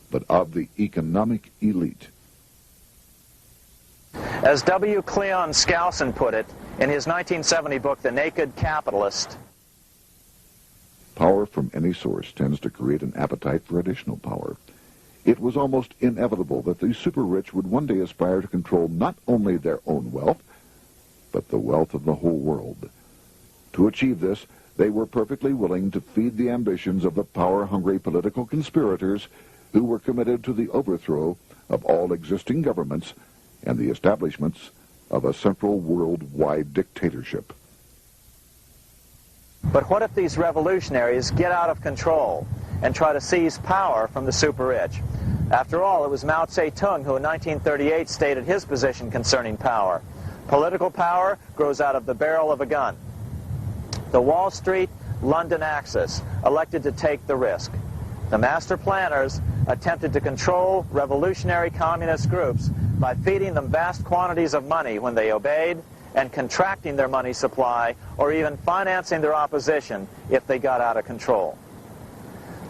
but of the economic elite. As W. Cleon Skousen put it in his 1970 book, The Naked Capitalist, power from any source tends to create an appetite for additional power. It was almost inevitable that the super-rich would one day aspire to control not only their own wealth, but the wealth of the whole world. To achieve this, they were perfectly willing to feed the ambitions of the power-hungry political conspirators who were committed to the overthrow of all existing governments and the establishments of a central worldwide dictatorship. but what if these revolutionaries get out of control and try to seize power from the super-rich? After all, it was Mao Zedong who in 1938 stated his position concerning power. Political power grows out of the barrel of a gun. The Wall Street, London axis elected to take the risk. The master planners attempted to control revolutionary communist groups by feeding them vast quantities of money when they obeyed and contracting their money supply or even financing their opposition if they got out of control.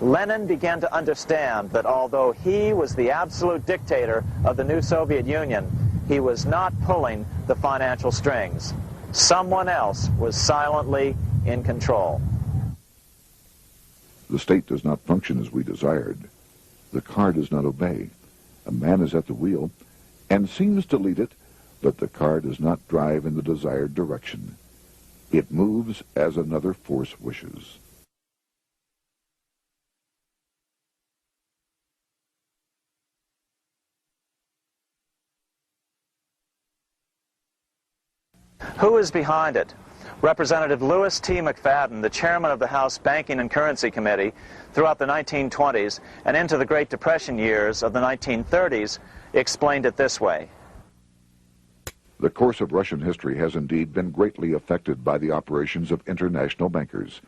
Lenin began to understand that although he was the absolute dictator of the new Soviet Union, he was not pulling the financial strings. Someone else was silently in control. The state does not function as we desired. The car does not obey. A man is at the wheel and seems to lead it, but the car does not drive in the desired direction. It moves as another force wishes. Who is behind it? Representative Louis T. McFadden, the chairman of the House Banking and Currency Committee throughout the 1920s and into the Great Depression years of the 1930s, explained it this way. The course of Russian history has indeed been greatly affected by the operations of international bankers.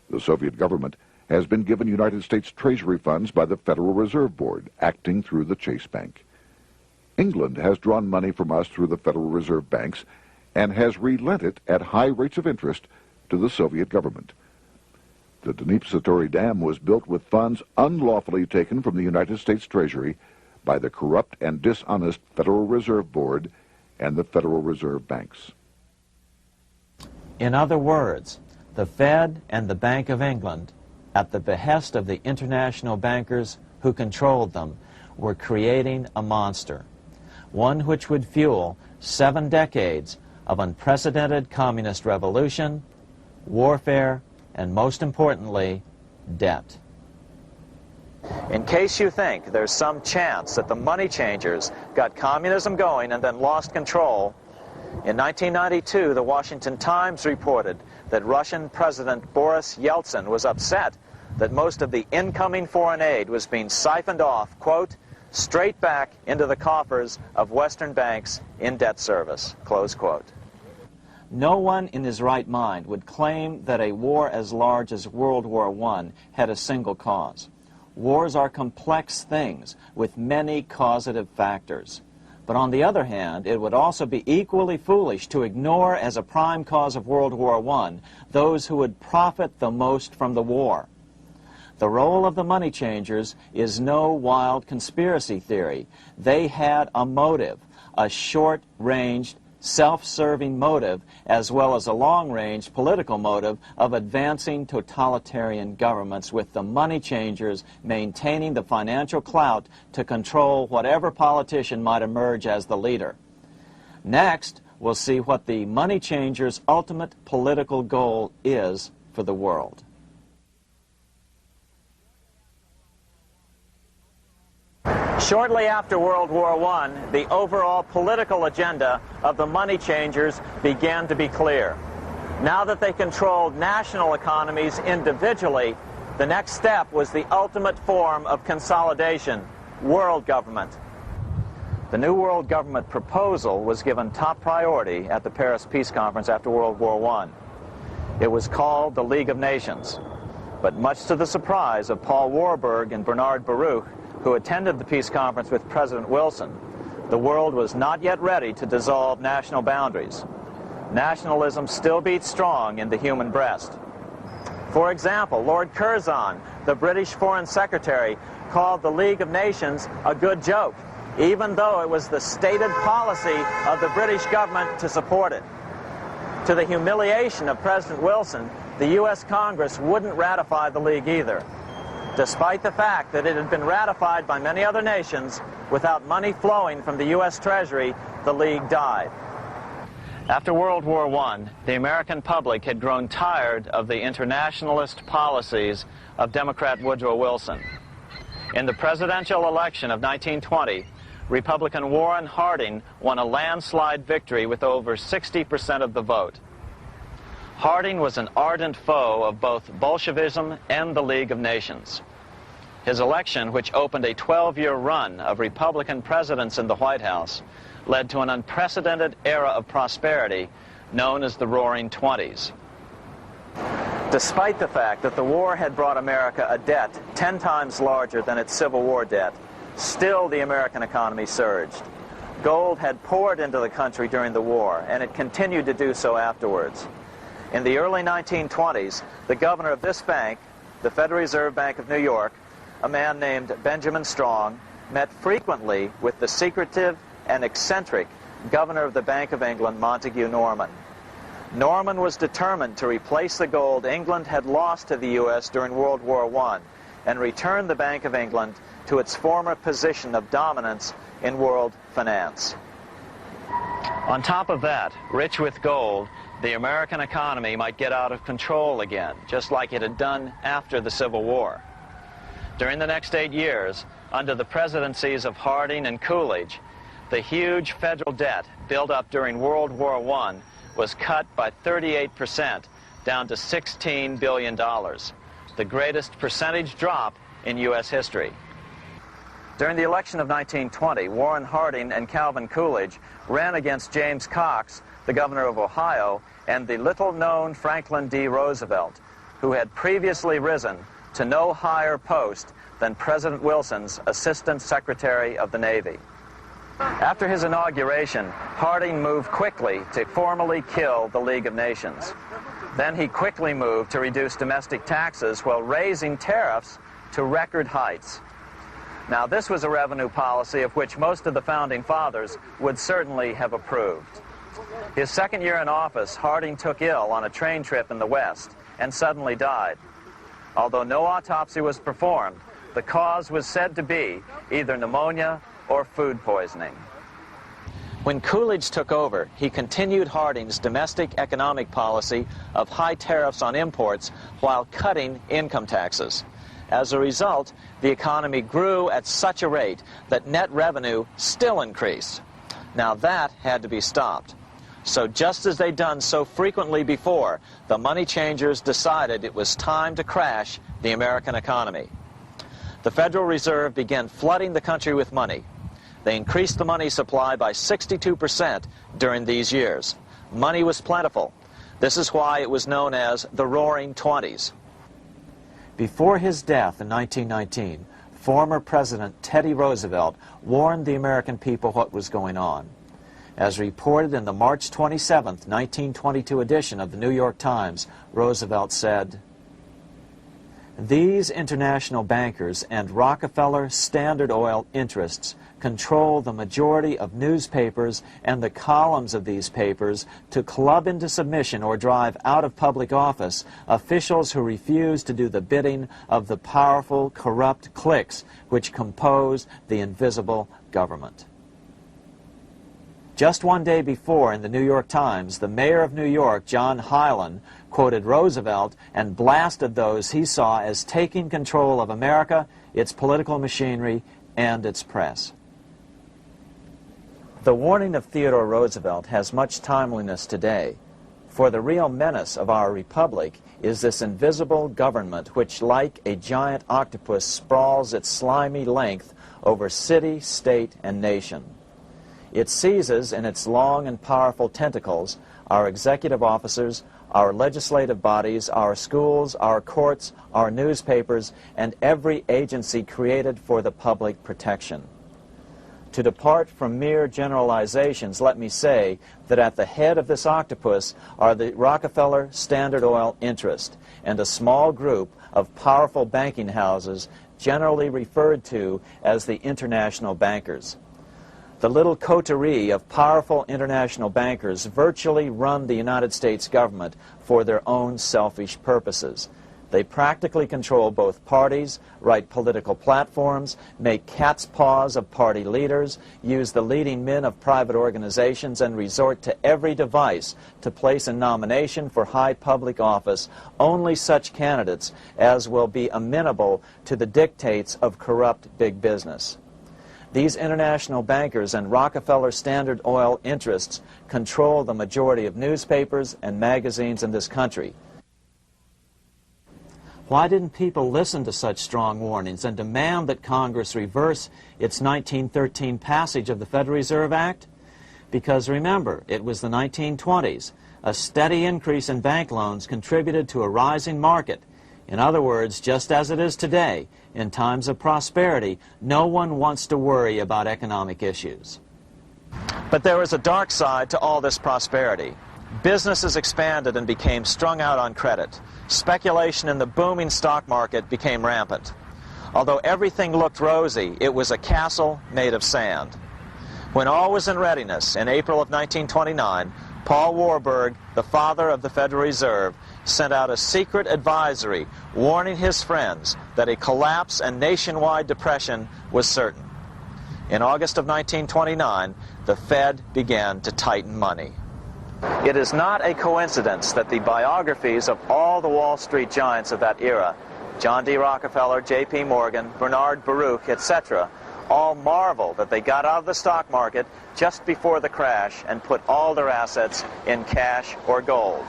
The Soviet government has been given United States Treasury funds by the Federal Reserve Board, acting through the Chase Bank. England has drawn money from us through the Federal Reserve banks and has relent it at high rates of interest to the Soviet government. The Dnipro Dam was built with funds unlawfully taken from the United States Treasury by the corrupt and dishonest Federal Reserve Board and the Federal Reserve banks. In other words, the Fed and the Bank of England, at the behest of the international bankers who controlled them, were creating a monster, one which would fuel 7 decades of unprecedented communist revolution, warfare, and most importantly, debt. In case you think there's some chance that the money changers got communism going and then lost control, in 1992, the Washington Times reported that Russian President Boris Yeltsin was upset that most of the incoming foreign aid was being siphoned off, quote, straight back into the coffers of Western banks in debt service, close quote. No one in his right mind would claim that a war as large as World War I had a single cause. Wars are complex things with many causative factors. But on the other hand, it would also be equally foolish to ignore as a prime cause of World War I those who would profit the most from the war. The role of the money changers is no wild conspiracy theory. They had a motive, a short-ranged, self-serving motive, as well as a long-range political motive of advancing totalitarian governments, with the money changers maintaining the financial clout to control whatever politician might emerge as the leader. Next, we'll see what the money changers' ultimate political goal is for the world. Shortly after World War I, the overall political agenda of the money changers began to be clear. Now that they controlled national economies individually, the next step was the ultimate form of consolidation, world government. The new world government proposal was given top priority at the Paris Peace Conference after World War I. It was called the League of Nations. But much to the surprise of Paul Warburg and Bernard Baruch, who attended the peace conference with President Wilson, the world was not yet ready to dissolve national boundaries. Nationalism still beats strong in the human breast. For example, Lord Curzon, the British Foreign Secretary, called the League of Nations a good joke. even though it was the stated policy of the British government to support it. To the humiliation of President Wilson, the U.S. Congress wouldn't ratify the League either, despite the fact that it had been ratified by many other nations. Without money flowing from the U.S. Treasury, the League died. After World War I, the American public had grown tired of the internationalist policies of Democrat Woodrow Wilson. In the presidential election of 1920, Republican Warren Harding won a landslide victory with over 60% of the vote. Harding was an ardent foe of both Bolshevism and the League of Nations. His election, which opened a 12-year run of Republican presidents in the White House, led to an unprecedented era of prosperity known as the Roaring Twenties. Despite the fact that the war had brought America a debt 10 times larger than its Civil War debt, still the American economy surged. Gold had poured into the country during the war, and it continued to do so afterwards. In the early 1920s, the governor of this bank, the Federal Reserve Bank of New York, a man named Benjamin Strong, met frequently with the secretive and eccentric governor of the Bank of England, Montague Norman. Norman was determined to replace the gold England had lost to the U.S. during World War I and return the Bank of England to its former position of dominance in world finance. On top of that, rich with gold, the American economy might get out of control again, just like it had done after the Civil War. During the next 8 years, under the presidencies of Harding and Coolidge, the huge federal debt built up during World War I was cut by 38%, down to $16 billion, the greatest percentage drop in U.S. history. During the election of 1920, Warren Harding and Calvin Coolidge ran against James Cox, the governor of Ohio, and the little-known Franklin D. Roosevelt, who had previously risen to no higher post than President Wilson's Assistant Secretary of the Navy. After his inauguration, Harding moved quickly to formally kill the League of Nations. Then he quickly moved to reduce domestic taxes while raising tariffs to record heights. Now, this was a revenue policy of which most of the Founding Fathers would certainly have approved. His second year in office, Harding took ill on a train trip in the West and suddenly died. Although no autopsy was performed, the cause was said to be either pneumonia or food poisoning. When Coolidge took over, he continued Harding's domestic economic policy of high tariffs on imports while cutting income taxes. As a result, the economy grew at such a rate that net revenue still increased. Now that had to be stopped. So just as they'd done so frequently before, the money changers decided it was time to crash the American economy. The Federal Reserve began flooding the country with money. They increased the money supply by 62% during these years. Money was plentiful. This is why it was known as the Roaring Twenties. Before his death in 1919, former President Teddy Roosevelt warned the American people what was going on. As reported in the March 27, 1922 edition of the New York Times, Roosevelt said, "These international bankers and Rockefeller Standard Oil interests control the majority of newspapers and the columns of these papers to club into submission or drive out of public office officials who refuse to do the bidding of the powerful, corrupt cliques which compose the invisible government." Just one day before, in the New York Times, the mayor of New York, John Hylan, quoted Roosevelt and blasted those he saw as taking control of America, its political machinery, and its press. The warning of Theodore Roosevelt has much timeliness today, for the real menace of our republic is this invisible government which, like a giant octopus, sprawls its slimy length over city, state, and nation. It seizes in its long and powerful tentacles our executive officers, our legislative bodies, our schools, our courts, our newspapers, and every agency created for the public protection. To depart from mere generalizations, let me say that at the head of this octopus are the Rockefeller Standard Oil interest and a small group of powerful banking houses generally referred to as the international bankers. The little coterie of powerful international bankers virtually run the United States government for their own selfish purposes. They practically control both parties, write political platforms, make cat's paws of party leaders, use the leading men of private organizations, and resort to every device to place in nomination for high public office only such candidates as will be amenable to the dictates of corrupt big business. These international bankers and Rockefeller Standard Oil interests control the majority of newspapers and magazines in this country. Why didn't people listen to such strong warnings and demand that Congress reverse its 1913 passage of the Federal Reserve Act? Because remember, it was the 1920s. A steady increase in bank loans contributed to a rising market. In other words, just as it is today, in times of prosperity, no one wants to worry about economic issues. But there was a dark side to all this prosperity. Businesses expanded and became strung out on credit. Speculation in the booming stock market became rampant. Although everything looked rosy, it was a castle made of sand. When all was in readiness, in April of 1929, Paul Warburg, the father of the Federal Reserve, sent out a secret advisory warning his friends that a collapse and nationwide depression was certain. In August of 1929, the Fed began to tighten money. It is not a coincidence that the biographies of all the Wall Street giants of that era, John D. Rockefeller, J.P. Morgan, Bernard Baruch, etc., all marvel that they got out of the stock market just before the crash and put all their assets in cash or gold.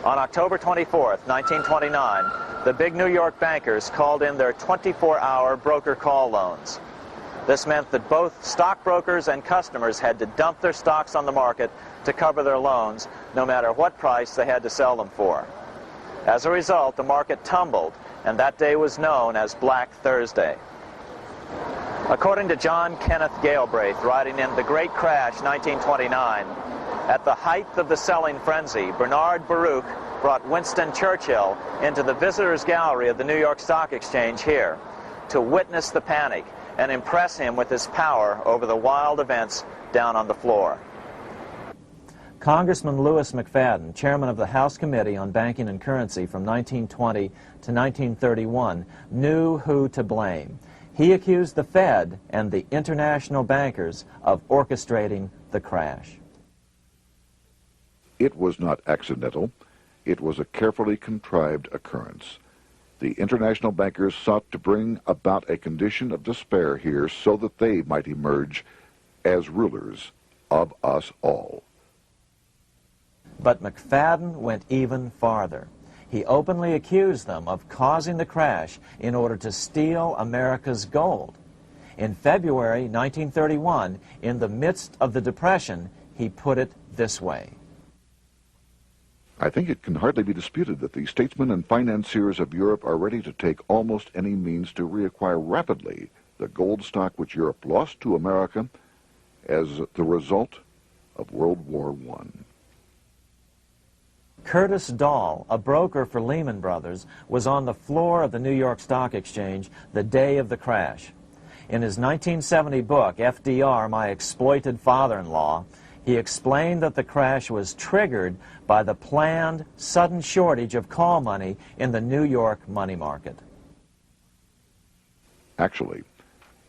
On October 24th, 1929, the big New York bankers called in their 24-hour broker call loans. This meant that both stockbrokers and customers had to dump their stocks on the market to cover their loans, no matter what price they had to sell them for. As a result, the market tumbled, and that day was known as Black Thursday. According to John Kenneth Galbraith, writing in The Great Crash, 1929, at the height of the selling frenzy, Bernard Baruch brought Winston Churchill into the visitors' gallery of the New York Stock Exchange here to witness the panic and impress him with his power over the wild events down on the floor. Congressman Louis McFadden, chairman of the House Committee on Banking and Currency from 1920 to 1931, knew who to blame. He accused the Fed and the international bankers of orchestrating the crash. It was not accidental. It was a carefully contrived occurrence. The international bankers sought to bring about a condition of despair here so that they might emerge as rulers of us all. But McFadden went even farther. He openly accused them of causing the crash in order to steal America's gold. In February 1931, in the midst of the Depression, he put it this way. I think it can hardly be disputed that the statesmen and financiers of Europe are ready to take almost any means to reacquire rapidly the gold stock which Europe lost to America as the result of World War I. Curtis Dahl, a broker for Lehman Brothers, was on the floor of the New York Stock Exchange the day of the crash. In his 1970 book, FDR, My Exploited Father-in-Law, he explained that the crash was triggered by the planned sudden shortage of call money in the New York money market. Actually,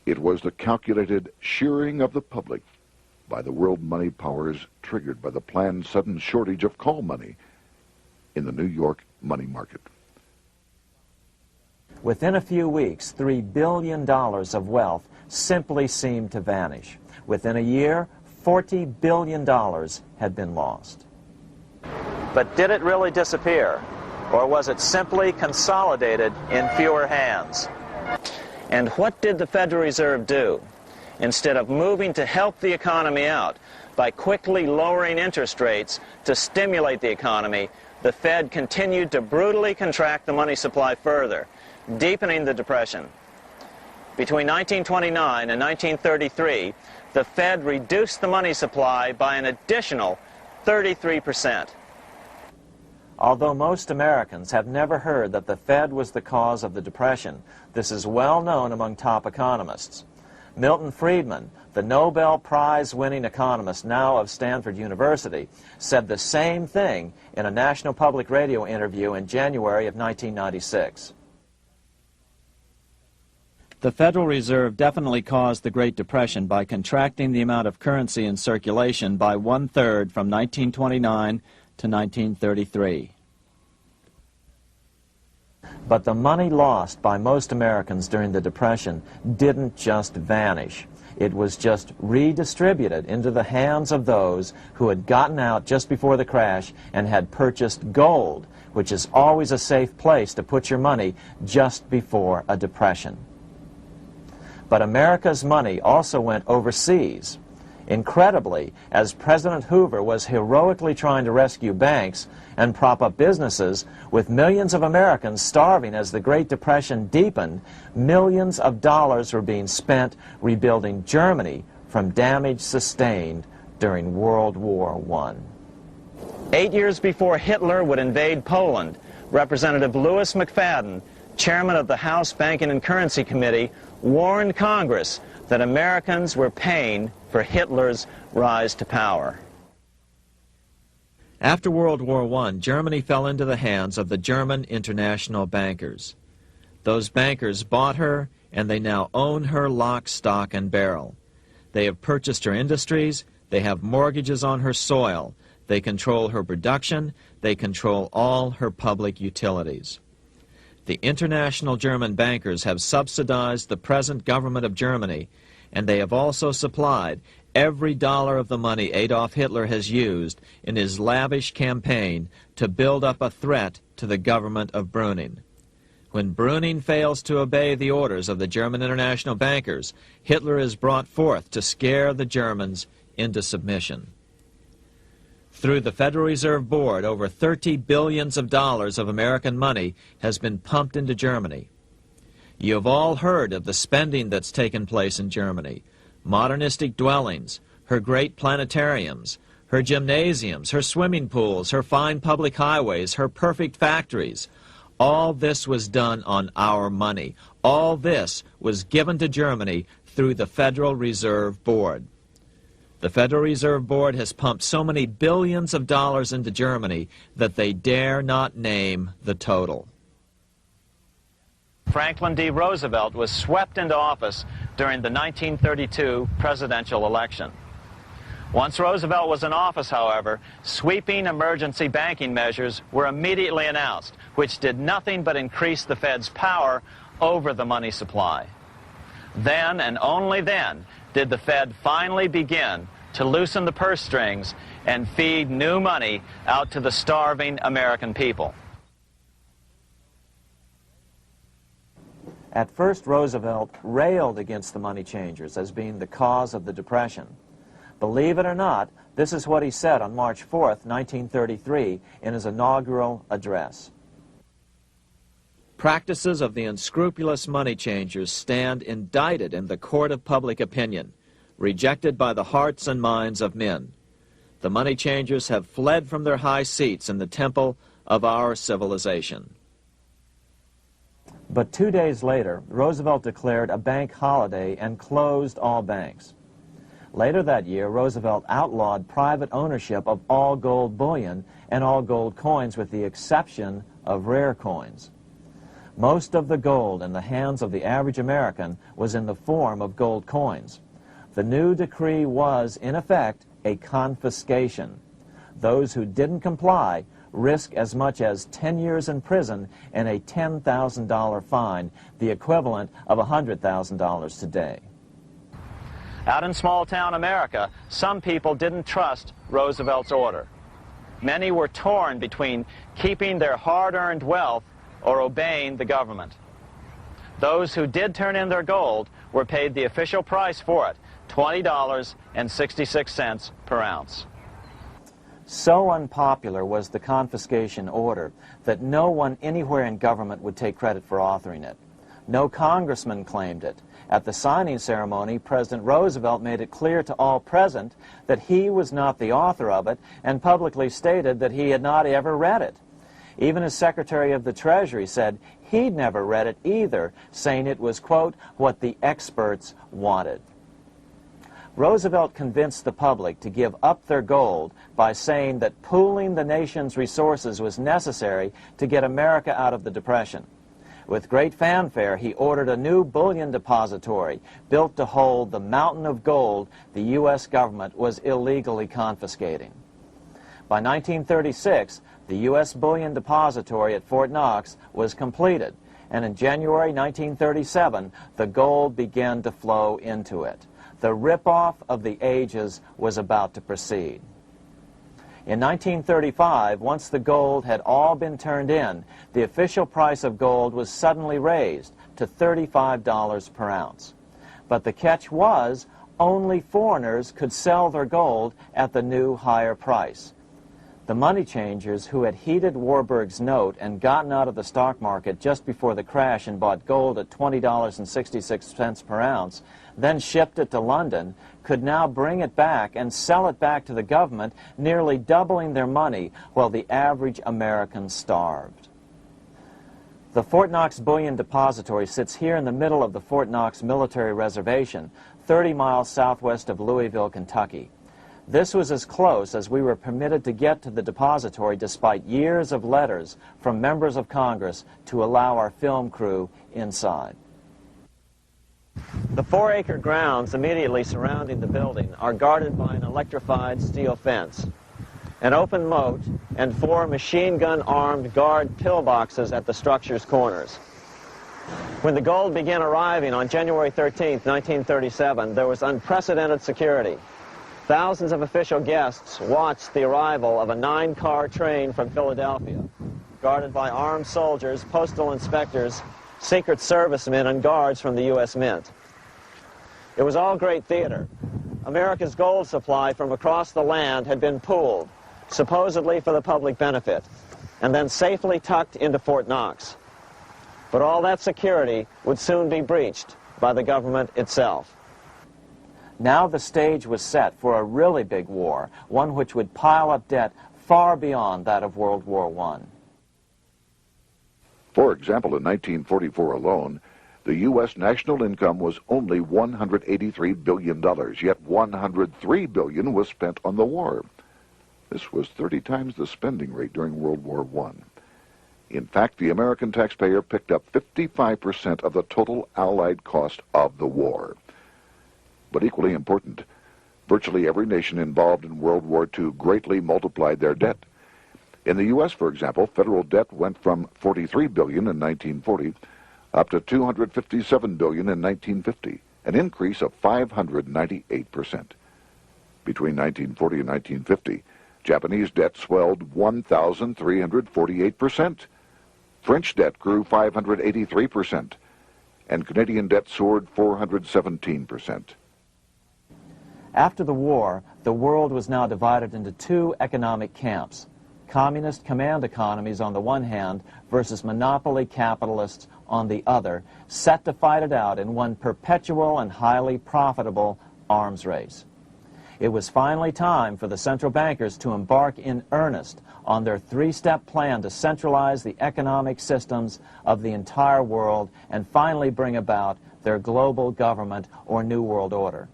it was the calculated shearing of the public by the world money powers triggered by the planned sudden shortage of call money in the New York money market. Within a few weeks, $3 billion of wealth simply seemed to vanish. Within a year, $40 billion had been lost. But did it really disappear? Or was it simply consolidated in fewer hands? And what did the Federal Reserve do? Instead of moving to help the economy out by quickly lowering interest rates to stimulate the economy, the Fed continued to brutally contract the money supply further, deepening the Depression. Between 1929 and 1933, the Fed reduced the money supply by an additional 33%. Although most Americans have never heard that the Fed was the cause of the Depression, this is well known among top economists. Milton Friedman, the Nobel Prize-winning economist now of Stanford University, said the same thing in a National Public Radio interview in January of 1996. The Federal Reserve definitely caused the Great Depression by contracting the amount of currency in circulation by 1/3 from 1929 to 1933. But the money lost by most Americans during the Depression didn't just vanish. It was just redistributed into the hands of those who had gotten out just before the crash and had purchased gold, which is always a safe place to put your money just before a depression. But America's money also went overseas. Incredibly, as President Hoover was heroically trying to rescue banks and prop up businesses, with millions of Americans starving as the Great Depression deepened, millions of dollars were being spent rebuilding Germany from damage sustained during World War I. 8 years before Hitler would invade Poland, Representative Louis McFadden, chairman of the House Banking and Currency Committee, warned Congress that Americans were paying for Hitler's rise to power. After World War I, Germany fell into the hands of the German international bankers. Those bankers bought her, and they now own her lock, stock, and barrel. They have purchased her industries, they have mortgages on her soil, they control her production, they control all her public utilities. The international German bankers have subsidized the present government of Germany, and they have also supplied every dollar of the money Adolf Hitler has used in his lavish campaign to build up a threat to the government of Brüning. When Brüning fails to obey the orders of the German international bankers, Hitler is brought forth to scare the Germans into submission. Through the Federal Reserve Board, over $30 billion of American money has been pumped into Germany. You have all heard of the spending that's taken place in Germany. Modernistic dwellings, her great planetariums, her gymnasiums, her swimming pools, her fine public highways, her perfect factories. All this was done on our money. All this was given to Germany through the Federal Reserve Board. The Federal Reserve Board has pumped so many billions of dollars into Germany that they dare not name the total. Franklin D. Roosevelt was swept into office during the 1932 presidential election. Once Roosevelt was in office, however, sweeping emergency banking measures were immediately announced, which did nothing but increase the Fed's power over the money supply. Then, and only then, did the Fed finally begin to loosen the purse strings and feed new money out to the starving American people. At first, Roosevelt railed against the money changers as being the cause of the Depression. Believe it or not, this is what he said on March 4th, 1933, in his inaugural address. Practices of the unscrupulous money changers stand indicted in the court of public opinion, rejected by the hearts and minds of men. The money changers have fled from their high seats in the temple of our civilization. But 2 days later, Roosevelt declared a bank holiday and closed all banks. Later that year, Roosevelt outlawed private ownership of all gold bullion and all gold coins with the exception of rare coins. Most of the gold in the hands of the average American was in the form of gold coins. The new decree was, in effect, a confiscation. Those who didn't comply risk as much as 10 years in prison and a $10,000 fine, the equivalent of $100,000 today. Out in small-town America, some people didn't trust Roosevelt's order. Many were torn between keeping their hard-earned wealth or obeying the government. Those who did turn in their gold were paid the official price for it, $20.66 per ounce. So unpopular was the confiscation order that no one anywhere in government would take credit for authoring it. No congressman claimed it. At the signing ceremony, President Roosevelt made it clear to all present that he was not the author of it and publicly stated that he had not ever read it. Even his Secretary of the Treasury said he'd never read it either, saying it was, quote, what the experts wanted. Roosevelt convinced the public to give up their gold by saying that pooling the nation's resources was necessary to get America out of the Depression. With great fanfare, he ordered a new bullion depository built to hold the mountain of gold the U.S. government was illegally confiscating. By 1936, the U.S. bullion depository at Fort Knox was completed, and in January 1937, the gold began to flow into it. The rip-off of the ages was about to proceed. In 1935, once the gold had all been turned in, the official price of gold was suddenly raised to $35 per ounce. But the catch was, only foreigners could sell their gold at the new higher price. The money changers who had heeded Warburg's note and gotten out of the stock market just before the crash and bought gold at $20.66 per ounce, then shipped it to London, could now bring it back and sell it back to the government, nearly doubling their money while the average American starved. The Fort Knox Bullion Depository sits here in the middle of the Fort Knox Military Reservation, 30 miles southwest of Louisville, Kentucky. This was as close as we were permitted to get to the depository despite years of letters from members of Congress to allow our film crew inside. The 4-acre grounds immediately surrounding the building are guarded by an electrified steel fence, an open moat, and 4 machine-gun-armed guard pillboxes at the structure's corners. When the gold began arriving on January 13, 1937, there was unprecedented security. Thousands of official guests watched the arrival of a 9-car train from Philadelphia, guarded by armed soldiers, postal inspectors, Secret Servicemen, and guards from the U.S. Mint. It was all great theater. America's gold supply from across the land had been pooled, supposedly for the public benefit, and then safely tucked into Fort Knox. But all that security would soon be breached by the government itself. Now the stage was set for a really big war, one which would pile up debt far beyond that of World War I. For example, in 1944 alone, the U.S. national income was only $183 billion, yet $103 billion was spent on the war. This was 30 times the spending rate during World War I. In fact, the American taxpayer picked up 55% of the total Allied cost of the war. But equally important, virtually every nation involved in World War II greatly multiplied their debt. In the U.S., for example, federal debt went from $43 billion in 1940 up to $257 billion in 1950, an increase of 598%. Between 1940 and 1950, Japanese debt swelled 1,348%. French debt grew 583%, and Canadian debt soared 417%. After the war, the world was now divided into 2 economic camps: communist command economies on the one hand versus monopoly capitalists on the other, set to fight it out in one perpetual and highly profitable arms race. It was finally time for the central bankers to embark in earnest on their 3-step plan to centralize the economic systems of the entire world and finally bring about their global government or New World Order.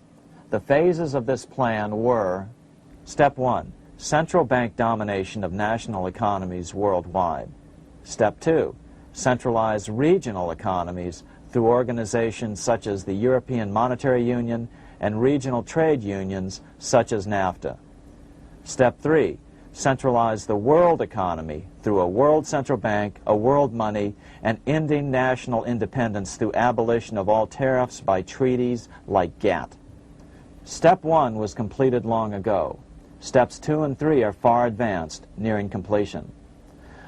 The phases of this plan were: Step 1, central bank domination of national economies worldwide. Step 2, centralize regional economies through organizations such as the European Monetary Union and regional trade unions such as NAFTA. Step 3, centralize the world economy through a world central bank, a world money, and ending national independence through abolition of all tariffs by treaties like GATT. Step 1 was completed long ago. Steps 2 and 3 are far advanced, nearing completion.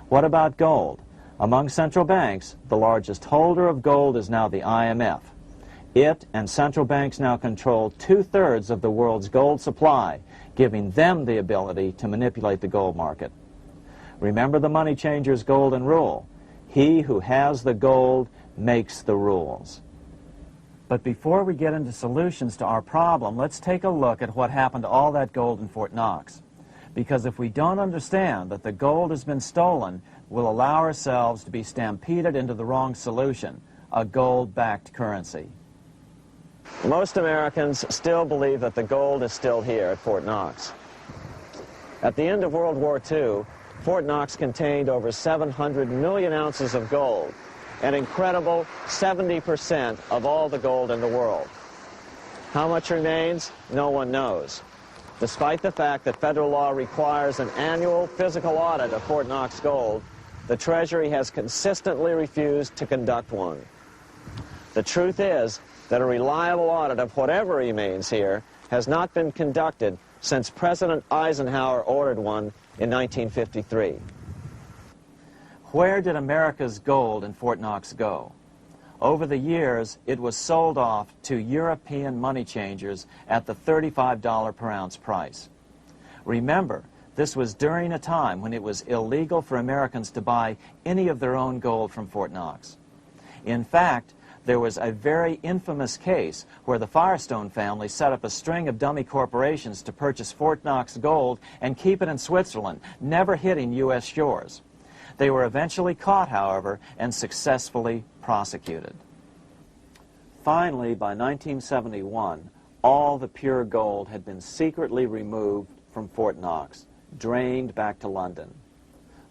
What about gold? Among central banks, the largest holder of gold is now the IMF. It and central banks now control 2/3 of the world's gold supply, giving them the ability to manipulate the gold market. Remember the money changer's golden rule: he who has the gold makes the rules. But before we get into solutions to our problem, let's take a look at what happened to all that gold in Fort Knox. Because if we don't understand that the gold has been stolen, we'll allow ourselves to be stampeded into the wrong solution, a gold-backed currency. Most Americans still believe that the gold is still here at Fort Knox. At the end of World War II, Fort Knox contained over 700 million ounces of gold, an incredible 70% of all the gold in the world. How much remains? No one knows. Despite the fact that federal law requires an annual physical audit of Fort Knox gold, the Treasury has consistently refused to conduct one. The truth is that a reliable audit of whatever remains here has not been conducted since President Eisenhower ordered one in 1953. Where did America's gold in Fort Knox go? Over the years, it was sold off to European money changers at the $35 per ounce price. Remember, this was during a time when it was illegal for Americans to buy any of their own gold from Fort Knox. In fact, there was a very infamous case where the Firestone family set up a string of dummy corporations to purchase Fort Knox gold and keep it in Switzerland, never hitting U.S. shores. They were eventually caught, however, and successfully prosecuted. Finally, by 1971, all the pure gold had been secretly removed from Fort Knox, drained back to London.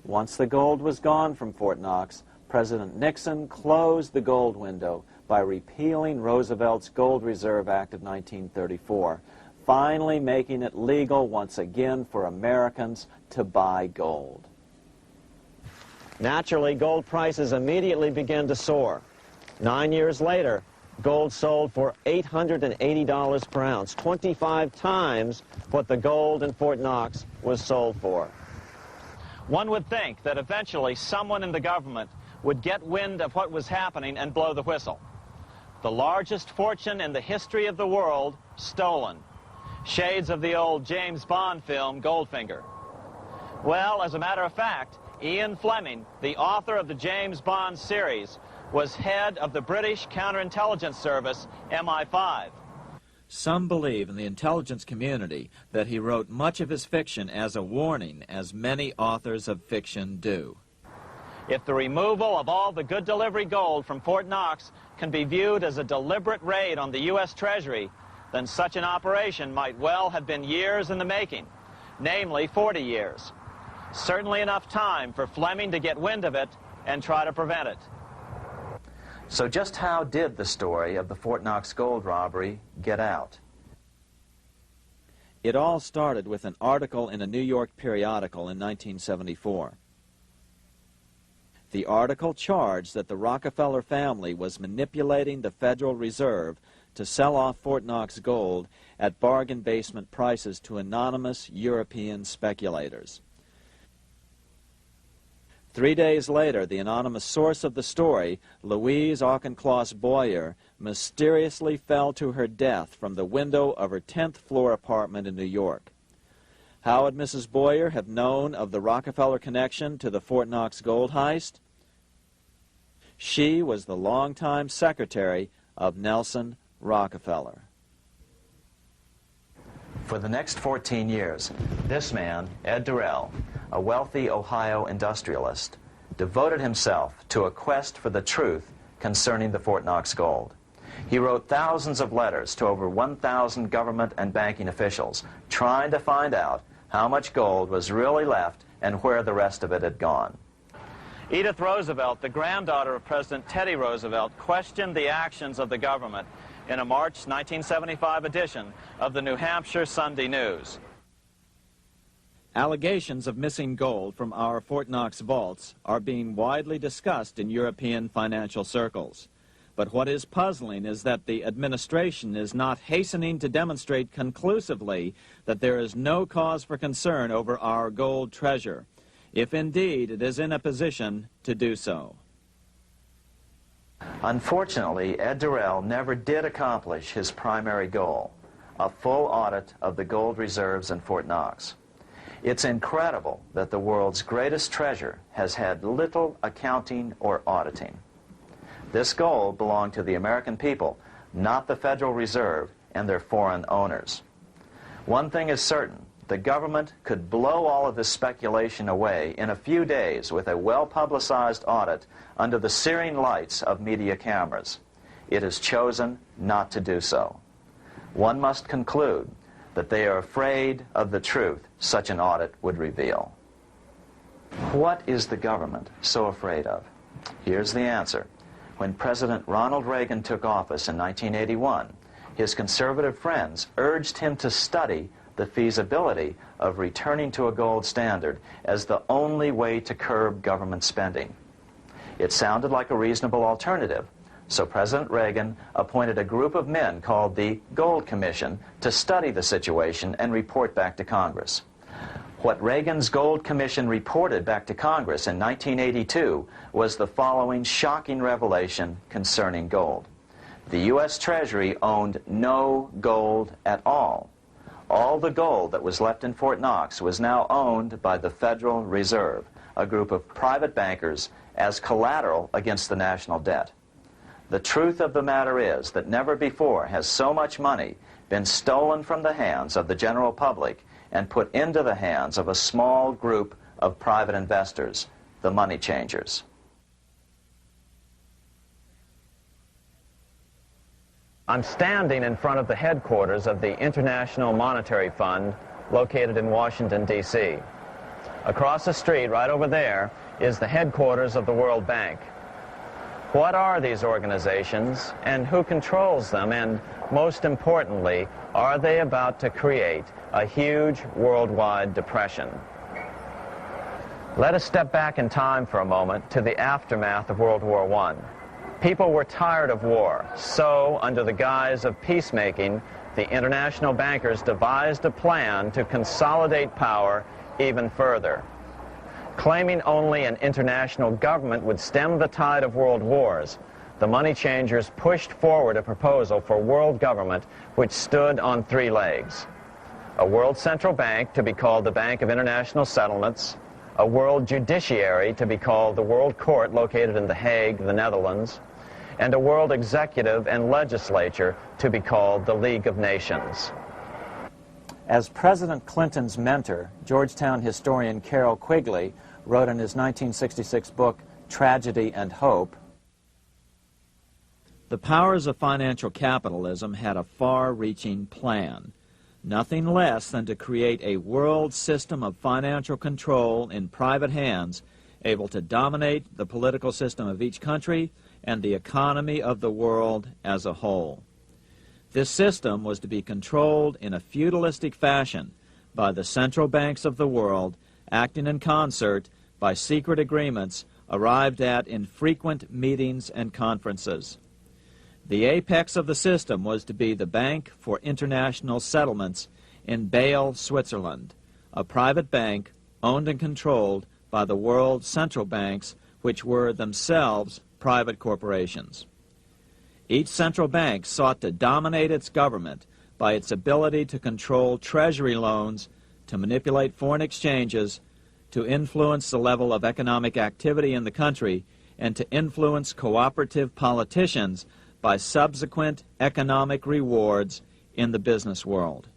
Once the gold was gone from Fort Knox, President Nixon closed the gold window by repealing Roosevelt's Gold Reserve Act of 1934, finally making it legal once again for Americans to buy gold. Naturally, gold prices immediately began to soar. 9 years later, gold sold for $880 per ounce, 25 times what the gold in Fort Knox was sold for. One would think that eventually someone in the government would get wind of what was happening and blow the whistle. The largest fortune in the history of the world stolen. Shades of the old James Bond film, Goldfinger. Well, as a matter of fact, Ian Fleming, the author of the James Bond series, was head of the British counterintelligence service, MI5. Some believe in the intelligence community that he wrote much of his fiction as a warning, as many authors of fiction do. If the removal of all the good delivery gold from Fort Knox can be viewed as a deliberate raid on the U.S. Treasury, then such an operation might well have been years in the making, namely 40 years. Certainly enough time for Fleming to get wind of it and try to prevent it. So just how did the story of the Fort Knox gold robbery get out? It all started with an article in a New York periodical in 1974. The article charged that the Rockefeller family was manipulating the Federal Reserve to sell off Fort Knox gold at bargain basement prices to anonymous European speculators. 3 days later, the anonymous source of the story, Louise Auchincloss Boyer, mysteriously fell to her death from the window of her 10th floor apartment in New York. How would Mrs. Boyer have known of the Rockefeller connection to the Fort Knox gold heist? She was the longtime secretary of Nelson Rockefeller. For the next 14 years, this man, Ed Durrell, a wealthy Ohio industrialist, devoted himself to a quest for the truth concerning the Fort Knox gold. He wrote thousands of letters to over 1,000 government and banking officials, trying to find out how much gold was really left and where the rest of it had gone. Edith Roosevelt, the granddaughter of President Teddy Roosevelt, questioned the actions of the government in a March 1975 edition of the New Hampshire Sunday News. Allegations of missing gold from our Fort Knox vaults are being widely discussed in European financial circles. But what is puzzling is that the administration is not hastening to demonstrate conclusively that there is no cause for concern over our gold treasure, if indeed it is in a position to do so. Unfortunately, Ed Durrell never did accomplish his primary goal, a full audit of the gold reserves in Fort Knox. It's incredible that the world's greatest treasure has had little accounting or auditing. This gold belonged to the American people, not the Federal Reserve and their foreign owners. One thing is certain, the government could blow all of this speculation away in a few days with a well-publicized audit under the searing lights of media cameras. It has chosen not to do so. One must conclude that they are afraid of the truth such an audit would reveal. What is the government so afraid of? Here's the answer. When President Ronald Reagan took office in 1981, his conservative friends urged him to study the feasibility of returning to a gold standard as the only way to curb government spending. It sounded like a reasonable alternative, so President Reagan appointed a group of men called the Gold Commission to study the situation and report back to Congress. What Reagan's Gold Commission reported back to Congress in 1982 was the following shocking revelation concerning gold. The U.S. Treasury owned no gold at all. All the gold that was left in Fort Knox was now owned by the Federal Reserve, a group of private bankers, as collateral against the national debt. The truth of the matter is that never before has so much money been stolen from the hands of the general public and put into the hands of a small group of private investors, the money changers. I'm standing in front of the headquarters of the International Monetary Fund located in Washington, D.C. Across the street, right over there, is the headquarters of the World Bank. What are these organizations, and who controls them, and most importantly, are they about to create a huge worldwide depression? Let us step back in time for a moment to the aftermath of World War I. People were tired of war, so under the guise of peacemaking, the international bankers devised a plan to consolidate power even further. Claiming only an international government would stem the tide of world wars, the money changers pushed forward a proposal for world government which stood on three legs. A world central bank to be called the Bank of International Settlements, a world judiciary to be called the World Court located in The Hague, the Netherlands, and a world executive and legislature to be called the League of Nations. As President Clinton's mentor, Georgetown historian Carroll Quigley wrote in his 1966 book, Tragedy and Hope, the powers of financial capitalism had a far-reaching plan, nothing less than to create a world system of financial control in private hands, able to dominate the political system of each country and the economy of the world as a whole. This system was to be controlled in a feudalistic fashion by the central banks of the world, acting in concert by secret agreements arrived at in frequent meetings and conferences. The apex of the system was to be the Bank for International Settlements in Bâle, Switzerland, a private bank owned and controlled by the world central banks, which were themselves private corporations. Each central bank sought to dominate its government by its ability to control treasury loans, to manipulate foreign exchanges, to influence the level of economic activity in the country, and to influence cooperative politicians by subsequent economic rewards in the business world.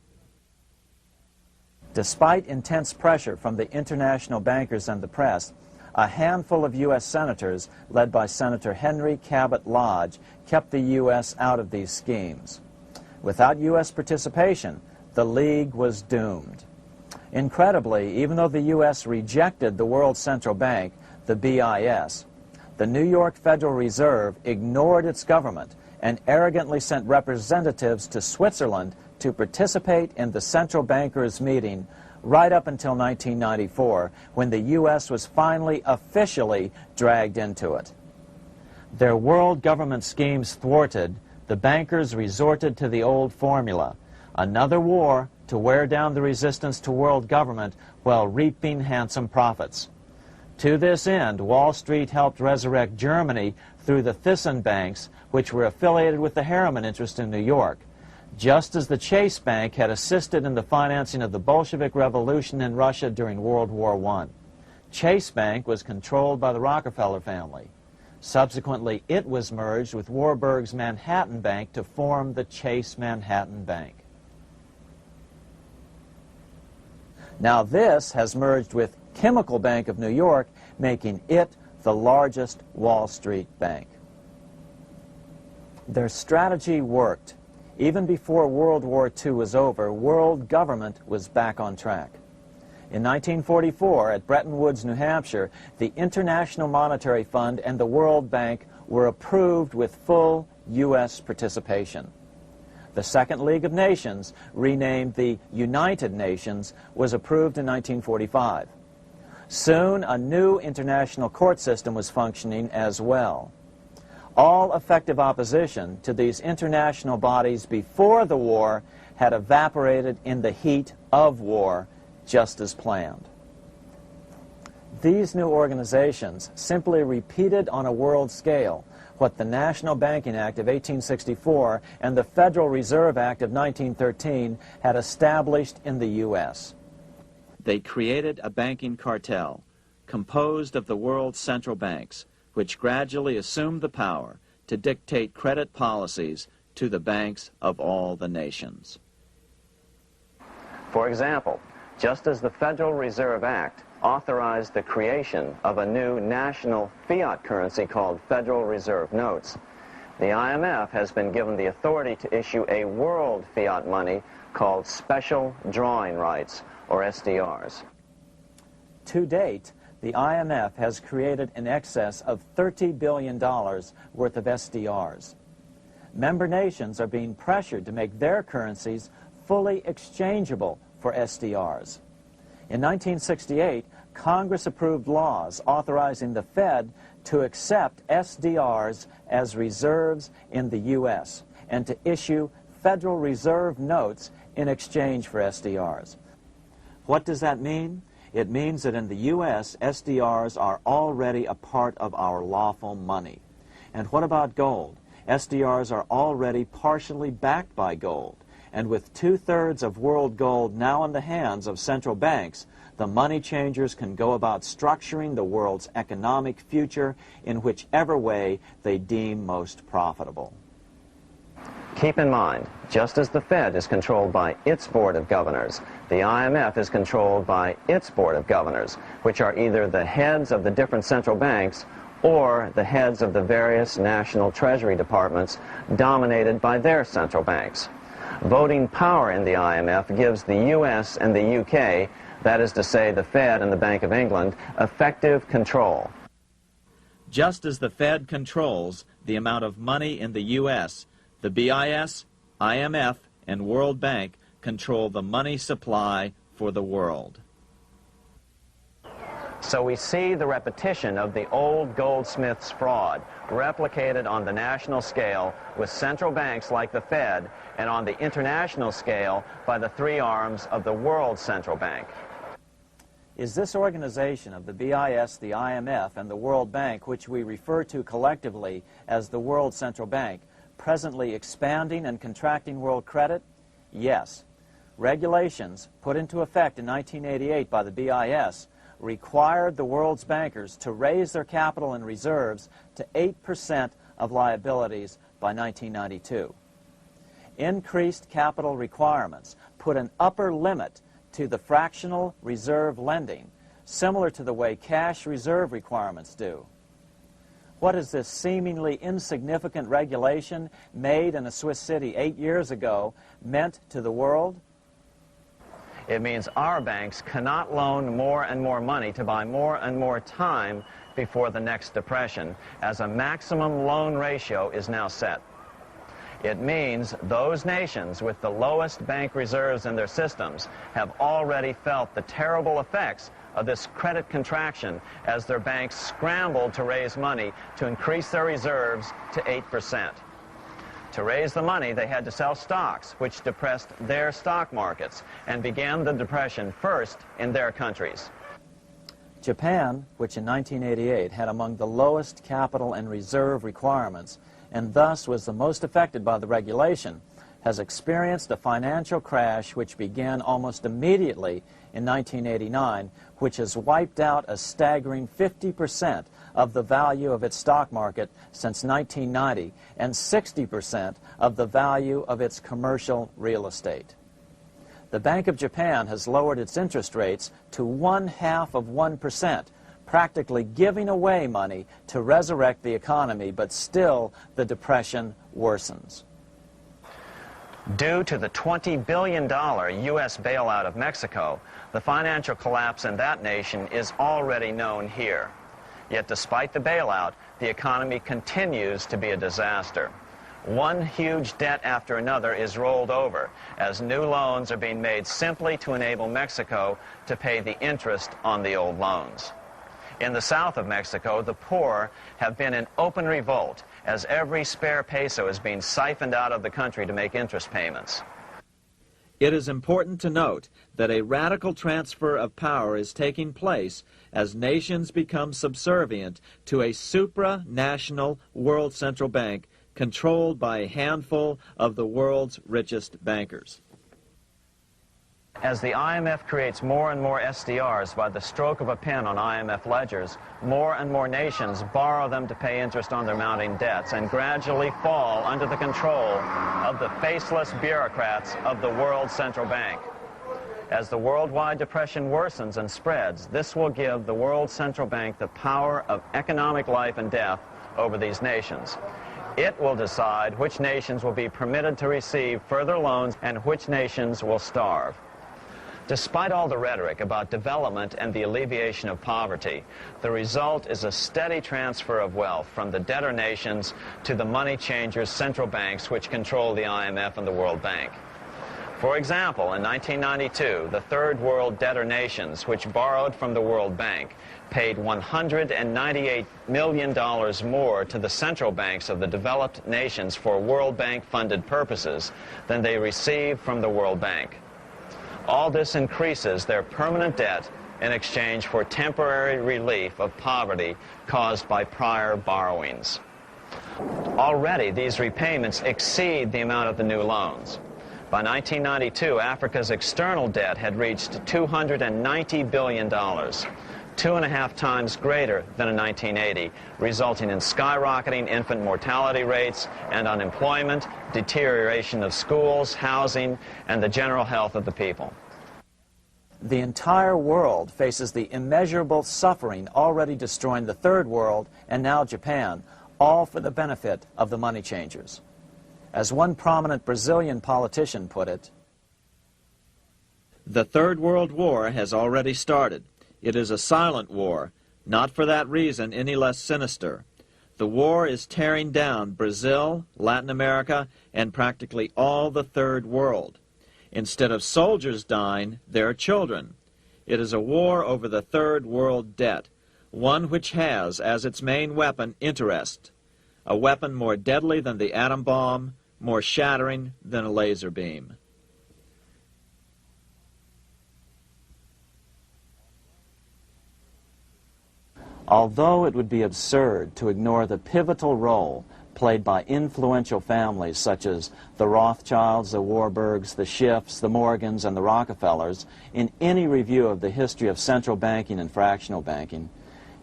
Despite intense pressure from the international bankers and the press, a handful of U.S. senators, led by Senator Henry Cabot Lodge, kept the U.S. out of these schemes. Without U.S. participation, the League was doomed. Incredibly, even though the U.S. rejected the World Central Bank, the BIS, the New York Federal Reserve ignored its government and arrogantly sent representatives to Switzerland to participate in the central bankers' meeting right up until 1994, when the U.S. was finally officially dragged into it. Their world government schemes thwarted, the bankers resorted to the old formula: another war to wear down the resistance to world government while reaping handsome profits. To this end, Wall Street helped resurrect Germany through the Thyssen banks, which were affiliated with the Harriman interest in New York, just as the Chase Bank had assisted in the financing of the Bolshevik Revolution in Russia during World War I. Chase Bank was controlled by the Rockefeller family. Subsequently, it was merged with Warburg's Manhattan Bank to form the Chase Manhattan Bank. Now this has merged with Chemical Bank of New York, making it the largest Wall Street bank. Their strategy worked. Even before World War II was over, world government was back on track. In 1944, at Bretton Woods, New Hampshire, the International Monetary Fund and the World Bank were approved with full U.S. participation. The Second League of Nations, renamed the United Nations, was approved in 1945. Soon, a new international court system was functioning as well. All effective opposition to these international bodies before the war had evaporated in the heat of war, just as planned. These new organizations simply repeated on a world scale what the National Banking Act of 1864 and the Federal Reserve Act of 1913 had established in the U.S. They created a banking cartel composed of the world's central banks, which gradually assumed the power to dictate credit policies to the banks of all the nations. For example, just as the Federal Reserve Act authorized the creation of a new national fiat currency called Federal Reserve Notes, the IMF has been given the authority to issue a world fiat money called Special Drawing Rights, or SDRs. To date, the IMF has created in excess of $30 billion worth of SDRs. Member nations are being pressured to make their currencies fully exchangeable for SDRs. In 1968, Congress approved laws authorizing the Fed to accept SDRs as reserves in the U.S. and to issue Federal Reserve notes in exchange for SDRs. What does that mean? It means that in the U.S., SDRs are already a part of our lawful money. And what about gold? SDRs are already partially backed by gold. And with 2/3 of world gold now in the hands of central banks, the money changers can go about structuring the world's economic future in whichever way they deem most profitable. Keep in mind, just as the Fed is controlled by its Board of Governors, the IMF is controlled by its Board of Governors, which are either the heads of the different central banks or the heads of the various national treasury departments dominated by their central banks. Voting power in the IMF gives the U.S. and the UK, that is to say the Fed and the Bank of England, effective control. Just as the Fed controls the amount of money in the U.S., the BIS, IMF, and World Bank control the money supply for the world. So we see the repetition of the old goldsmith's fraud replicated on the national scale with central banks like the Fed and on the international scale by the three arms of the world central bank. Is this organization of the BIS, the IMF, and the World Bank, which we refer to collectively as the World Central Bank, presently expanding and contracting world credit? Yes. Regulations put into effect in 1988 by the BIS required the world's bankers to raise their capital and reserves to 8% of liabilities by 1992. Increased capital requirements put an upper limit to the fractional reserve lending, similar to the way cash reserve requirements do. What has this seemingly insignificant regulation made in a Swiss city 8 years ago meant to the world? It means our banks cannot loan more and more money to buy more and more time before the next depression, as a maximum loan ratio is now set. It means those nations with the lowest bank reserves in their systems have already felt the terrible effects of this credit contraction as their banks scrambled to raise money to increase their reserves to 8%. To raise the money, they had to sell stocks, which depressed their stock markets and began the depression first in their countries. Japan, which in 1988 had among the lowest capital and reserve requirements and thus was the most affected by the regulation, has experienced a financial crash which began almost immediately in 1989, which has wiped out a staggering 50% of the value of its stock market since 1990 and 60% of the value of its commercial real estate. The Bank of Japan has lowered its interest rates to 0.5%, practically giving away money to resurrect the economy, but still the depression worsens. Due to the $20 billion U.S. bailout of Mexico, the financial collapse in that nation is already known here. Yet despite the bailout, the economy continues to be a disaster. One huge debt after another is rolled over as new loans are being made simply to enable Mexico to pay the interest on the old loans. In the south of Mexico, the poor have been in open revolt as every spare peso is being siphoned out of the country to make interest payments. It is important to note that a radical transfer of power is taking place as nations become subservient to a supranational world central bank controlled by a handful of the world's richest bankers. As the IMF creates more and more SDRs by the stroke of a pen on IMF ledgers, more and more nations borrow them to pay interest on their mounting debts and gradually fall under the control of the faceless bureaucrats of the World Central Bank. As the worldwide depression worsens and spreads, this will give the World Central Bank the power of economic life and death over these nations. It will decide which nations will be permitted to receive further loans and which nations will starve. Despite all the rhetoric about development and the alleviation of poverty, the result is a steady transfer of wealth from the debtor nations to the money changers' central banks which control the IMF and the World Bank. For example, in 1992, the third world debtor nations, which borrowed from the World Bank, paid $198 million more to the central banks of the developed nations for World Bank-funded purposes than they received from the World Bank. All this increases their permanent debt in exchange for temporary relief of poverty caused by prior borrowings. Already, these repayments exceed the amount of the new loans. By 1992, Africa's external debt had reached $290 billion, 2.5 times greater than in 1980, resulting in skyrocketing infant mortality rates and unemployment, deterioration of schools, housing, and the general health of the people. The entire world faces the immeasurable suffering already destroying the third world and now Japan, all for the benefit of the money changers. As one prominent Brazilian politician put it, "The Third World War has already started. It is a silent war, not for that reason any less sinister. The war is tearing down Brazil, Latin America, and practically all the Third World. Instead of soldiers dying, there are children. It is a war over the Third World debt, one which has as its main weapon interest, a weapon more deadly than the atom bomb, more shattering than a laser beam." Although it would be absurd to ignore the pivotal role played by influential families such as the Rothschilds, the Warburgs, the Schiffs, the Morgans, and the Rockefellers in any review of the history of central banking and fractional banking,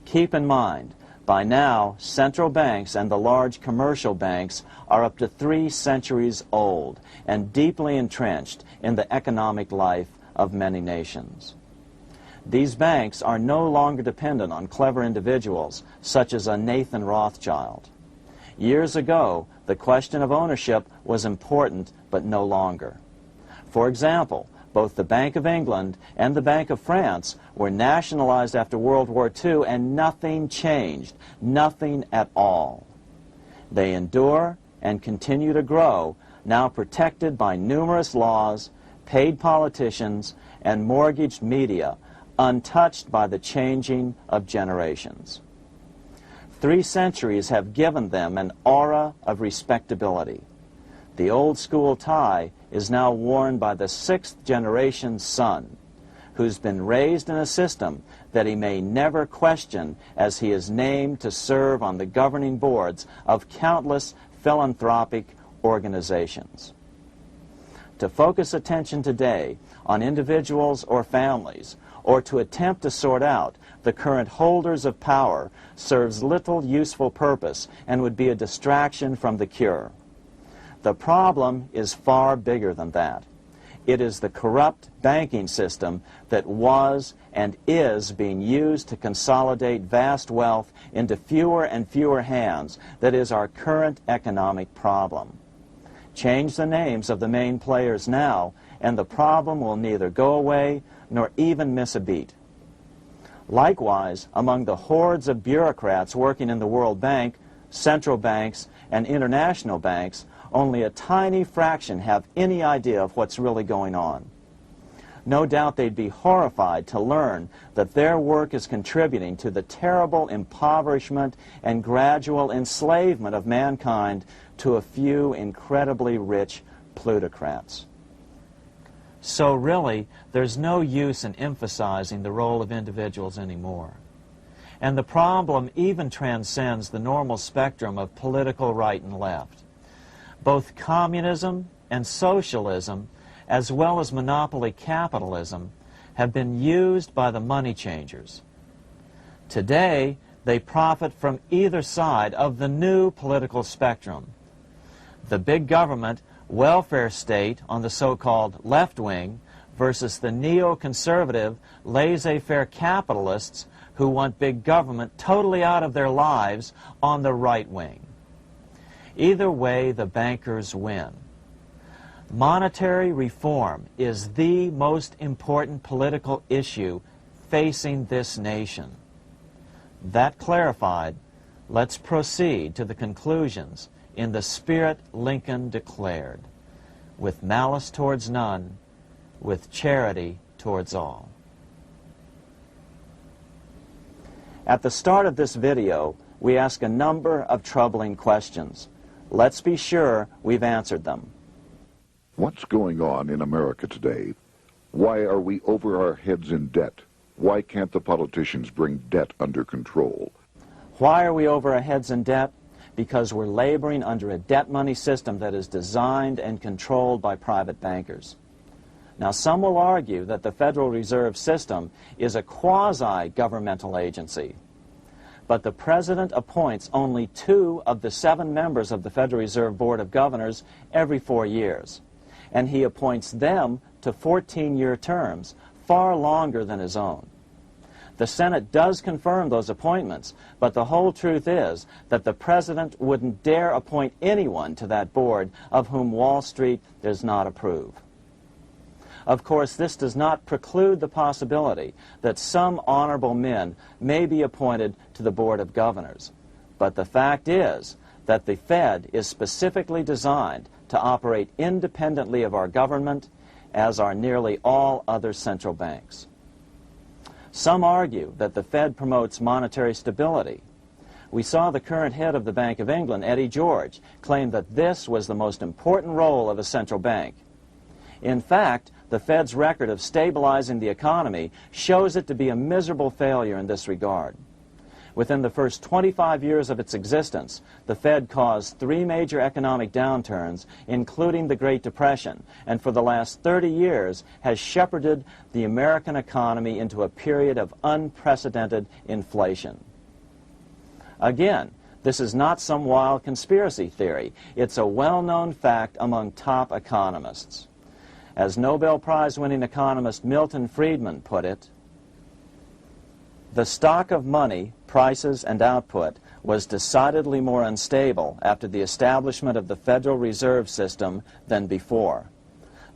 keep in mind, by now, central banks and the large commercial banks are up to 3 centuries old and deeply entrenched in the economic life of many nations. These banks are no longer dependent on clever individuals such as a Nathan Rothschild. Years ago, the question of ownership was important, but no longer. For example, both the Bank of England and the Bank of France were nationalized after World War II, and nothing changed, nothing at all. They endure and continue to grow, now protected by numerous laws, paid politicians, and mortgaged media, untouched by the changing of generations. 3 centuries have given them an aura of respectability. The old school tie is now worn by the 6th generation son, who's been raised in a system that he may never question as he is named to serve on the governing boards of countless philanthropic organizations. To focus attention today on individuals or families, or to attempt to sort out the current holders of power, serves little useful purpose and would be a distraction from the cure. The problem is far bigger than that. It is the corrupt banking system that was and is being used to consolidate vast wealth into fewer and fewer hands that is our current economic problem. Change the names of the main players now, and the problem will neither go away nor even miss a beat. Likewise, among the hordes of bureaucrats working in the World Bank, central banks, and international banks, only a tiny fraction have any idea of what's really going on. No doubt they'd be horrified to learn that their work is contributing to the terrible impoverishment and gradual enslavement of mankind to a few incredibly rich plutocrats. So really, there's no use in emphasizing the role of individuals anymore. And the problem even transcends the normal spectrum of political right and left. Both communism and socialism, as well as monopoly capitalism, have been used by the money changers. Today, they profit from either side of the new political spectrum. The big government, welfare state on the so-called left wing versus the neoconservative, laissez-faire capitalists who want big government totally out of their lives on the right wing. Either way, the bankers win. Monetary reform is the most important political issue facing this nation. That clarified, let's proceed to the conclusions in the spirit Lincoln declared, with malice towards none, with charity towards all. At the start of this video, we ask a number of troubling questions. Let's be sure we've answered them. What's going on in America today? Why are we over our heads in debt? Why can't the politicians bring debt under control? Why are we over our heads in debt? Because we're laboring under a debt money system that is designed and controlled by private bankers. Now, some will argue that the Federal Reserve System is a quasi-governmental agency. But the President appoints only 2 of the 7 members of the Federal Reserve Board of Governors every 4 years. And he appoints them to 14-year terms, far longer than his own. The Senate does confirm those appointments, but the whole truth is that the President wouldn't dare appoint anyone to that board of whom Wall Street does not approve. Of course, this does not preclude the possibility that some honorable men may be appointed to the Board of Governors. But the fact is that the Fed is specifically designed to operate independently of our government, as are nearly all other central banks. Some argue that the Fed promotes monetary stability. We saw the current head of the Bank of England, Eddie George, claim that this was the most important role of a central bank. In fact, the Fed's record of stabilizing the economy shows it to be a miserable failure in this regard. Within the first 25 years of its existence, the Fed caused 3 major economic downturns, including the Great Depression, and for the last 30 years has shepherded the American economy into a period of unprecedented inflation. Again, this is not some wild conspiracy theory. It's a well-known fact among top economists. As Nobel Prize-winning economist Milton Friedman put it, the stock of money, prices, and output was decidedly more unstable after the establishment of the Federal Reserve System than before.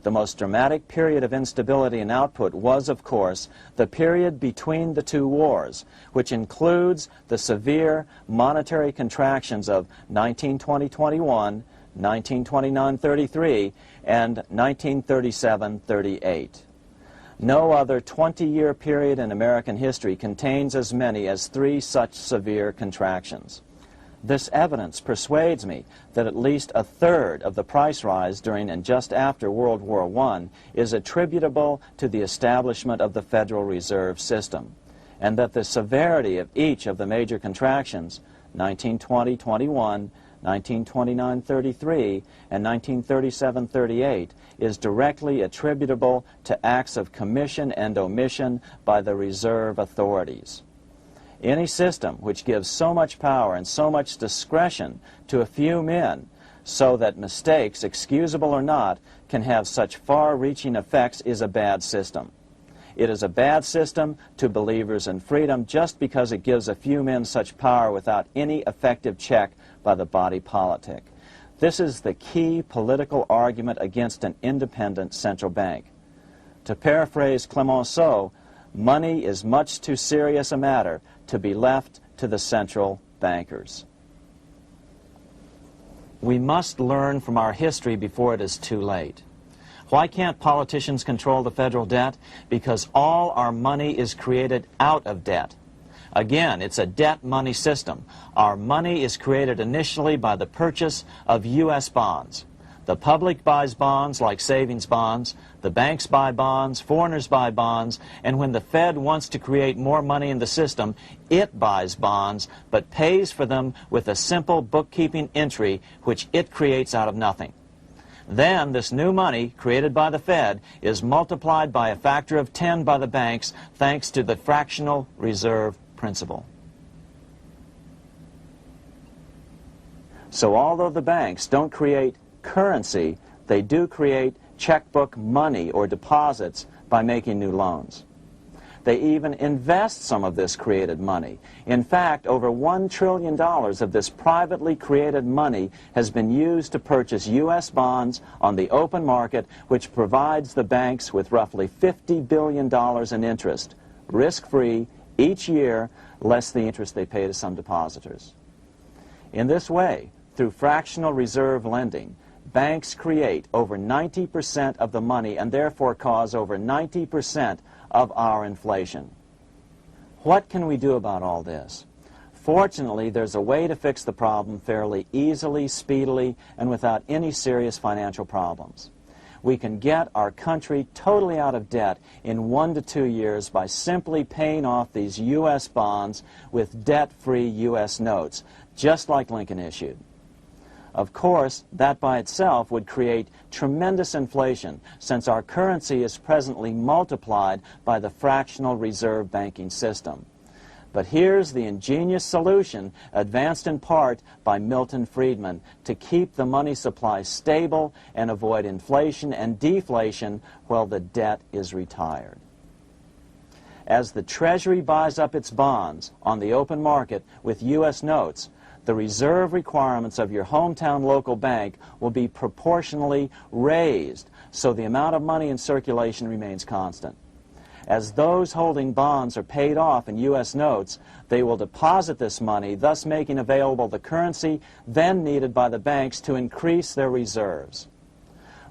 The most dramatic period of instability in output was, of course, the period between the 2 wars, which includes the severe monetary contractions of 1920-21, 1929-33, and 1937-38. No other 20-year period in American history contains as many as 3 such severe contractions. This evidence persuades me that at least a third of the price rise during and just after World War I is attributable to the establishment of the Federal Reserve System, and that the severity of each of the major contractions, 1920-21, 1929-33, and 1937-38, is directly attributable to acts of commission and omission by the reserve authorities. Any system which gives so much power and so much discretion to a few men so that mistakes, excusable or not, can have such far-reaching effects is a bad system. It is a bad system to believers in freedom just because it gives a few men such power without any effective check by the body politic. This is the key political argument against an independent central bank. To paraphrase Clemenceau, money is much too serious a matter to be left to the central bankers. We must learn from our history before it is too late. Why can't politicians control the federal debt? Because all our money is created out of debt. Again, it's a debt money system. Our money is created initially by the purchase of U.S. bonds. The public buys bonds like savings bonds, the banks buy bonds, foreigners buy bonds, and when the Fed wants to create more money in the system, it buys bonds, but pays for them with a simple bookkeeping entry which it creates out of nothing. Then this new money, created by the Fed, is multiplied by a factor of 10 by the banks thanks to the fractional reserve principle. So although the banks don't create currency, they do create checkbook money or deposits by making new loans. They even invest some of this created money. In fact, over $1 trillion of this privately created money has been used to purchase U.S. bonds on the open market, which provides the banks with roughly $50 billion in interest, risk-free, each year, less the interest they pay to some depositors. In this way, through fractional reserve lending, banks create over 90% of the money and therefore cause over 90% of our inflation. What can we do about all this? Fortunately, there's a way to fix the problem fairly easily, speedily, and without any serious financial problems. We can get our country totally out of debt in 1 to 2 years by simply paying off these U.S. bonds with debt-free U.S. notes, just like Lincoln issued. Of course, that by itself would create tremendous inflation, since our currency is presently multiplied by the fractional reserve banking system. But here's the ingenious solution, advanced in part by Milton Friedman, to keep the money supply stable and avoid inflation and deflation while the debt is retired. As the Treasury buys up its bonds on the open market with U.S. notes, the reserve requirements of your hometown local bank will be proportionally raised, so the amount of money in circulation remains constant. As those holding bonds are paid off in U.S. notes, they will deposit this money, thus making available the currency then needed by the banks to increase their reserves.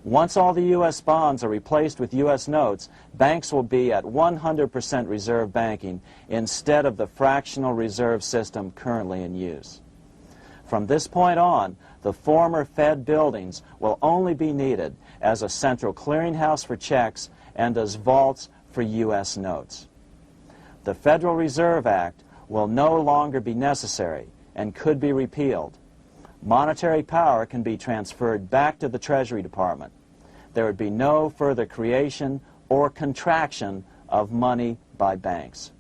Once all the U.S. bonds are replaced with U.S. notes, banks will be at 100% reserve banking instead of the fractional reserve system currently in use. From this point on, the former Fed buildings will only be needed as a central clearinghouse for checks and as vaults for U.S. notes. The Federal Reserve Act will no longer be necessary and could be repealed. Monetary power can be transferred back to the Treasury Department. There would be no further creation or contraction of money by banks.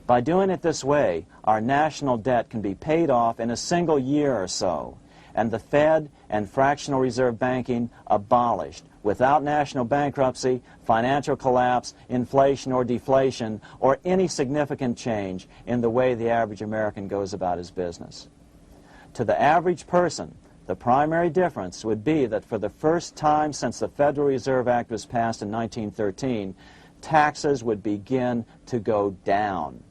By doing it this way, our national debt can be paid off in a single year or so, and the Fed and fractional reserve banking abolished, without national bankruptcy, financial collapse, inflation or deflation, or any significant change in the way the average American goes about his business. To the average person, the primary difference would be that for the first time since the Federal Reserve Act was passed in 1913, taxes would begin to go down.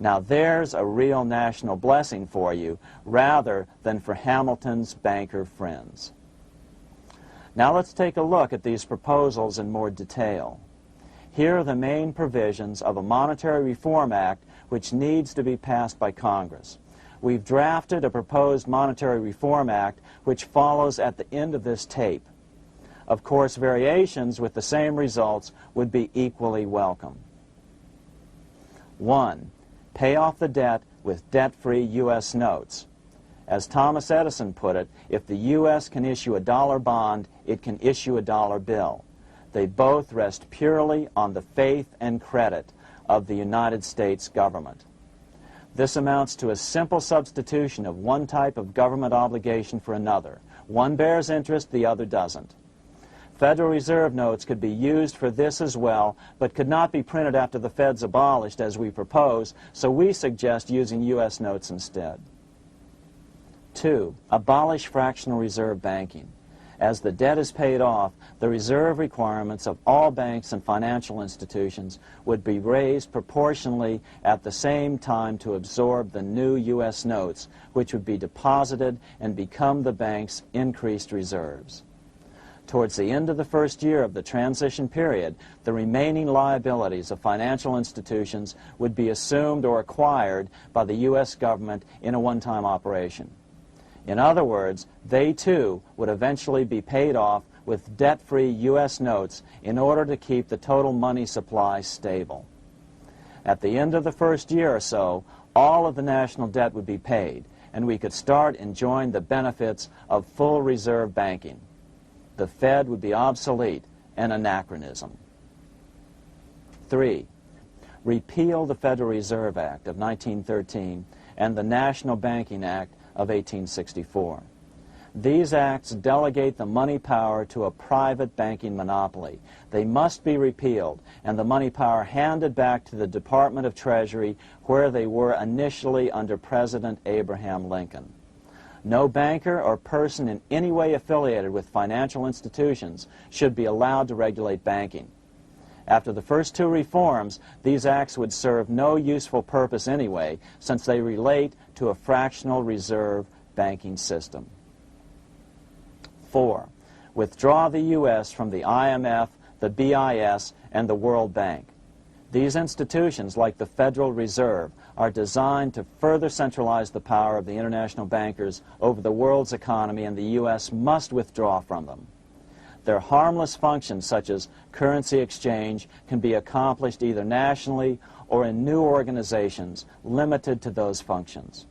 Now there's a real national blessing for you, rather than for Hamilton's banker friends. Now let's take a look at these proposals in more detail. Here are the main provisions of a Monetary Reform Act which needs to be passed by Congress. We've drafted a proposed Monetary Reform Act which follows at the end of this tape. Of course, variations with the same results would be equally welcome. 1. Pay off the debt with debt-free U.S. notes. As Thomas Edison put it, if the U.S. can issue a dollar bond, it can issue a dollar bill. They both rest purely on the faith and credit of the United States government. This amounts to a simple substitution of one type of government obligation for another. One bears interest, the other doesn't. Federal Reserve notes could be used for this as well, but could not be printed after the Fed's abolished as we propose, so we suggest using U.S. notes instead. 2. Abolish fractional reserve banking. As the debt is paid off, the reserve requirements of all banks and financial institutions would be raised proportionally at the same time to absorb the new U.S. notes, which would be deposited and become the bank's increased reserves. Towards the end of the first year of the transition period, the remaining liabilities of financial institutions would be assumed or acquired by the U.S. government in a one-time operation. In other words, they too would eventually be paid off with debt-free U.S. notes in order to keep the total money supply stable. At the end of the first year or so, all of the national debt would be paid, and we could start enjoying the benefits of full reserve banking. The Fed would be obsolete, an anachronism. 3. Repeal the Federal Reserve Act of 1913 and the National Banking Act of 1864. These acts delegate the money power to a private banking monopoly. They must be repealed, and the money power handed back to the Department of Treasury, where they were initially under President Abraham Lincoln. No banker or person in any way affiliated with financial institutions should be allowed to regulate banking. After the first two reforms, these acts would serve no useful purpose anyway, since they relate to a fractional reserve banking system. 4. Withdraw the U.S. from the IMF, the BIS, and the World Bank. These institutions, like the Federal Reserve, are designed to further centralize the power of the international bankers over the world's economy, and the U.S. must withdraw from them. Their harmless functions, such as currency exchange, can be accomplished either nationally or in new organizations limited to those functions.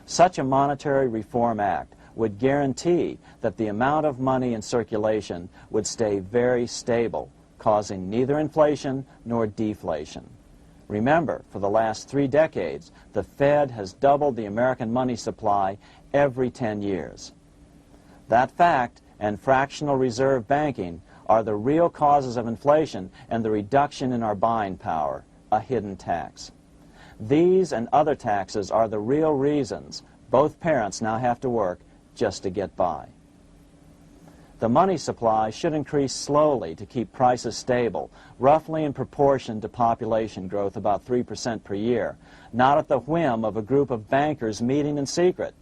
Such a monetary reform act would guarantee that the amount of money in circulation would stay very stable, causing neither inflation nor deflation. Remember, for the last 3 decades, the Fed has doubled the American money supply every 10 years. That fact and fractional reserve banking are the real causes of inflation and the reduction in our buying power, a hidden tax. These and other taxes are the real reasons both parents now have to work just to get by. The money supply should increase slowly to keep prices stable, roughly in proportion to population growth, about 3% per year, not at the whim of a group of bankers meeting in secret.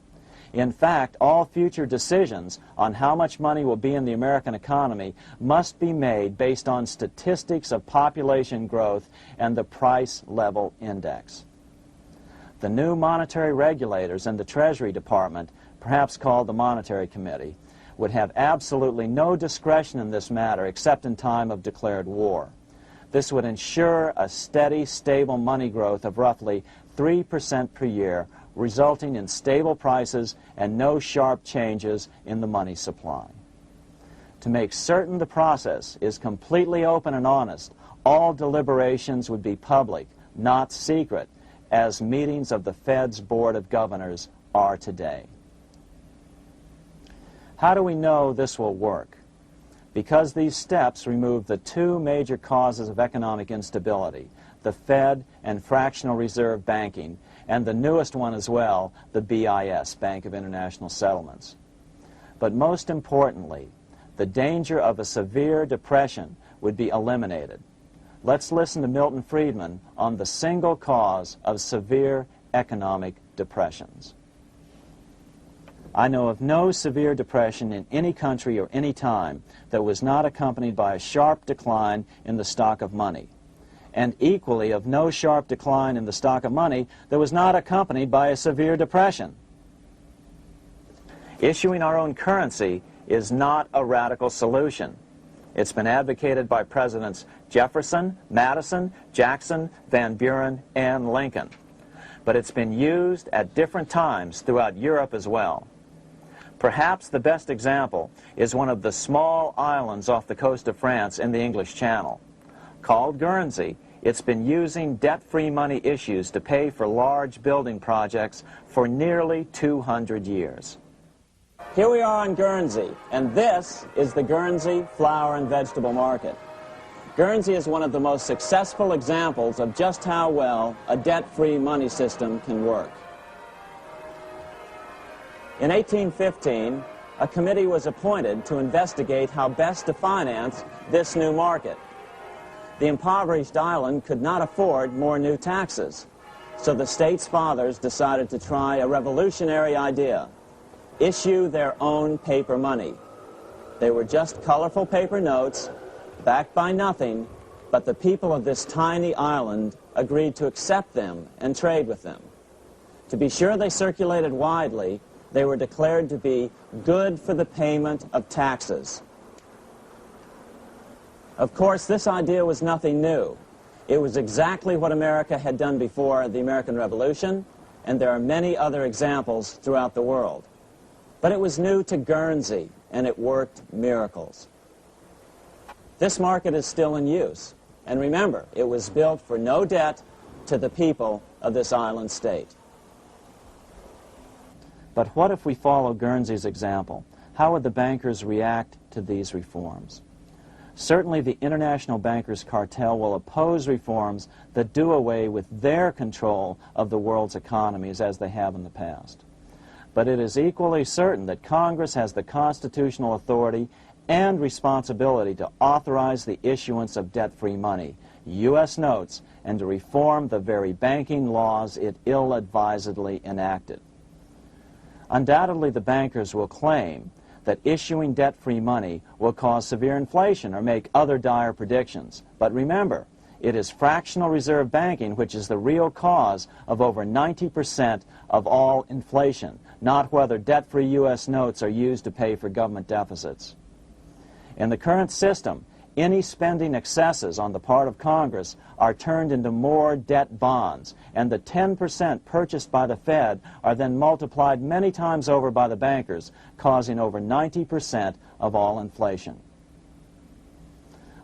In fact, all future decisions on how much money will be in the American economy must be made based on statistics of population growth and the price level index. The new monetary regulators and the Treasury Department, perhaps called the Monetary Committee, would have absolutely no discretion in this matter except in time of declared war. This would ensure a steady, stable money growth of roughly 3% per year, resulting in stable prices and no sharp changes in the money supply. To make certain the process is completely open and honest, all deliberations would be public, not secret, as meetings of the Fed's Board of Governors are today. How do we know this will work? Because these steps remove the 2 major causes of economic instability, the Fed and fractional reserve banking, and the newest one as well, the BIS, Bank of International Settlements. But most importantly, the danger of a severe depression would be eliminated. Let's listen to Milton Friedman on the single cause of severe economic depressions. I know of no severe depression in any country or any time that was not accompanied by a sharp decline in the stock of money, and equally of no sharp decline in the stock of money that was not accompanied by a severe depression. Issuing our own currency is not a radical solution. It's been advocated by Presidents Jefferson, Madison, Jackson, Van Buren, and Lincoln. But it's been used at different times throughout Europe as well. Perhaps the best example is one of the small islands off the coast of France in the English Channel. Called Guernsey, It's been using debt-free money issues to pay for large building projects for nearly 200 years. Here we are on Guernsey, and this is the Guernsey flower and vegetable market. Guernsey is one of the most successful examples of just how well a debt-free money system can work. In 1815, a committee was appointed to investigate how best to finance this new market. The impoverished island could not afford more new taxes, so the state's fathers decided to try a revolutionary idea: issue their own paper money. They were just colorful paper notes, backed by nothing, but the people of this tiny island agreed to accept them and trade with them. To be sure they circulated widely, they were declared to be good for the payment of taxes. Of course, this idea was nothing new. It was exactly what America had done before the American Revolution, and there are many other examples throughout the world. But it was new to Guernsey, and it worked miracles. This market is still in use, and remember, it was built for no debt to the people of this island state. But what if we follow Guernsey's example? How would the bankers react to these reforms? Certainly the international bankers' cartel will oppose reforms that do away with their control of the world's economies as they have in the past. But it is equally certain that Congress has the constitutional authority and responsibility to authorize the issuance of debt-free money, U.S. notes, and to reform the very banking laws it ill-advisedly enacted. Undoubtedly, the bankers will claim that issuing debt-free money will cause severe inflation or make other dire predictions. But remember, it is fractional reserve banking which is the real cause of over 90% of all inflation, not whether debt-free U.S. notes are used to pay for government deficits. In the current system, any spending excesses on the part of Congress are turned into more debt bonds, and the 10% purchased by the Fed are then multiplied many times over by the bankers, causing over 90% of all inflation.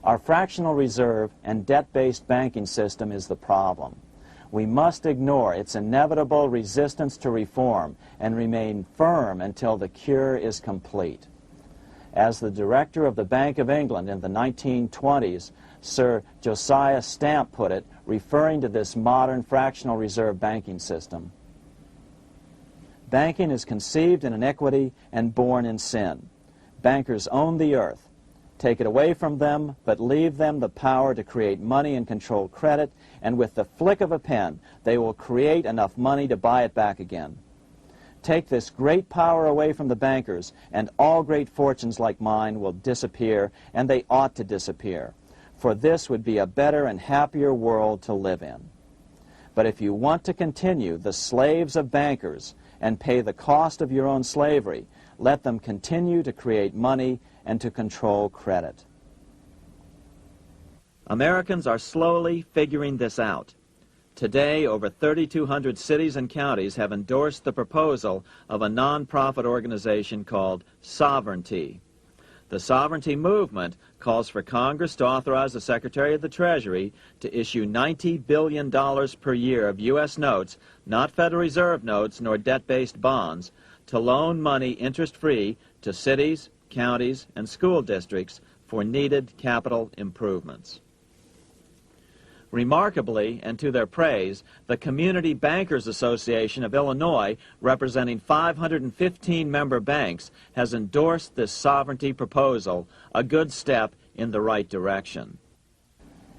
Our fractional reserve and debt-based banking system is the problem. We must ignore its inevitable resistance to reform and remain firm until the cure is complete. As the director of the Bank of England in the 1920s, Sir Josiah Stamp put it, referring to this modern fractional reserve banking system, "Banking is conceived in iniquity and born in sin. Bankers own the earth. Take it away from them, but leave them the power to create money and control credit, and with the flick of a pen, they will create enough money to buy it back again. Take this great power away from the bankers, and all great fortunes like mine will disappear, and they ought to disappear, for this would be a better and happier world to live in. But if you want to continue the slaves of bankers and pay the cost of your own slavery, let them continue to create money and to control credit." Americans are slowly figuring this out. Today, over 3,200 cities and counties have endorsed the proposal of a nonprofit organization called Sovereignty. The Sovereignty movement calls for Congress to authorize the Secretary of the Treasury to issue $90 billion per year of U.S. notes, not Federal Reserve notes nor debt-based bonds, to loan money interest-free to cities, counties, and school districts for needed capital improvements. Remarkably, and to their praise, the Community Bankers Association of Illinois, representing 515 member banks, has endorsed this sovereignty proposal, a good step in the right direction.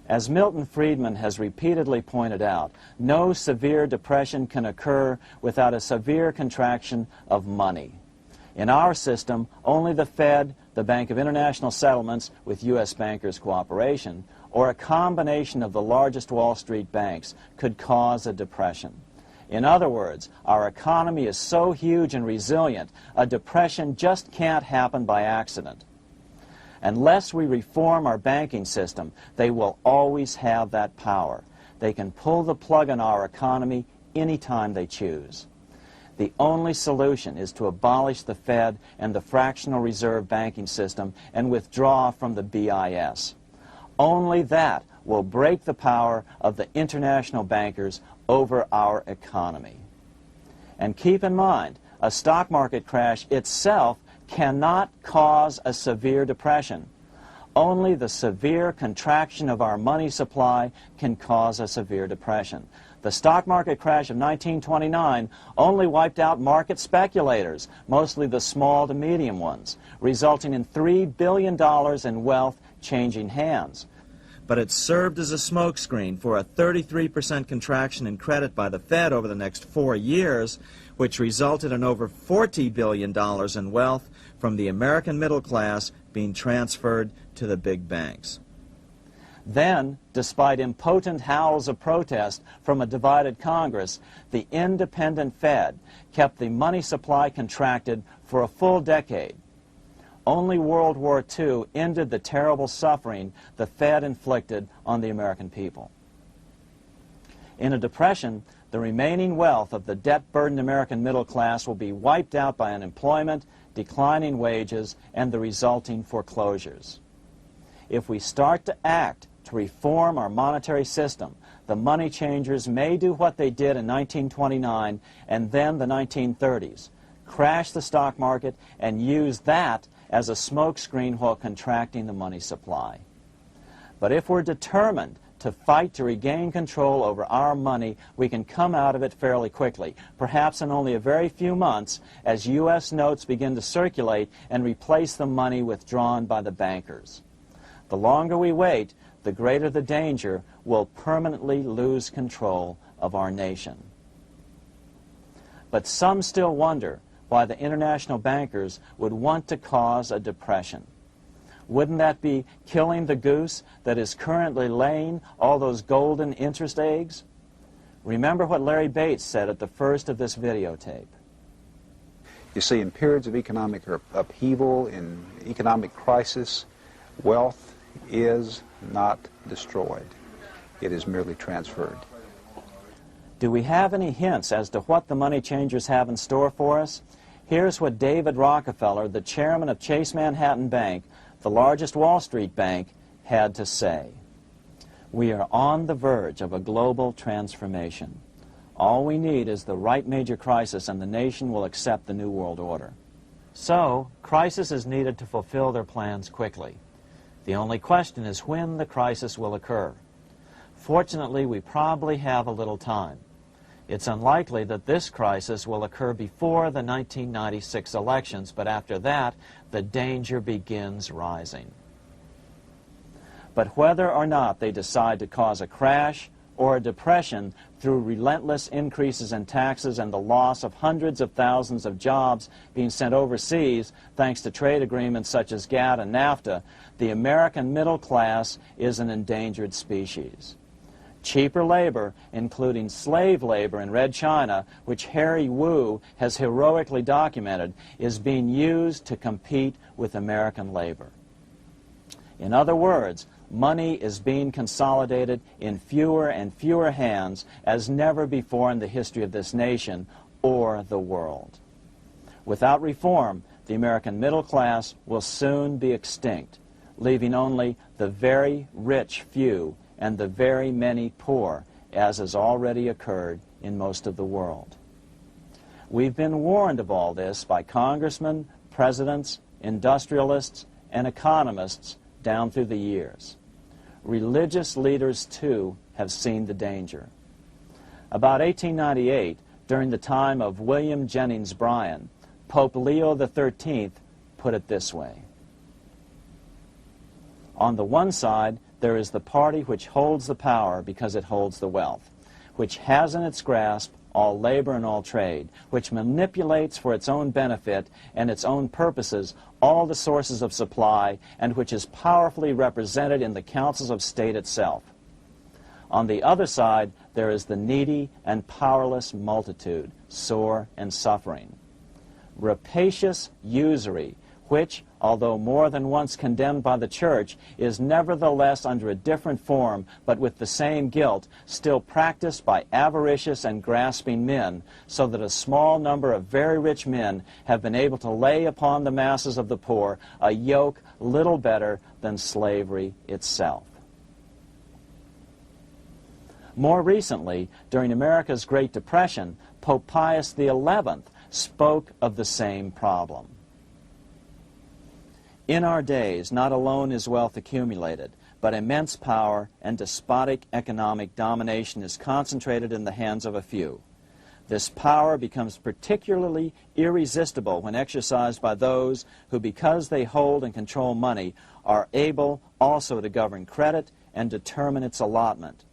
As Milton Friedman has repeatedly pointed out, no severe depression can occur without a severe contraction of money. In our system, only the Fed, the Bank of International Settlements, with U.S. bankers' cooperation, or a combination of the largest Wall Street banks could cause a depression. In other words, our economy is so huge and resilient, a depression just can't happen by accident. Unless we reform our banking system, they will always have that power. They can pull the plug on our economy anytime they choose. The only solution is to abolish the Fed and the fractional reserve banking system and withdraw from the BIS. Only that will break the power of the international bankers over our economy. And keep in mind, a stock market crash itself cannot cause a severe depression. Only the severe contraction of our money supply can cause a severe depression. The stock market crash of 1929 only wiped out market speculators, mostly the small to medium ones, resulting in $3 billion in wealth changing hands. But it served as a smokescreen for a 33% contraction in credit by the Fed over the next 4 years, which resulted in over $40 billion in wealth from the American middle class being transferred to the big banks. Then, despite impotent howls of protest from a divided Congress, the independent Fed kept the money supply contracted for a full decade. Only World War II ended the terrible suffering the Fed inflicted on the American people. In a depression, the remaining wealth of the debt-burdened American middle class will be wiped out by unemployment, declining wages, and the resulting foreclosures. If we start to act to reform our monetary system, the money changers may do what they did in 1929 and then the 1930s, crash the stock market and use that as a smokescreen while contracting the money supply. But if we're determined to fight to regain control over our money, we can come out of it fairly quickly, perhaps in only a very few months, as U.S. notes begin to circulate and replace the money withdrawn by the bankers. The longer we wait, the greater the danger we'll permanently lose control of our nation. But some still wonder why the international bankers would want to cause a depression. Wouldn't that be killing the goose that is currently laying all those golden interest eggs? Remember what Larry Bates said at the first of this videotape. You see, in periods of economic upheaval, in economic crisis, wealth is not destroyed. It is merely transferred. Do we have any hints as to what the money changers have in store for us? Here's what David Rockefeller, the chairman of Chase Manhattan Bank, the largest Wall Street bank, had to say. We are on the verge of a global transformation. All we need is the right major crisis and the nation will accept the New World Order. So, crisis is needed to fulfill their plans quickly. The only question is when the crisis will occur. Fortunately, we probably have a little time. It's unlikely that this crisis will occur before the 1996 elections, but after that, the danger begins rising. But whether or not they decide to cause a crash or a depression through relentless increases in taxes and the loss of hundreds of thousands of jobs being sent overseas thanks to trade agreements such as GATT and NAFTA, the American middle class is an endangered species. Cheaper labor, including slave labor in Red China, which Harry Wu has heroically documented, is being used to compete with American labor. In other words, money is being consolidated in fewer and fewer hands as never before in the history of this nation or the world. Without reform, the American middle class will soon be extinct, leaving only the very rich few and the very many poor, as has already occurred in most of the world. We've been warned of all this by congressmen, presidents, industrialists, and economists down through the years. Religious leaders, too, have seen the danger. About 1898, during the time of William Jennings Bryan, Pope Leo XIII put it this way. On the one side, there is the party which holds the power because it holds the wealth, which has in its grasp all labor and all trade, which manipulates for its own benefit and its own purposes all the sources of supply, and which is powerfully represented in the councils of state itself. On the other side, there is the needy and powerless multitude, sore and suffering. Rapacious usury, which, although more than once condemned by the Church, is nevertheless under a different form, but with the same guilt, still practiced by avaricious and grasping men, so that a small number of very rich men have been able to lay upon the masses of the poor a yoke little better than slavery itself. More recently, during America's Great Depression, Pope Pius XI spoke of the same problem. In our days, not alone is wealth accumulated, but immense power and despotic economic domination is concentrated in the hands of a few. This power becomes particularly irresistible when exercised by those who, because they hold and control money, are able also to govern credit and determine its allotment.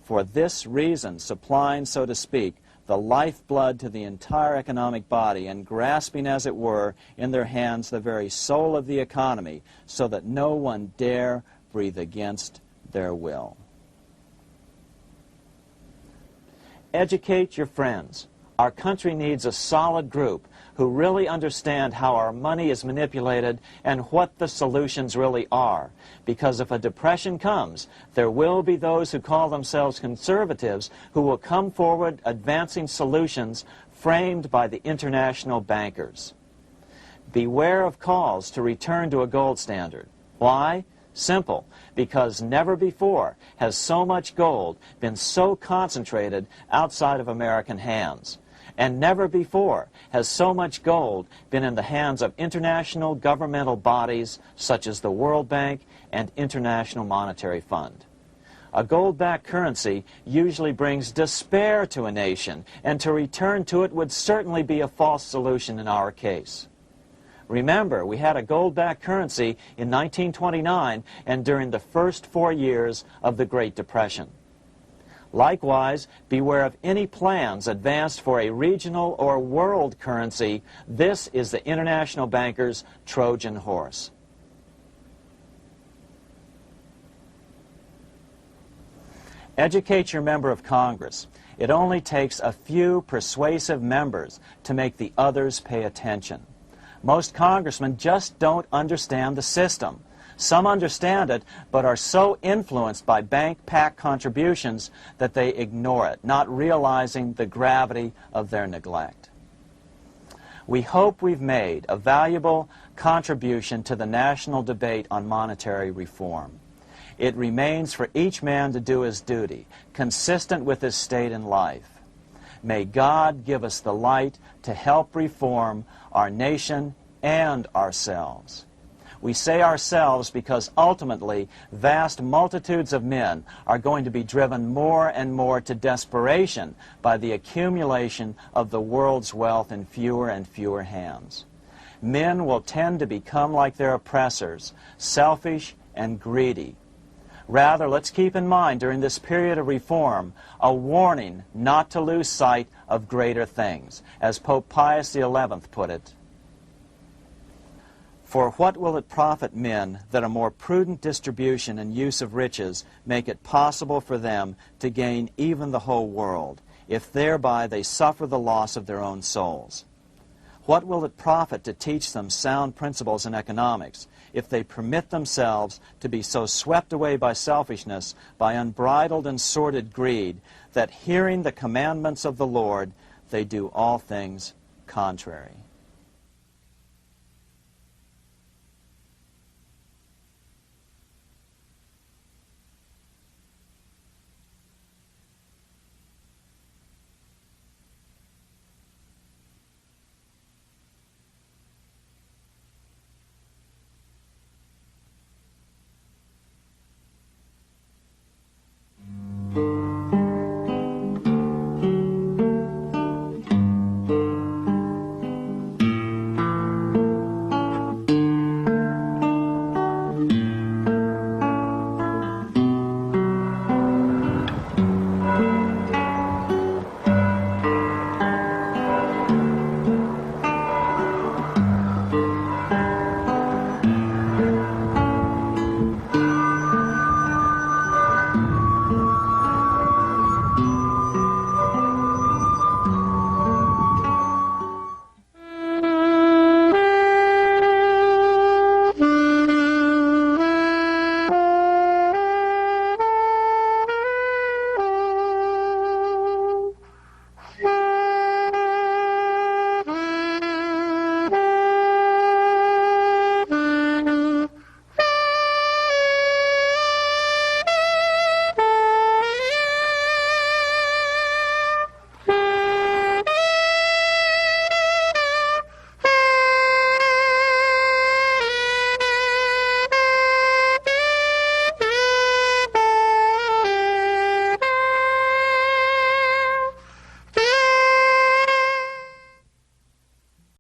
For this reason, supplying, so to speak, the lifeblood to the entire economic body and grasping, as it were, in their hands the very soul of the economy, so that no one dare breathe against their will. Educate your friends. Our country needs a solid group who really understand how our money is manipulated and what the solutions really are. Because if a depression comes, there will be those who call themselves conservatives who will come forward advancing solutions framed by the international bankers. Beware of calls to return to a gold standard. Why? Simple, because never before has so much gold been so concentrated outside of American hands. And never before has so much gold been in the hands of international governmental bodies such as the World Bank and International Monetary Fund. A gold-backed currency usually brings despair to a nation, and to return to it would certainly be a false solution in our case. Remember, we had a gold-backed currency in 1929 and during the first 4 years of the Great Depression. Likewise, beware of any plans advanced for a regional or world currency. This is the international bankers' Trojan horse. Educate your member of Congress. It only takes a few persuasive members to make the others pay attention. Most congressmen just don't understand the system. Some understand it, but are so influenced by bank PAC contributions that they ignore it, not realizing the gravity of their neglect. We hope we've made a valuable contribution to the national debate on monetary reform. It remains for each man to do his duty, consistent with his state in life. May God give us the light to help reform our nation and ourselves. We say ourselves because ultimately vast multitudes of men are going to be driven more and more to desperation by the accumulation of the world's wealth in fewer and fewer hands. Men will tend to become like their oppressors, selfish and greedy. Rather, let's keep in mind during this period of reform a warning not to lose sight of greater things, as Pope Pius XI put it. For what will it profit men that a more prudent distribution and use of riches make it possible for them to gain even the whole world, if thereby they suffer the loss of their own souls? What will it profit to teach them sound principles in economics, if they permit themselves to be so swept away by selfishness, by unbridled and sordid greed, that hearing the commandments of the Lord, they do all things contrary?